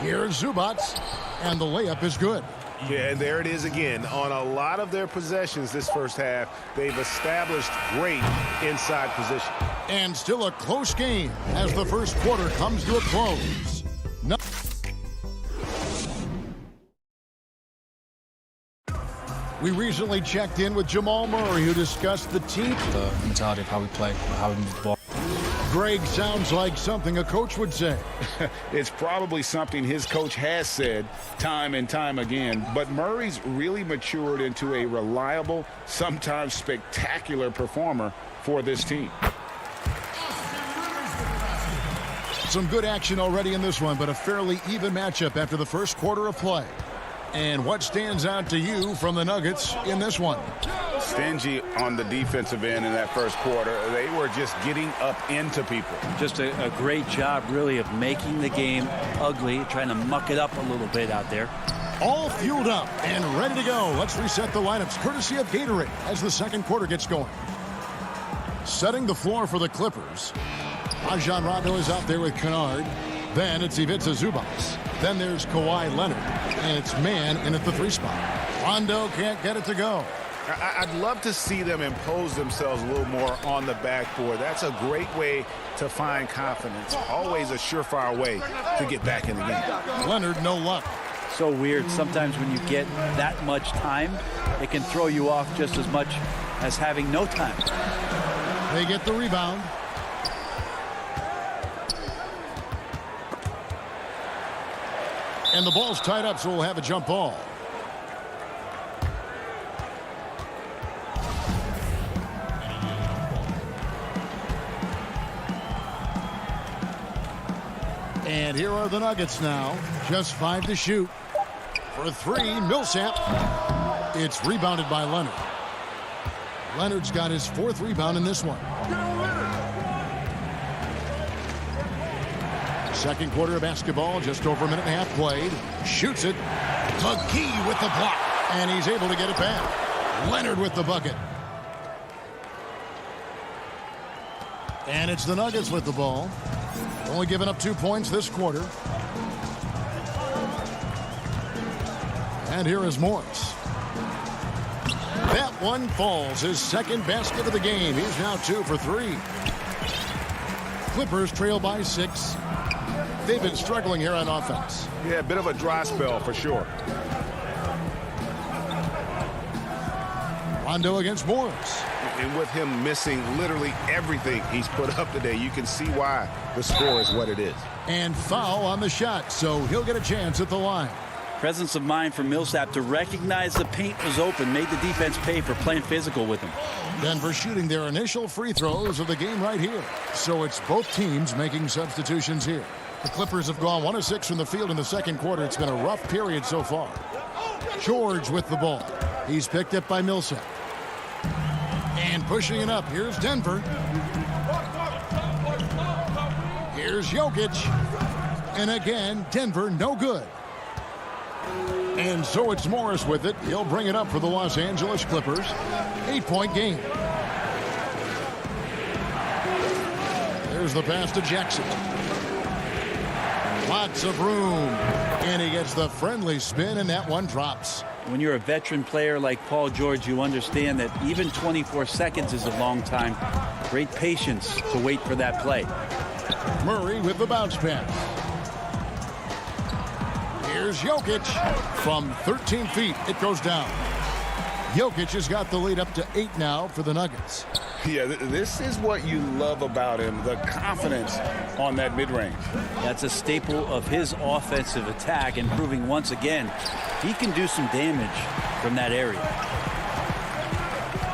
Here's Zubac, and the layup is good. Yeah, and there it is again. On a lot of their possessions this first half, they've established great inside position. And still a close game as the first quarter comes to a close. No. We recently checked in with Jamal Murray, who discussed the team. The mentality of how we play, how we move the ball. Greg sounds like something a coach would say. It's probably something his coach has said time and time again, but Murray's really matured into a reliable, sometimes spectacular performer for this team. Some good action already in this one, but a fairly even matchup after the first quarter of play. And what stands out to you from the Nuggets in this one? Stingy on the defensive end in that first quarter. They were just getting up into people. Just a great job, really, of making the game ugly, trying to muck it up a little bit out there. All fueled up and ready to go. Let's reset the lineups, courtesy of Gatorade, as the second quarter gets going. Setting the floor for the Clippers. Rajon Rondo is out there with Kennard. Then it's Ivica Zubac. Then there's Kawhi Leonard. And it's man in at the 3 spot. Rondo can't get it to go. I'd love to see them impose themselves a little more on the backboard. That's a great way to find confidence. Always a surefire way to get back in the game. Leonard, no luck. So weird. Sometimes when you get that much time, it can throw you off just as much as having no time. They get the rebound. And the ball's tied up, so we'll have a jump ball. And here are the Nuggets now. Just 5 to shoot. For 3, Millsap. It's rebounded by Leonard. Leonard's got his 4th rebound in this one. Second quarter of basketball, just over a minute and a half played. Shoots it. McGee with the block. And he's able to get it back. Leonard with the bucket. And it's the Nuggets with the ball. Only giving up 2 points this quarter. And here is Morris. That one falls. His second basket of the game. He's now 2 for 3. Clippers trail by 6. They've been struggling here on offense. Yeah, a bit of a dry spell for sure. Rondo against Morris. And with him missing literally everything he's put up today, you can see why the score is what it is. And foul on the shot, so he'll get a chance at the line. Presence of mind for Millsap to recognize the paint was open, made the defense pay for playing physical with him. Denver shooting their initial free throws of the game right here. So it's both teams making substitutions here. The Clippers have gone 1 of 6 from the field in the second quarter. It's been a rough period so far. George with the ball. He's picked up by Millsap. And pushing it up. Here's Denver. Here's Jokic. And again, Denver no good. And so it's Morris with it. He'll bring it up for the Los Angeles Clippers. 8-point game. There's the pass to Jackson. Lots of room. And he gets the friendly spin, and that one drops. when you're a veteran player like Paul George, you understand that even 24 seconds is a long time. Great patience to wait for that play. Murray with the bounce pass. Here's Jokic. From 13 feet, it goes down. Jokic has got the lead up to 8 now for the Nuggets. Yeah, this is what you love about him, the confidence on that mid-range. That's a staple of his offensive attack, and proving once again he can do some damage from that area.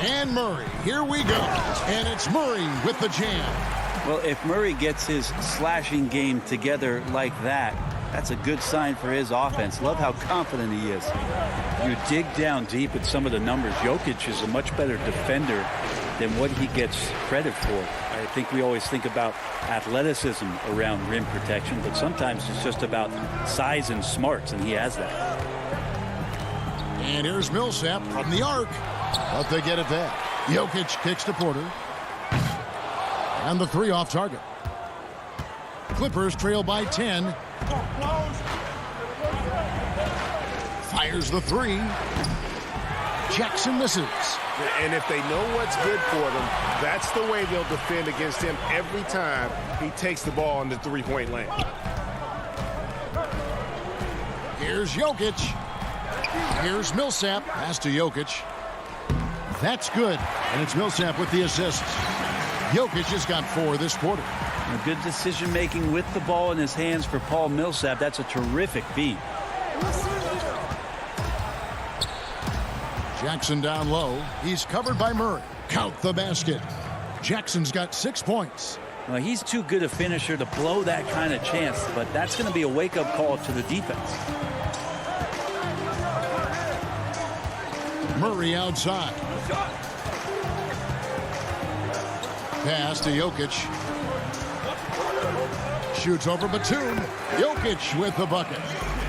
And Murray, here we go. And it's Murray with the jam. Well, if Murray gets his slashing game together like that, that's a good sign for his offense. Love how confident he is. You dig down deep at some of the numbers. Jokic is a much better defender than what he gets credit for. I think we always think about athleticism around rim protection, but sometimes it's just about size and smarts, and he has that. And here's Millsap from the arc. But they get it back. Jokic kicks to Porter. And the 3 off target. Clippers trail by 10. Fires the 3. Jackson misses. And if they know what's good for them, that's the way they'll defend against him every time he takes the ball in the three-point lane. Here's Jokic. Here's Millsap. Pass to Jokic. That's good. And it's Millsap with the assists. Jokic has got 4 this quarter. A good decision-making with the ball in his hands for Paul Millsap. That's a terrific feat. Jackson down low. He's covered by Murray. Count the basket. Jackson's got 6 points. Well, he's too good a finisher to blow that kind of chance, but that's going to be a wake-up call to the defense. Murray outside. Pass to Jokic. Shoots over Batum. Jokic with the bucket.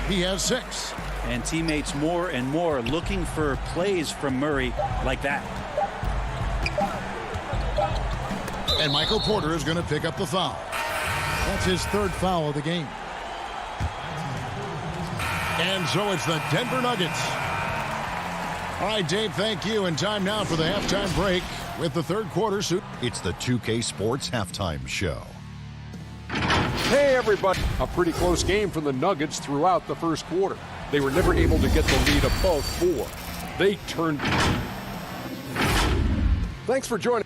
He has 6. And teammates more and more looking for plays from Murray like that. And Michael Porter is going to pick up the foul. That's his 3rd foul of the game. And so it's the Denver Nuggets. All right, Dave, thank you. And time now for the halftime break with the 3rd quarter suit. It's the 2K Sports Halftime Show. Hey, everybody. A pretty close game for the Nuggets throughout the first quarter. They were never able to get the lead above 4. They turned. Thanks for joining.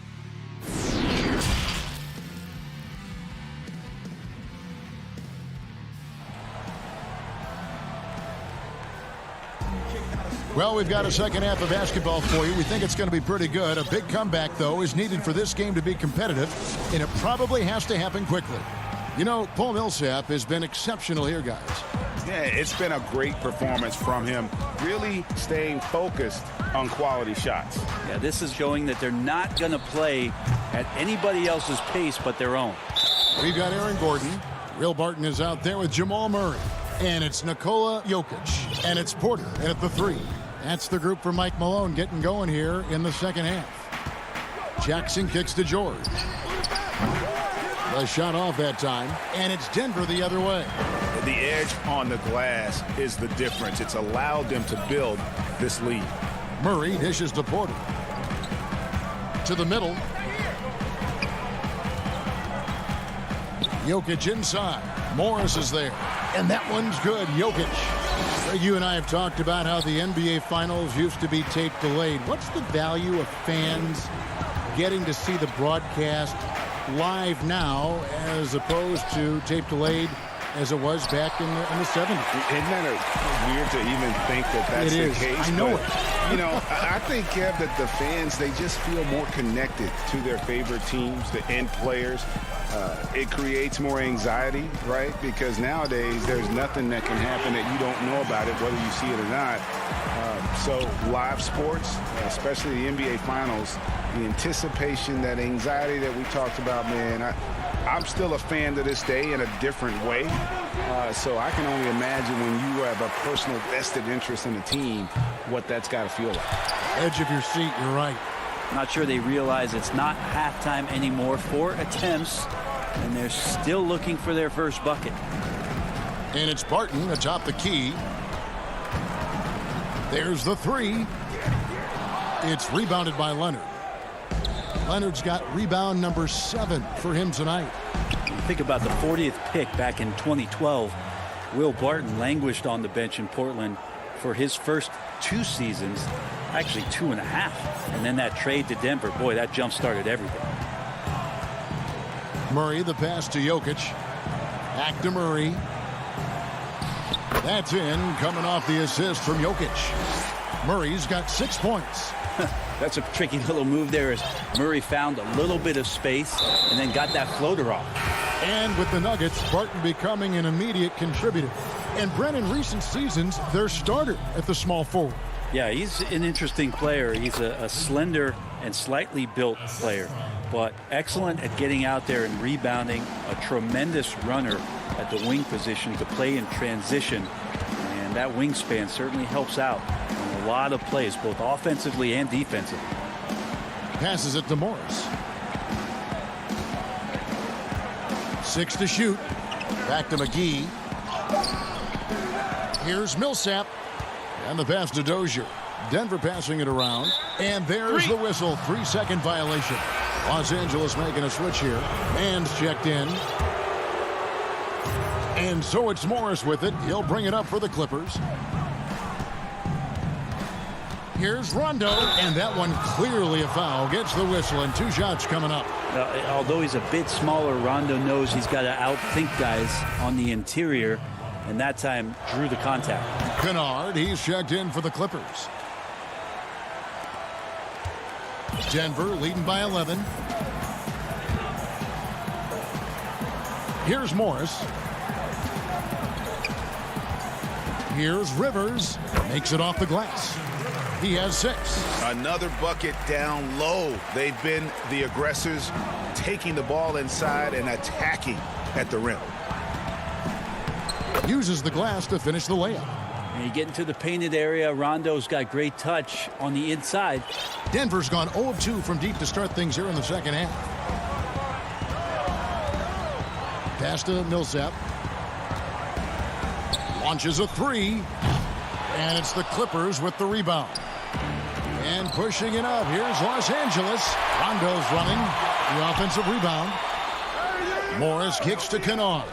Well, we've got a second half of basketball for you. We think it's going to be pretty good. A big comeback, though, is needed for this game to be competitive, and it probably has to happen quickly. You know, Paul Millsap has been exceptional here, guys. Yeah, it's been a great performance from him, really staying focused on quality shots. Yeah, this is showing that they're not going to play at anybody else's pace but their own. We've got Aaron Gordon. Will Barton is out there with Jamal Murray. And it's Nikola Jokic. And it's Porter at the 3. That's the group for Mike Malone getting going here in the second half. Jackson kicks to George. The shot off that time. And it's Denver the other way. The edge on the glass is the difference. It's allowed them to build this lead. Murray dishes to Porter. To the middle. Jokic inside. Morris is there. And that one's good. Jokic. You and I have talked about how the NBA Finals used to be tape delayed. What's the value of fans getting to see the broadcast live now as opposed to tape delayed as it was back in the 70s? Isn't that weird to even think that that's the case? I know it. You know, I think, Kev, that the fans, they just feel more connected to their favorite teams, the end players. It creates more anxiety, right? Because nowadays there's nothing that can happen that you don't know about it, whether you see it or not. So live sports, especially the NBA Finals, the anticipation, that anxiety that we talked about, man, I'm still a fan to this day in a different way. So I can only imagine when you have a personal vested interest in a team, what that's got to feel like. Edge of your seat, you're right. Not sure they realize it's not halftime anymore. 4 attempts, and they're still looking for their first bucket. And it's Barton atop the key. There's the three. It's rebounded by Leonard. Leonard's got rebound number 7 for him tonight. You think about the 40th pick back in 2012. Will Barton languished on the bench in Portland for his first 2 seasons, actually 2.5. And then that trade to Denver, boy, that jump-started everything. Murray, the pass to Jokic. Back to Murray. That's in, coming off the assist from Jokic. Murray's got 6 points. That's a tricky little move there as Murray found a little bit of space and then got that floater off. And with the Nuggets, Barton becoming an immediate contributor. And Brent, in recent seasons, their starter at the small forward. Yeah, he's an interesting player. He's a slender and slightly built player, but excellent at getting out there and rebounding, a tremendous runner at the wing position to play in transition. And that wingspan certainly helps out on a lot of plays, both offensively and defensively. Passes it to Morris. 6 to shoot. Back to McGee. Here's Millsap. And the pass to Dozier. Denver passing it around. And there's the whistle. 3-second violation. Los Angeles making a switch here. Man's checked in. And so it's Morris with it. He'll bring it up for the Clippers. Here's Rondo, and that one clearly a foul. Gets the whistle, and 2 shots coming up. Although he's a bit smaller, Rondo knows he's got to outthink guys on the interior, and that time drew the contact. Kennard, he's checked in for the Clippers. Denver leading by 11. Here's Morris. Here's Rivers. Makes it off the glass. He has 6. Another bucket down low. They've been the aggressors, taking the ball inside and attacking at the rim. Uses the glass to finish the layup. And you get into the painted area. Rondo's got great touch on the inside. Denver's gone 0 of 2 from deep to start things here in the second half. Pass to Millsap. Launches a 3. And it's the Clippers with the rebound. And pushing it up. Here's Los Angeles. Rondo's running. The offensive rebound. Morris kicks to Kennard.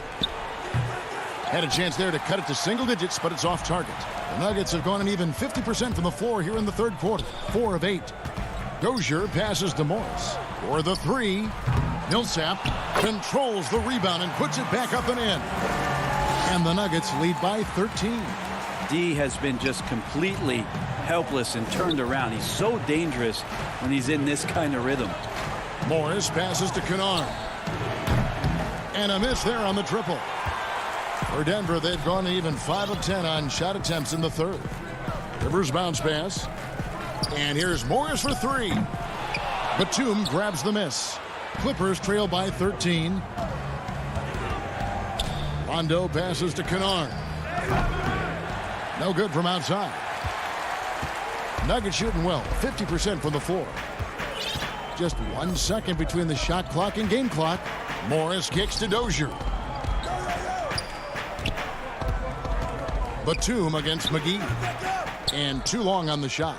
Had a chance there to cut it to single digits, but it's off target. The Nuggets have gone an even 50% from the floor here in the third quarter. 4 of 8. Dozier passes to Morris. For the 3. Millsap controls the rebound and puts it back up and in. And the Nuggets lead by 13. D has been just completely helpless and turned around. He's so dangerous when he's in this kind of rhythm. Morris passes to Kennard. And a miss there on the triple. For Denver, they've gone even 5 of 10 on shot attempts in the third. Rivers bounce pass. And here's Morris for 3. Batum grabs the miss. Clippers trail by 13. Rondo passes to Kennard. No good from outside. Nuggets shooting well, 50% from the floor. Just 1 second between the shot clock and game clock. Morris kicks to Dozier. Batum against McGee. And too long on the shot.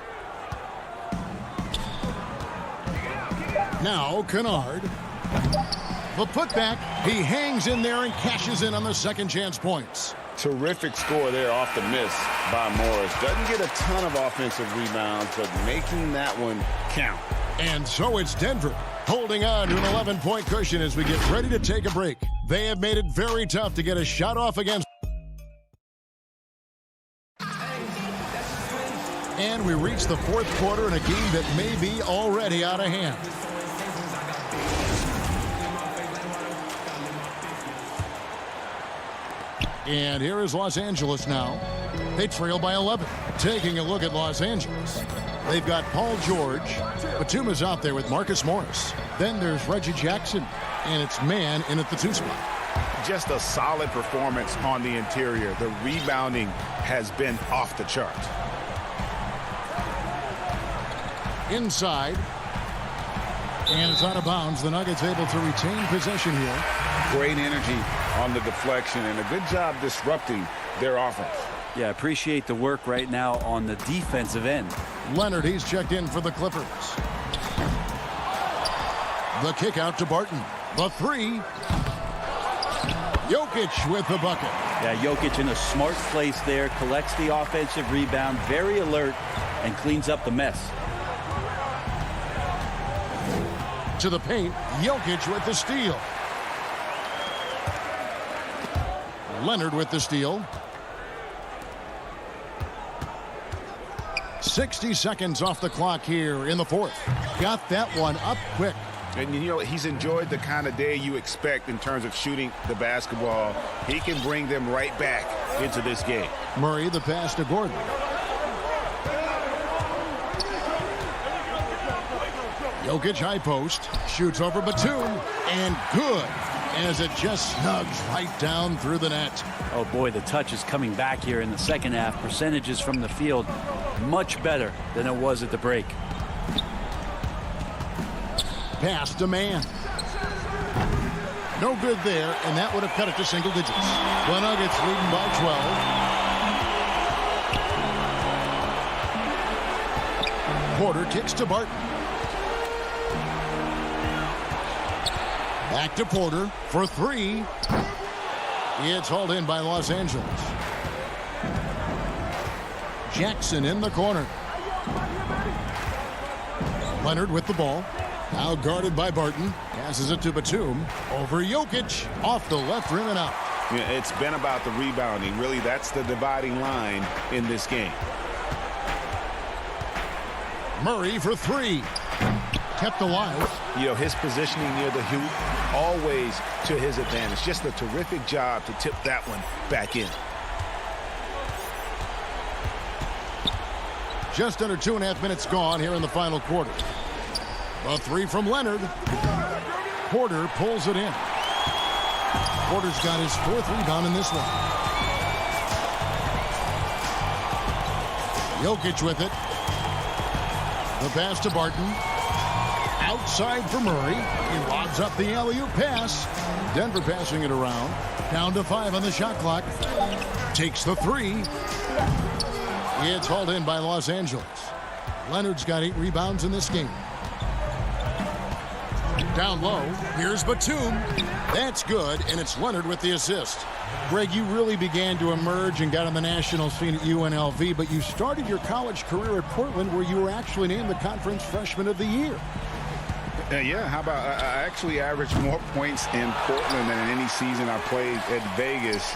Now Kennard. The putback. He hangs in there and cashes in on the second chance points. Terrific score there off the miss by Morris. Doesn't get a ton of offensive rebounds, but making that one count. And so it's Denver holding on to an 11-point cushion as we get ready to take a break. They have made it very tough to get a shot off against. And we reach the fourth quarter in a game that may be already out of hand. And here is Los Angeles now. They trail by 11. Taking a look at Los Angeles. They've got Paul George. Batum is out there with Marcus Morris. Then there's Reggie Jackson. And it's Man in at the 2 spot. Just a solid performance on the interior. The rebounding has been off the chart. Inside. And it's out of bounds. The Nuggets able to retain possession here. Great energy on the deflection and a good job disrupting their offense. Yeah, appreciate the work right now on the defensive end. Leonard, he's checked in for the Clippers. The kick out to Barton. The three. Jokic with the bucket. Yeah, Jokic in a smart place there, collects the offensive rebound, very alert, and cleans up the mess. To the paint, Jokic with the steal. Leonard with the steal. 60 seconds off the clock here in the fourth. Got that one up quick. And, you know, he's enjoyed the kind of day you expect in terms of shooting the basketball. He can bring them right back into this game. Murray, the pass to Gordon. Jokic high post. Shoots over Batum. And good, as it just snugs right down through the net. Oh, boy, the touch is coming back here in the second half. Percentages from the field much better than it was at the break. Pass to man. No good there, and that would have cut it to single digits. The Nuggets leading by 12. Porter kicks to Barton. Back to Porter for three. It's hauled in by Los Angeles. Jackson in the corner. Leonard with the ball. Now guarded by Barton. Passes it to Batum. Over Jokic. Off the left rim and out. Yeah, it's been about the rebounding. Really, that's the dividing line in this game. Murray for three. Kept alive. You know, his positioning near the hoop, always to his advantage. Just a terrific job to tip that one back in. Just under 2.5 minutes gone here in the final quarter. A three from Leonard. Porter pulls it in. Porter's got his fourth rebound in this one. Jokic with it. The pass to Barton. Outside for Murray. He lobs up the alley-oop pass. Denver passing it around. Down to 5 on the shot clock. Takes the three. It's hauled in by Los Angeles. Leonard's got 8 rebounds in this game. Down low, here's Batum. That's good, and it's Leonard with the assist. Greg, you really began to emerge and got on the national scene at UNLV, but you started your college career at Portland, where you were actually named the Conference Freshman of the Year. Yeah, how about I actually averaged more points in Portland than in any season I played at Vegas.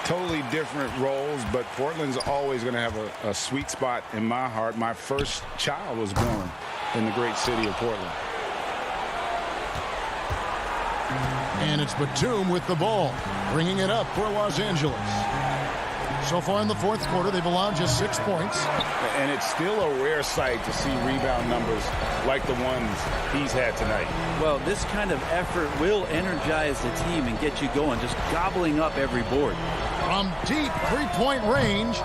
Totally different roles, but Portland's always going to have a sweet spot in my heart. My first child was born in the great city of Portland. And it's Batum with the ball, bringing it up for Los Angeles. So far in the fourth quarter, they've allowed just 6 points. And it's still a rare sight to see rebound numbers like the ones he's had tonight. Well, this kind of effort will energize the team and get you going, just gobbling up every board. From deep three-point range,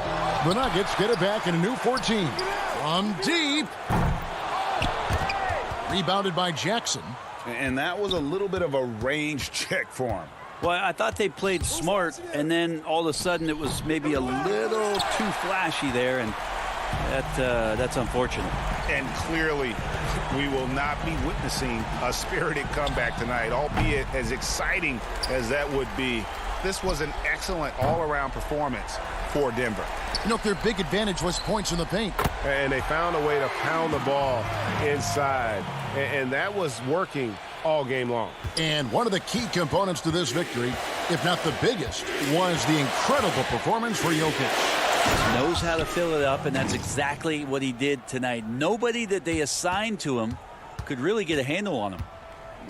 the Nuggets get it back in a new 14. From deep. Rebounded by Jackson. And that was a little bit of a range check for him. Well, I thought they played smart, and then all of a sudden it was maybe a little too flashy there, and that's unfortunate. And clearly, we will not be witnessing a spirited comeback tonight, albeit as exciting as that would be. This was an excellent all-around performance for Denver. You know, their big advantage was points in the paint. And they found a way to pound the ball inside. And that was working all game long. And one of the key components to this victory, if not the biggest, was the incredible performance for Jokic. Knows how to fill it up, and that's exactly what he did tonight. Nobody that they assigned to him could really get a handle on him.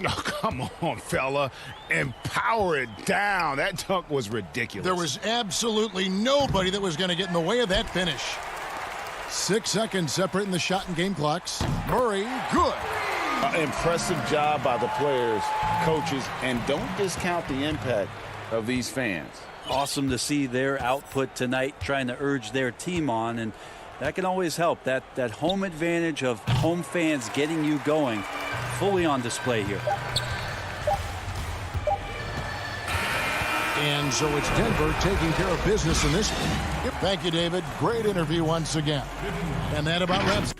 Oh, come on, fella. And power it down. That dunk was ridiculous. There was absolutely nobody that was going to get in the way of that finish. 6 seconds separating the shot and game clocks. Murray, good. Impressive job by the players, coaches, and don't discount the impact of these fans. Awesome to see their output tonight, trying to urge their team on, and that can always help. That home advantage of home fans getting you going, fully on display here. And so it's Denver taking care of business in this one. Thank you, David. Great interview once again. And that about wraps.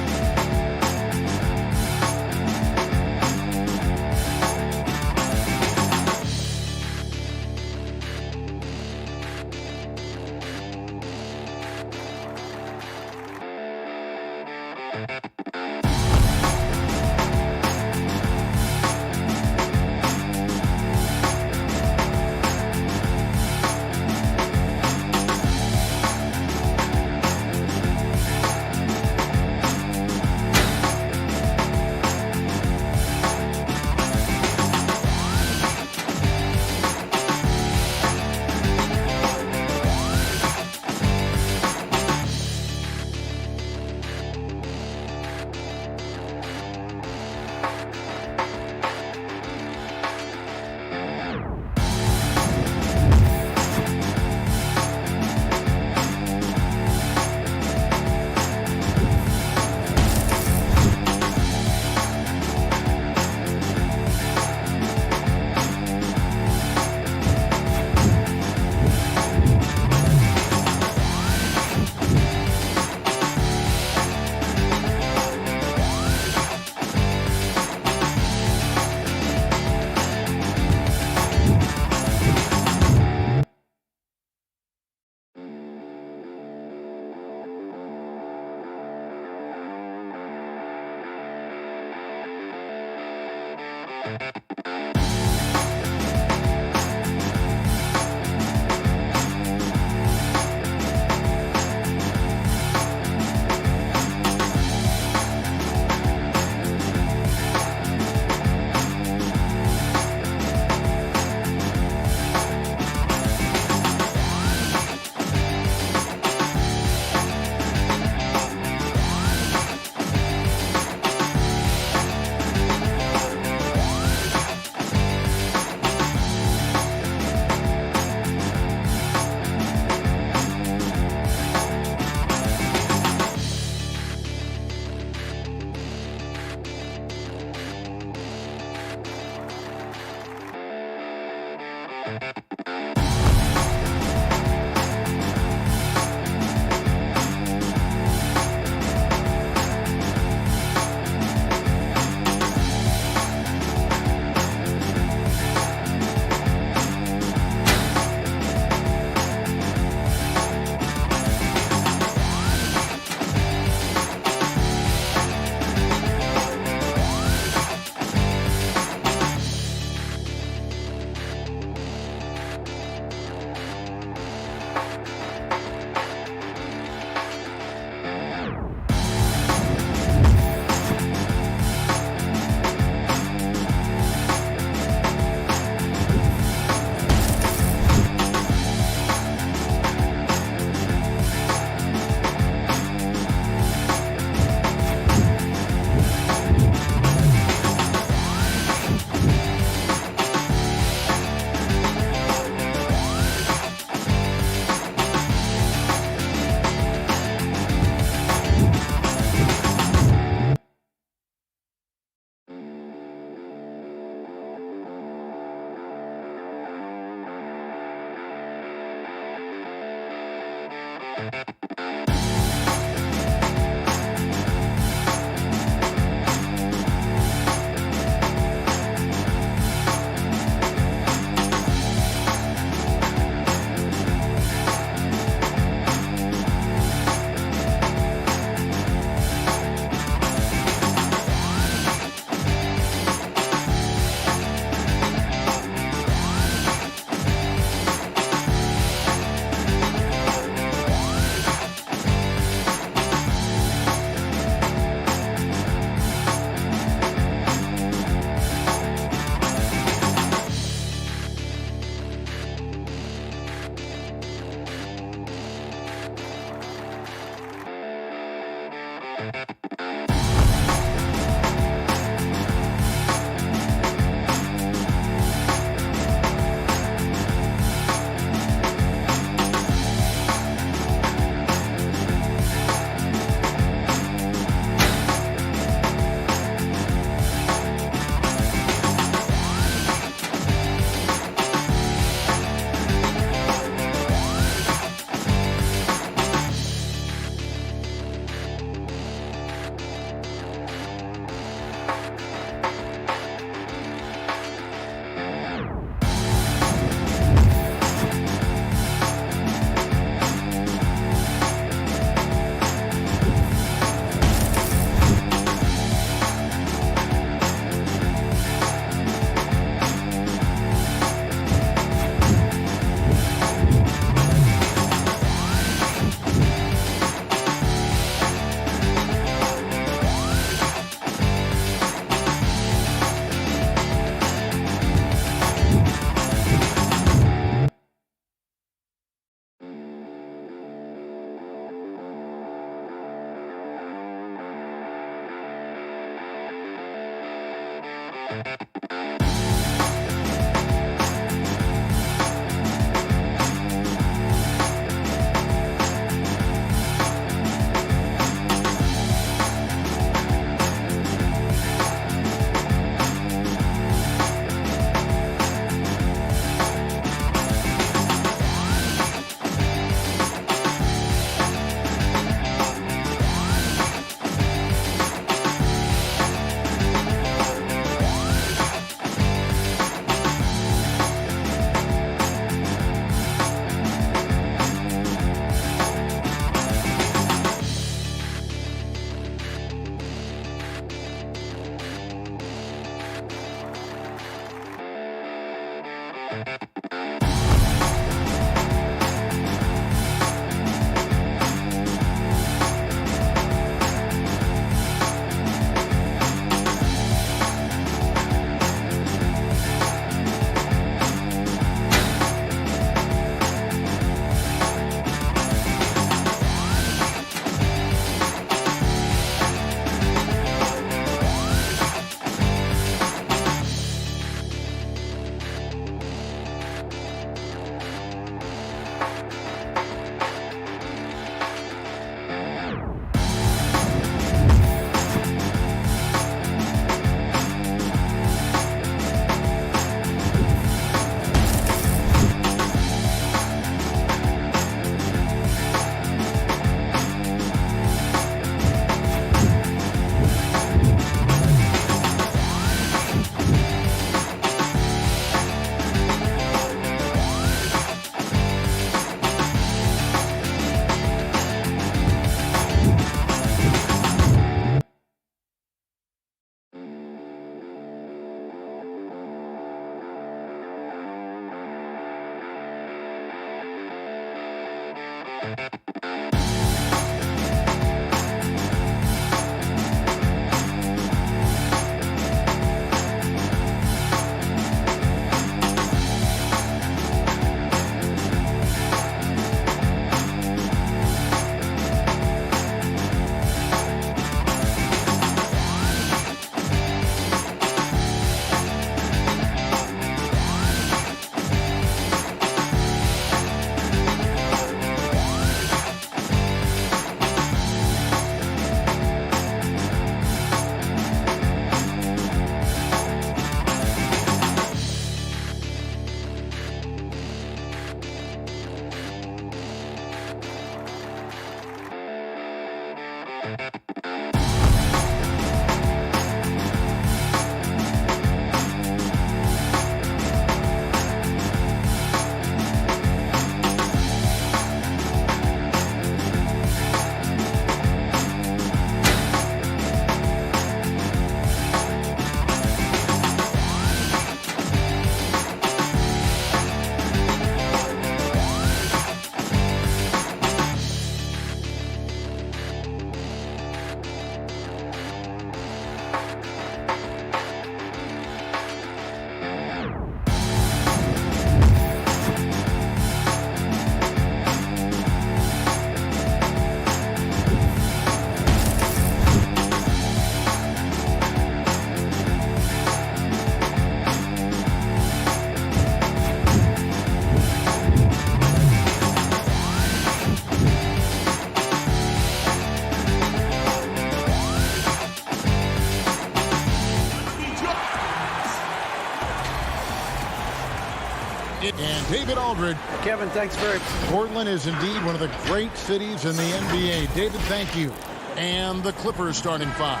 And David Aldridge. Kevin, thanks very much. Portland is indeed one of the great cities in the NBA. David, thank you. And the Clippers starting five.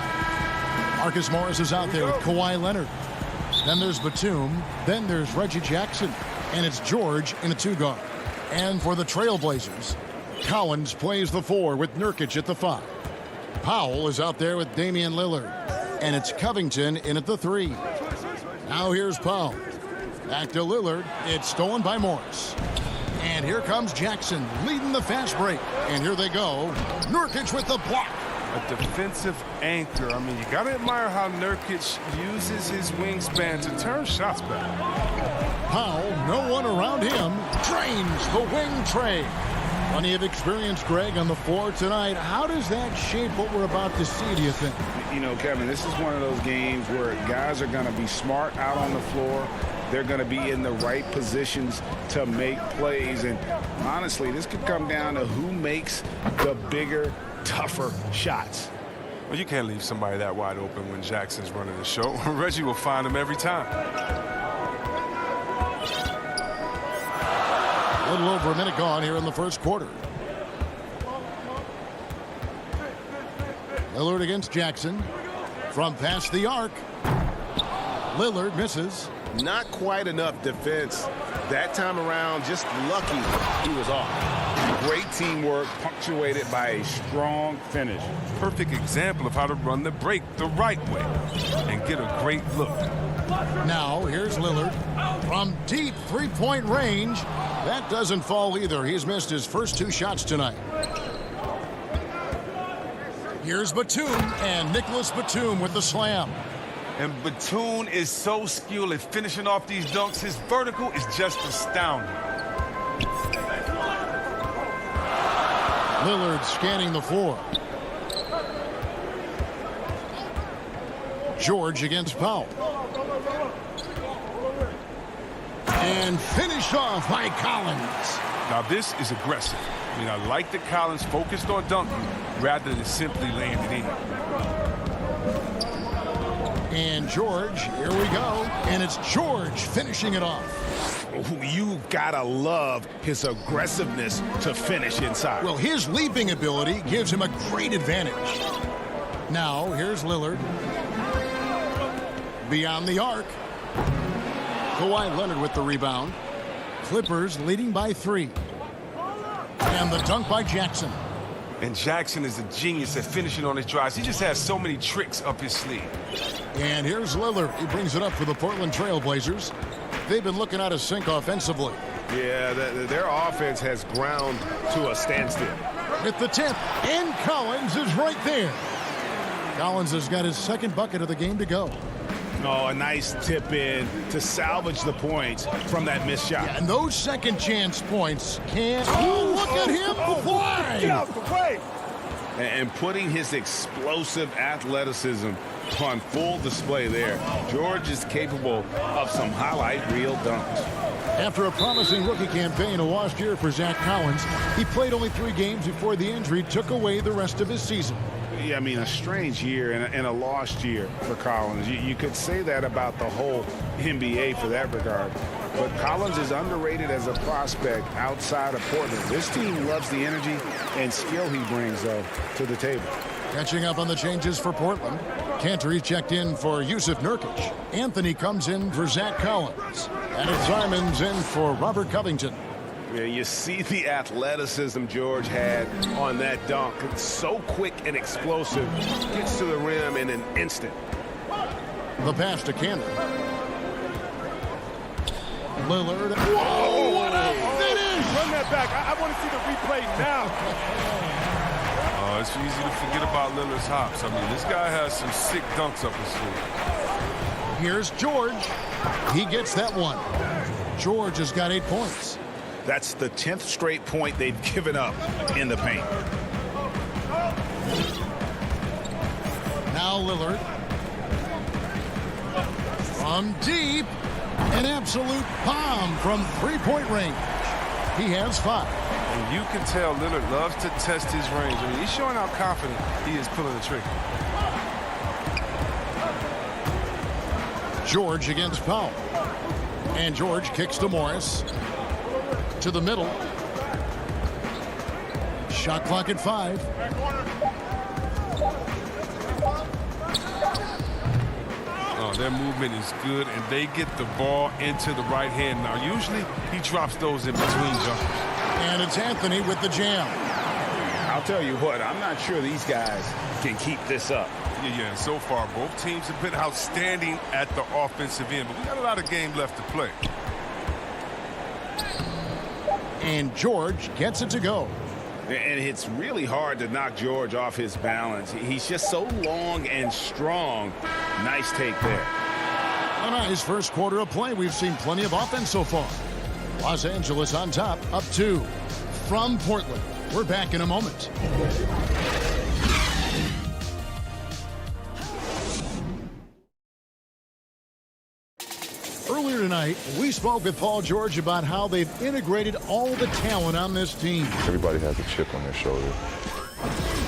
Marcus Morris is out there with Kawhi Leonard. Then there's Batum. Then there's Reggie Jackson. And it's George in a two-guard. And for the Trailblazers, Collins plays the four with Nurkic at the five. Powell is out there with Damian Lillard. And it's Covington in at the three. Now here's Powell. Back to Lillard. It's stolen by Morris. And here comes Jackson leading the fast break. And here they go. Nurkic with the block. A defensive anchor. I mean, you got to admire how Nurkic uses his wingspan to turn shots back. Powell, no one around him, drains the wing tray. Plenty of experience, Greg, on the floor tonight. How does that shape what we're about to see, do you think? You know, Kevin, this is one of those games where guys are going to be smart out on the floor. They're going to be in the right positions to make plays. And honestly, this could come down to who makes the bigger, tougher shots. Well, you can't leave somebody that wide open when Jackson's running the show. Reggie will find him every time. A little over a minute gone here in the first quarter. Lillard against Jackson. From past the arc. Lillard misses. Not quite enough defense that time around. Just lucky he was off. Great teamwork punctuated by a strong finish. Perfect example of how to run the break the right way and get a great look. Now here's Lillard from deep three-point range. That doesn't fall either. He's missed his first 2 shots tonight. Here's Batum, and Nicholas Batum with the slam. And Batum is so skilled at finishing off these dunks. His vertical is just astounding. Lillard scanning the floor. George against Powell. And finished off by Collins. Now this is aggressive. I mean, I like that Collins focused on dunking rather than simply laying it in. And George, here we go. And it's George finishing it off. You gotta love his aggressiveness to finish inside. Well, his leaping ability gives him a great advantage. Now, here's Lillard. Beyond the arc. Kawhi Leonard with the rebound. Clippers leading by 3. And the dunk by Jackson. And Jackson is a genius at finishing on his drives. He just has so many tricks up his sleeve. And here's Lillard. He brings it up for the Portland Trail Blazers. They've been looking out of sync offensively. Yeah, their offense has ground to a standstill. With the tip, and Collins is right there. Collins has got his second bucket of the game to go. Oh, a nice tip in to salvage the points from that missed shot. Yeah, and those second chance points can't. Oh, look at him fly! Get out the way! And putting his explosive athleticism on full display there. George is capable of some highlight reel dunks. After a promising rookie campaign, a lost year for Zach Collins, he played only 3 games before the injury took away the rest of his season. Yeah, I mean, a strange year and a lost year for Collins. You could say that about the whole NBA for that regard. But Collins is underrated as a prospect outside of Portland. This team loves the energy and skill he brings, though, to the table. Catching up on the changes for Portland. Cantor checked in for Yusuf Nurkic. Anthony comes in for Zach Collins. And it's Simons in for Robert Covington. Yeah, you see the athleticism George had on that dunk. It's so quick and explosive. Gets to the rim in an instant. The pass to Cantor. Lillard. Whoa, what a finish! Run that back. I want to see the replay now. Oh, it's easy to forget about Lillard's hops. I mean, this guy has some sick dunks up his sleeve. Here's George. He gets that one. George has got 8 points. That's the 10th straight point they've given up in the paint. Now Lillard. From deep. An absolute bomb from 3-point range. He has 5. And you can tell Lillard loves to test his range. I mean, he's showing how confident he is pulling the trigger. George against Powell. And George kicks to Morris. To the middle. Shot clock at 5. Oh, their movement is good, and they get the ball into the right hand. Now, usually he drops those in between jumpers. And it's Anthony with the jam. I'll tell you what, I'm not sure these guys can keep this up. Yeah, so far, both teams have been outstanding at the offensive end, but we got a lot of game left to play. And George gets it to go. And it's really hard to knock George off his balance. He's just so long and strong. Nice take there. A nice first quarter of play. We've seen plenty of offense so far. Los Angeles on top, up 2. from Portland. We're back in a moment. Earlier tonight, we spoke with Paul George about how they've integrated all the talent on this team. Everybody has a chip on their shoulder.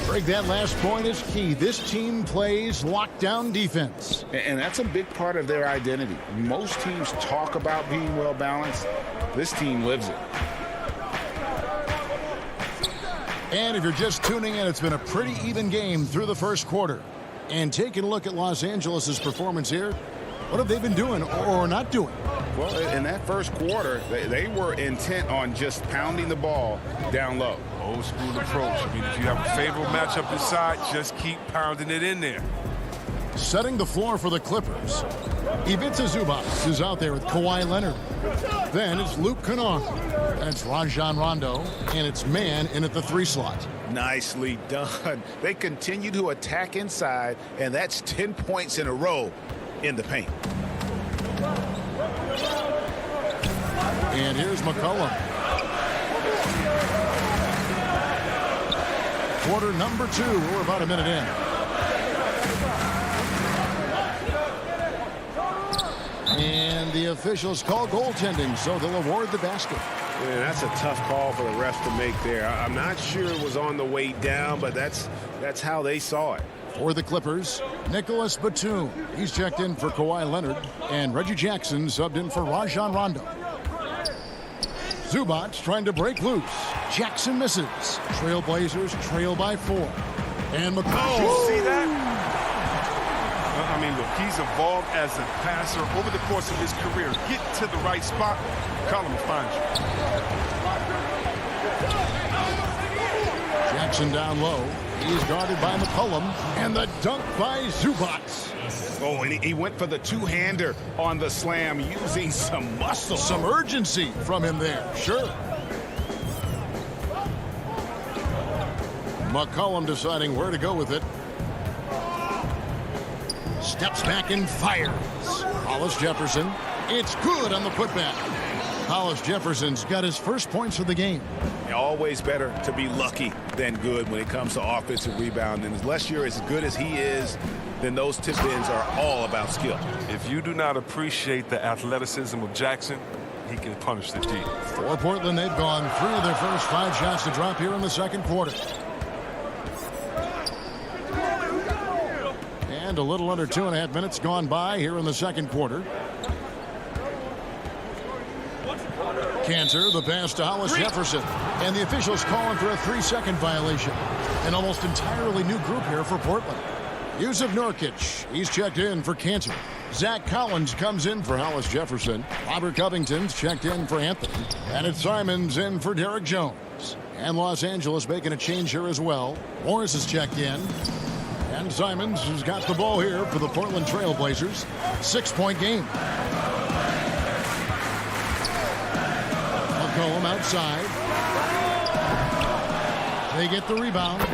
Greg, that last point is key. This team plays lockdown defense. And that's a big part of their identity. Most teams talk about being well-balanced. This team lives it. And if you're just tuning in, it's been a pretty even game through the first quarter. And taking a look at Los Angeles' performance here, what have they been doing or not doing? Well, in that first quarter, they were intent on just pounding the ball down low. Old school approach. I mean, if you have a favorable matchup inside, just keep pounding it in there. Setting the floor for the Clippers. Ivica Zubac is out there with Kawhi Leonard. Then it's Luke Kennard. That's Rajon Rondo, and it's man in at the 3 slot. Nicely done. They continue to attack inside, and that's 10 points in a row in the paint. And here's McCollum. Quarter number 2. We're about a minute in. And the officials call goaltending, so they'll award the basket. Yeah, that's a tough call for the refs to make there. I'm not sure it was on the way down, but that's how they saw it. For the Clippers, Nicholas Batum. He's checked in for Kawhi Leonard, and Reggie Jackson subbed in for Rajon Rondo. Zubac trying to break loose. Jackson misses. Trailblazers trail by 4. And McCollum. You see that? I mean, look, he's evolved as a passer over the course of his career. Get to the right spot, McCollum will find you. Jackson down low. He's guarded by McCollum. And the dunk by Zubac. Oh, and he went for the two-hander on the slam using some muscle. Some urgency from him there. Sure. McCollum deciding where to go with it. Steps back and fires. Hollis Jefferson. It's good on the putback. Hollis Jefferson's got his first points of the game. Always better to be lucky than good when it comes to offensive rebounding. Unless you're as good as he is, then those tip-ins are all about skill. If you do not appreciate the athleticism of Jackson, he can punish the D. For Portland, they've gone through their first 5 shots to drop here in the second quarter. And a little under 2.5 minutes gone by here in the second quarter. Cantor, the pass to Hollis Jefferson. And the officials calling for a 3-second violation. An almost entirely new group here for Portland. Yusuf Nurkic, he's checked in for Cantor. Zach Collins comes in for Hollis Jefferson. Robert Covington's checked in for Anthony. And it's Simons in for Derek Jones. And Los Angeles making a change here as well. Morris is checked in. And Simons has got the ball here for the Portland Trailblazers. 6-point game. McCollum outside. They get the rebound.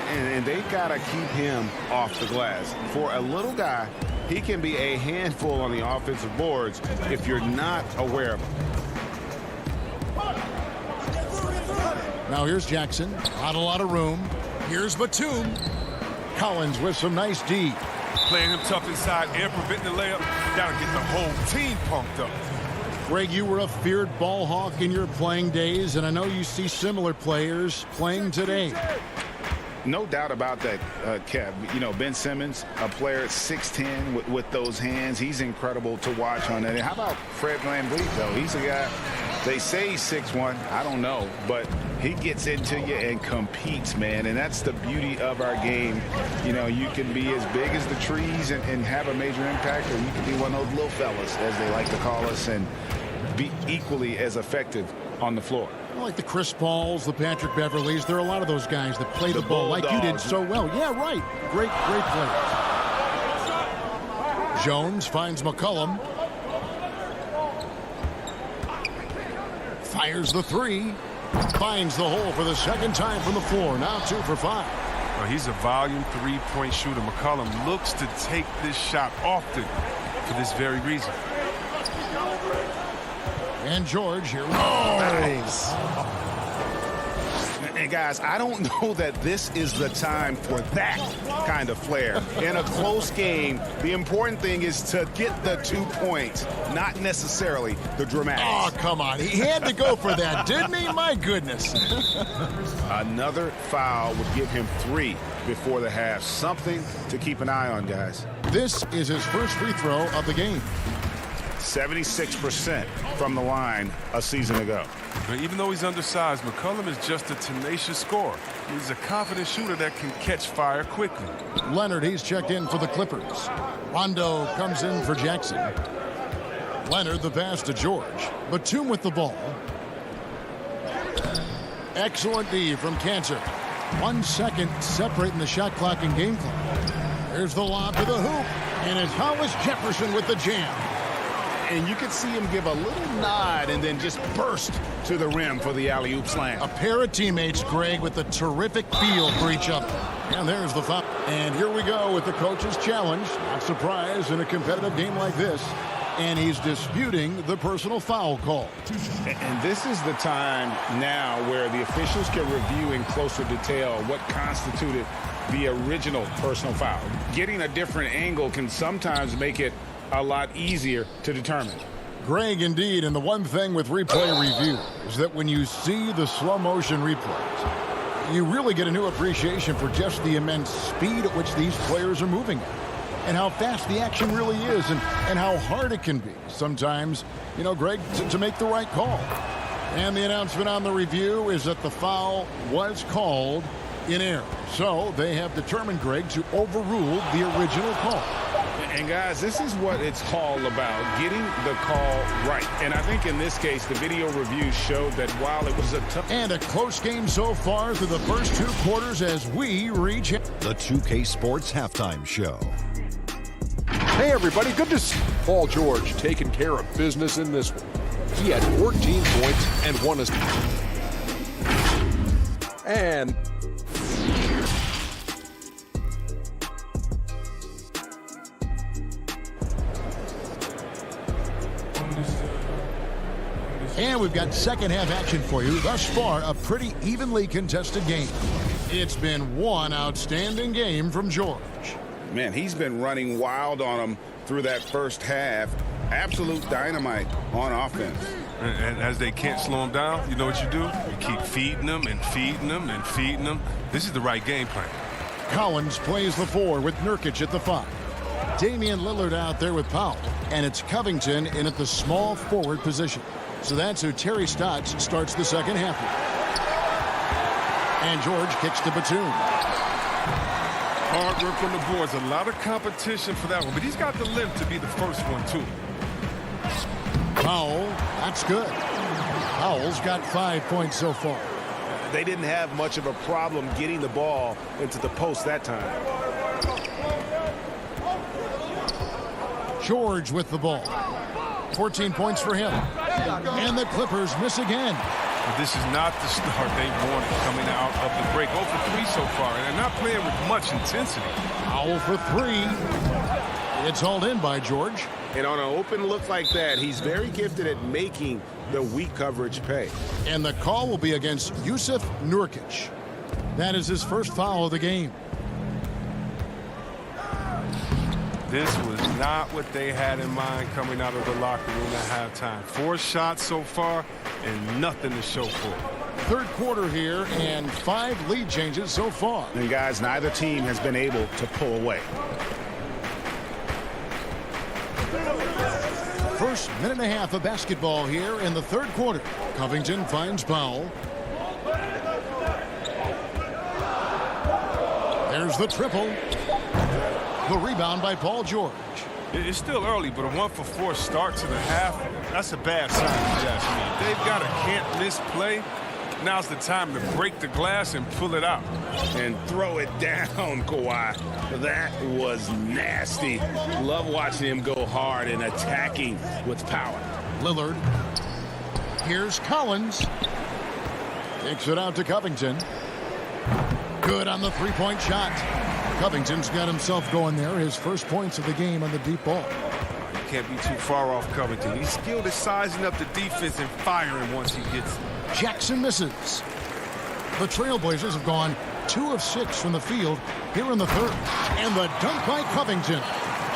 And they've got to keep him off the glass. For a little guy, he can be a handful on the offensive boards if you're not aware of him. Now here's Jackson. Not a lot of room. Here's Batum. Collins with some nice D. Playing him tough inside and preventing the layup. Got to get the whole team pumped up. Greg, you were a feared ball hawk in your playing days, and I know you see similar players playing today. No doubt about that, Kev. You know, Ben Simmons, a player at 6'10" with those hands. He's incredible to watch on that. And how about Fred VanVleet, though? He's a guy, they say he's 6'1". I don't know, but he gets into you and competes, man. And that's the beauty of our game. You know, you can be as big as the trees and have a major impact, or you can be one of those little fellas, as they like to call us, and be equally as effective on the floor. Like the Chris Pauls, the Patrick Beverleys. There are a lot of those guys that play the ball like you did so well. Yeah, right. Great play. Jones finds McCollum. Fires the 3. Finds the hole for the second time from the floor. Now 2 for 5. Well, he's a volume 3-point shooter. McCollum looks to take this shot often for this very reason. And George here. Oh! Nice. And guys, I don't know that this is the time for that kind of flair. In a close game, the important thing is to get the 2 points, not necessarily the dramatics. Oh, come on. He had to go for that, didn't he? My goodness. Another foul would give him 3 before the half. Something to keep an eye on, guys. This is his first free throw of the game. 76% from the line a season ago. But even though he's undersized, McCollum is just a tenacious scorer. He's a confident shooter that can catch fire quickly. Leonard, he's checked in for the Clippers. Rondo comes in for Jackson. Leonard, the pass to George. Batum with the ball. Excellent D from Cancer. 1 second separating the shot clock and game clock. There's the lob to the hoop. And it's Hollis Jefferson with the jam. And you could see him give a little nod and then just burst to the rim for the alley-oop slam. A pair of teammates, Greg, with a terrific feel for each other. And there's the foul. And here we go with the coach's challenge. Not surprised in a competitive game like this. And he's disputing the personal foul call. And this is the time now where the officials can review in closer detail what constituted the original personal foul. Getting a different angle can sometimes make it a lot easier to determine. Greg, indeed, and the one thing with replay review is that when you see the slow motion replays, you really get a new appreciation for just the immense speed at which these players are moving at, and how fast the action really is, and how hard it can be sometimes, you know, Greg, to make the right call. And the announcement on the review is that the foul was called in error. So they have determined, Greg, to overrule the original call. And guys, this is what it's all about, getting the call right. And I think in this case, the video review showed that while it was a tough... And a close game so far through the first 2 quarters as we reach... The 2K Sports Halftime Show. Hey, everybody. Good to see Paul George taking care of business in this one. He had 14 points and 1 assist. And... And we've got second half action for you. Thus far, a pretty evenly contested game. It's been one outstanding game from George. Man, he's been running wild on them through that first half. Absolute dynamite on offense. And as they can't slow him down, you know what you do? You keep feeding them and feeding them and feeding them. This is the right game plan. Collins plays the 4 with Nurkic at the 5. Damian Lillard out there with Powell. And it's Covington in at the small forward position. So that's who Terry Stotts starts the second half with. And George kicks to Batum. Hard work on the boards. A lot of competition for that one. But he's got the lift to be the first one, too. Powell, that's good. Powell's got 5 points so far. They didn't have much of a problem getting the ball into the post that time. George with the ball. 14 points for him. And the Clippers miss again. But this is not the start they wanted coming out of the break. 0 for 3 so far, and they're not playing with much intensity. Powell for 3. It's hauled in by George. And on an open look like that, he's very gifted at making the weak coverage pay. And the call will be against Jusuf Nurkic. That is his first foul of the game. This was not what they had in mind coming out of the locker room at halftime. 4 shots so far and nothing to show for it. Third quarter here and 5 lead changes so far. And guys, neither team has been able to pull away. First minute and a half of basketball here in the third quarter. Covington finds Powell. There's the triple. The rebound by Paul George. It's still early, but a 1 for 4 start to the half, that's a bad sign, if you ask me. They've got a can't-miss play. Now's the time to break the glass and pull it out. And throw it down, Kawhi. That was nasty. Love watching him go hard and attacking with power. Lillard. Here's Collins. Takes it out to Covington. Good on the three-point shot. Covington's got himself going there. His first points of the game on the deep ball. You can't be too far off Covington. He's skilled at sizing up the defense and firing once he gets it. Jackson misses. The Trailblazers have gone 2 of 6 from the field here in the third. And the dunk by Covington.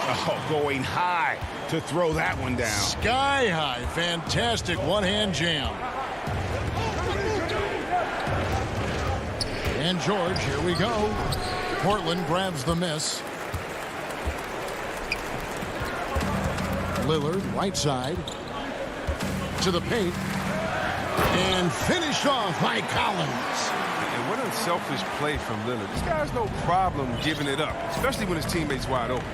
Oh, going high to throw that one down. Sky high. Fantastic one-hand jam. And George, here we go. Portland grabs the miss. Lillard, right side. To the paint. And finished off by Collins. And what unselfish play from Lillard. This guy's no problem giving it up, especially when his teammate's wide open.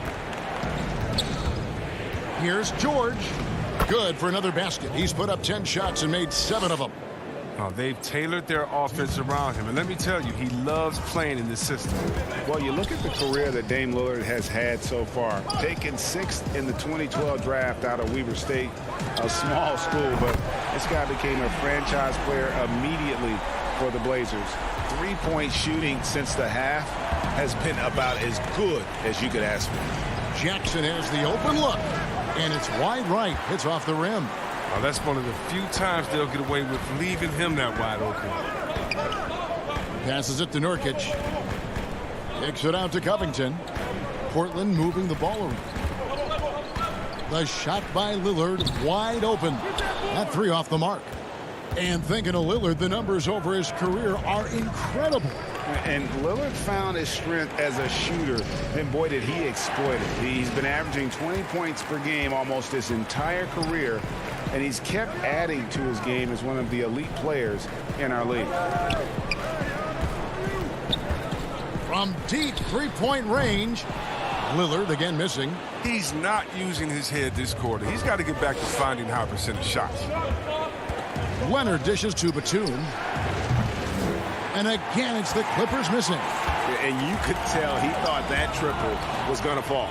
Here's George. Good for another basket. He's put up 10 shots and made 7 of them. Oh, they've tailored their offense around him. And let me tell you, he loves playing in this system. Well, you look at the career that Dame Lillard has had so far. Taken 6th in the 2012 draft out of Weber State, a small school, but this guy became a franchise player immediately for the Blazers. 3-point shooting since the half has been about as good as you could ask for. Jackson has the open look, and it's wide right. Hits off the rim. Well, that's one of the few times they'll get away with leaving him that wide open. Passes it to Nurkic. Kicks it out to Covington. Portland moving the ball around. The shot by Lillard, wide open. That 3 off the mark. And thinking of Lillard, the numbers over his career are incredible. And Lillard found his strength as a shooter, then boy did he exploit it. He's been averaging 20 points per game almost his entire career, and he's kept adding to his game as one of the elite players in our league. From deep 3-point range, Lillard again missing. He's not using his head this quarter. He's got to get back to finding high percentage shots. Leonard dishes to Batum. And again, it's the Clippers missing. And you could tell he thought that triple was going to fall.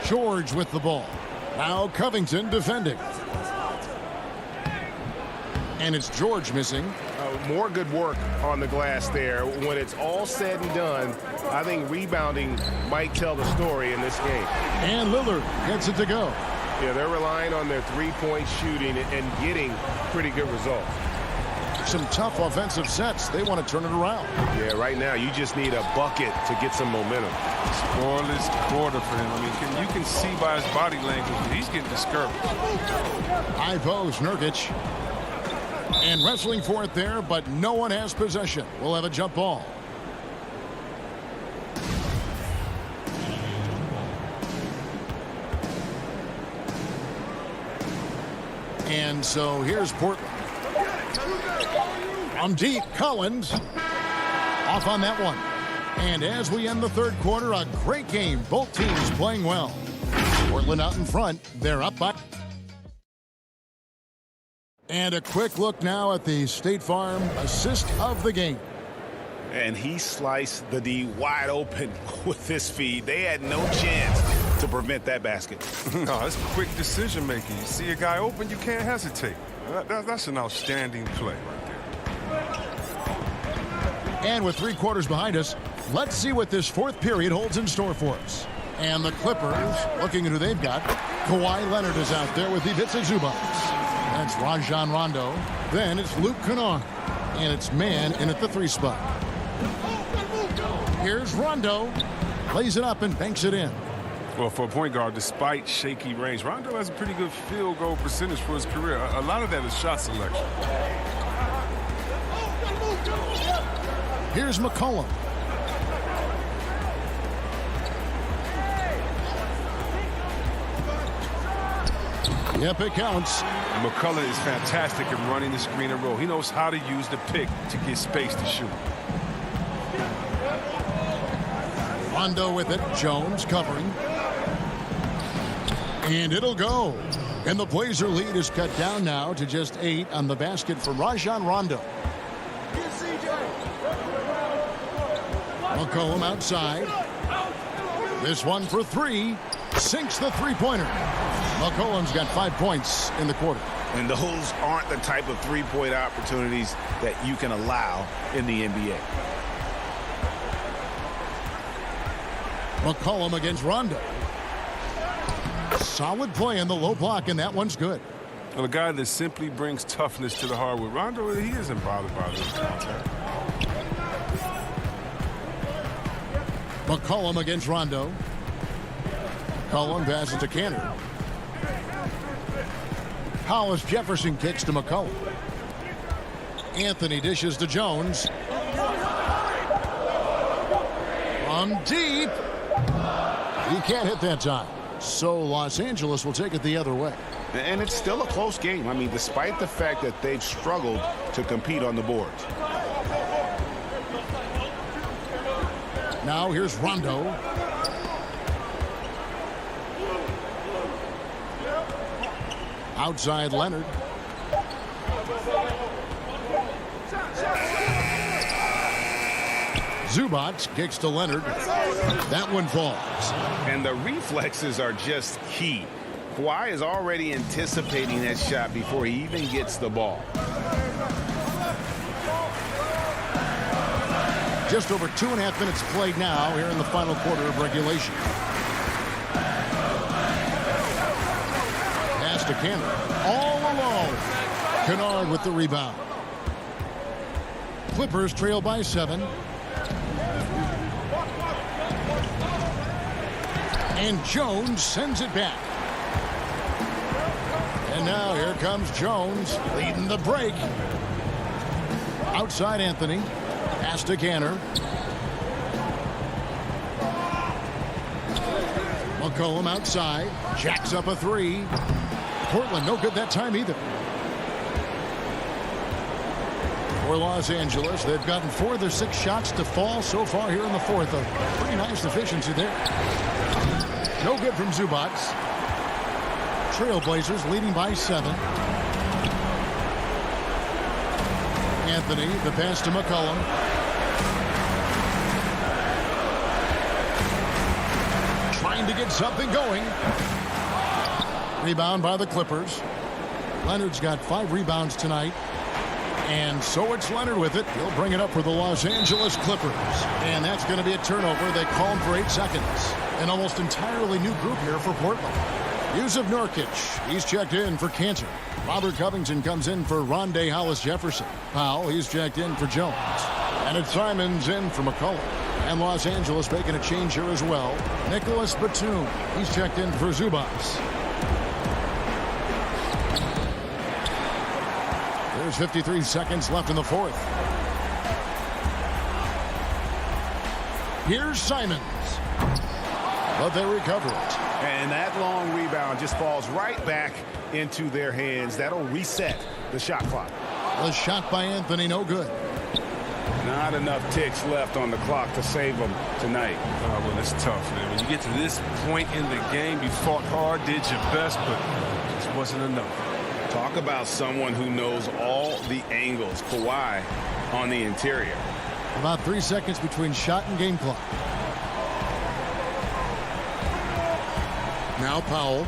George with the ball. Now Covington defending. And it's George missing. More good work on the glass there. When it's all said and done, I think rebounding might tell the story in this game. And Lillard gets it to go. Yeah, they're relying on their 3-point shooting and getting pretty good results. Some tough offensive sets. They want to turn it around. Yeah, right now you just need a bucket to get some momentum. Scoreless quarter for him. I mean, you can see by his body language that he's getting discouraged. High post, Nurkic. And wrestling for it there, but no one has possession. We'll have a jump ball. And so here's Portland. From deep, Collins off on that one. And as we end the third quarter, a great game. Both teams playing well. Portland out in front. They're up by. And a quick look now at the State Farm assist of the game. And he sliced the D wide open with his feed. They had no chance to prevent that basket. No, that's quick decision making. You see a guy open, you can't hesitate. That's an outstanding play right there. And with 3 quarters behind us, let's see what this fourth period holds in store for us. And the Clippers, looking at who they've got, Kawhi Leonard is out there with Ivica Zubac. That's Rajon Rondo. Then it's Luke Kennard. And it's man in at the 3 spot. Here's Rondo. Plays it up and banks it in. Well, for a point guard, despite shaky range, Rondo has a pretty good field goal percentage for his career. A lot of that is shot selection. Here's McCollum. Yep, it counts. McCullough is fantastic at running the screen and roll. He knows how to use the pick to get space to shoot. Rondo with it. Jones covering. And it'll go. And the Blazer lead is cut down now to just 8 on the basket for Rajon Rondo. McCollum outside. This one for 3. Sinks the 3-pointer. McCollum's got 5 points in the quarter. And those aren't the type of 3-point opportunities that you can allow in the NBA. McCollum against Rondo. Solid play in the low block, and that one's good. Well, a guy that simply brings toughness to the hardwood. Rondo, he isn't bothered by this contact. McCollum against Rondo. McCollum passes to Canner. Hollis Jefferson kicks to McCollum. Anthony dishes to Jones. From deep. He can't hit that time. So Los Angeles will take it the other way. And it's still a close game. I mean, despite the fact that they've struggled to compete on the boards. Now here's Rondo. Outside Leonard. Zubac kicks to Leonard. That one falls. And the reflexes are just key. Kawhi is already anticipating that shot before he even gets the ball. Just over 2.5 minutes played now here in the final quarter of regulation. Pass to Canner. All alone. Kennard with the rebound. Clippers trail by 7. And Jones sends it back. And now here comes Jones leading the break. Outside Anthony. Pass to Canner. McCollum outside. Jacks up a 3. Portland no good that time either. For Los Angeles, they've gotten 4 of their 6 shots to fall so far here in the fourth. A pretty nice efficiency there. No good from Zubac. Trailblazers leading by 7. Anthony, the pass to McCollum. Trying to get something going. Rebound by the Clippers. Leonard's got 5 rebounds tonight. And so it's Leonard with it. He'll bring it up for the Los Angeles Clippers. And that's going to be a turnover. They call him for 8 seconds. An almost entirely new group here for Portland. Yusuf Nurkic, he's checked in for Cantor. Robert Covington comes in for Rondé Hollis-Jefferson. Powell, he's checked in for Jones. And it's Simons in for McCollum. And Los Angeles making a change here as well. Nicholas Batum, he's checked in for Zubac. There's 53 seconds left in the fourth. Here's Simons. But they recover it. And that long rebound just falls right back into their hands. That'll reset the shot clock. The shot by Anthony, no good. Not enough ticks left on the clock to save them tonight. Oh, well, it's tough, man. When you get to this point in the game, you fought hard, did your best, but it just wasn't enough. Talk about someone who knows all the angles. Kawhi on the interior. About 3 seconds between shot and game clock. Now Powell.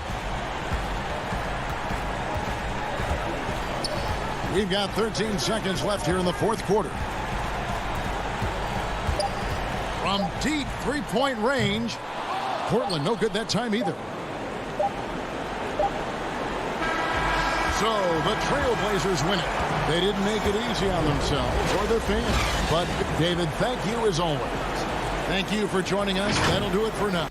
We've got 13 seconds left here in the fourth quarter. From deep three-point range. Portland no good that time either. So the Trailblazers win it. They didn't make it easy on themselves or their fans. But David, thank you as always. Thank you for joining us. That'll do it for now.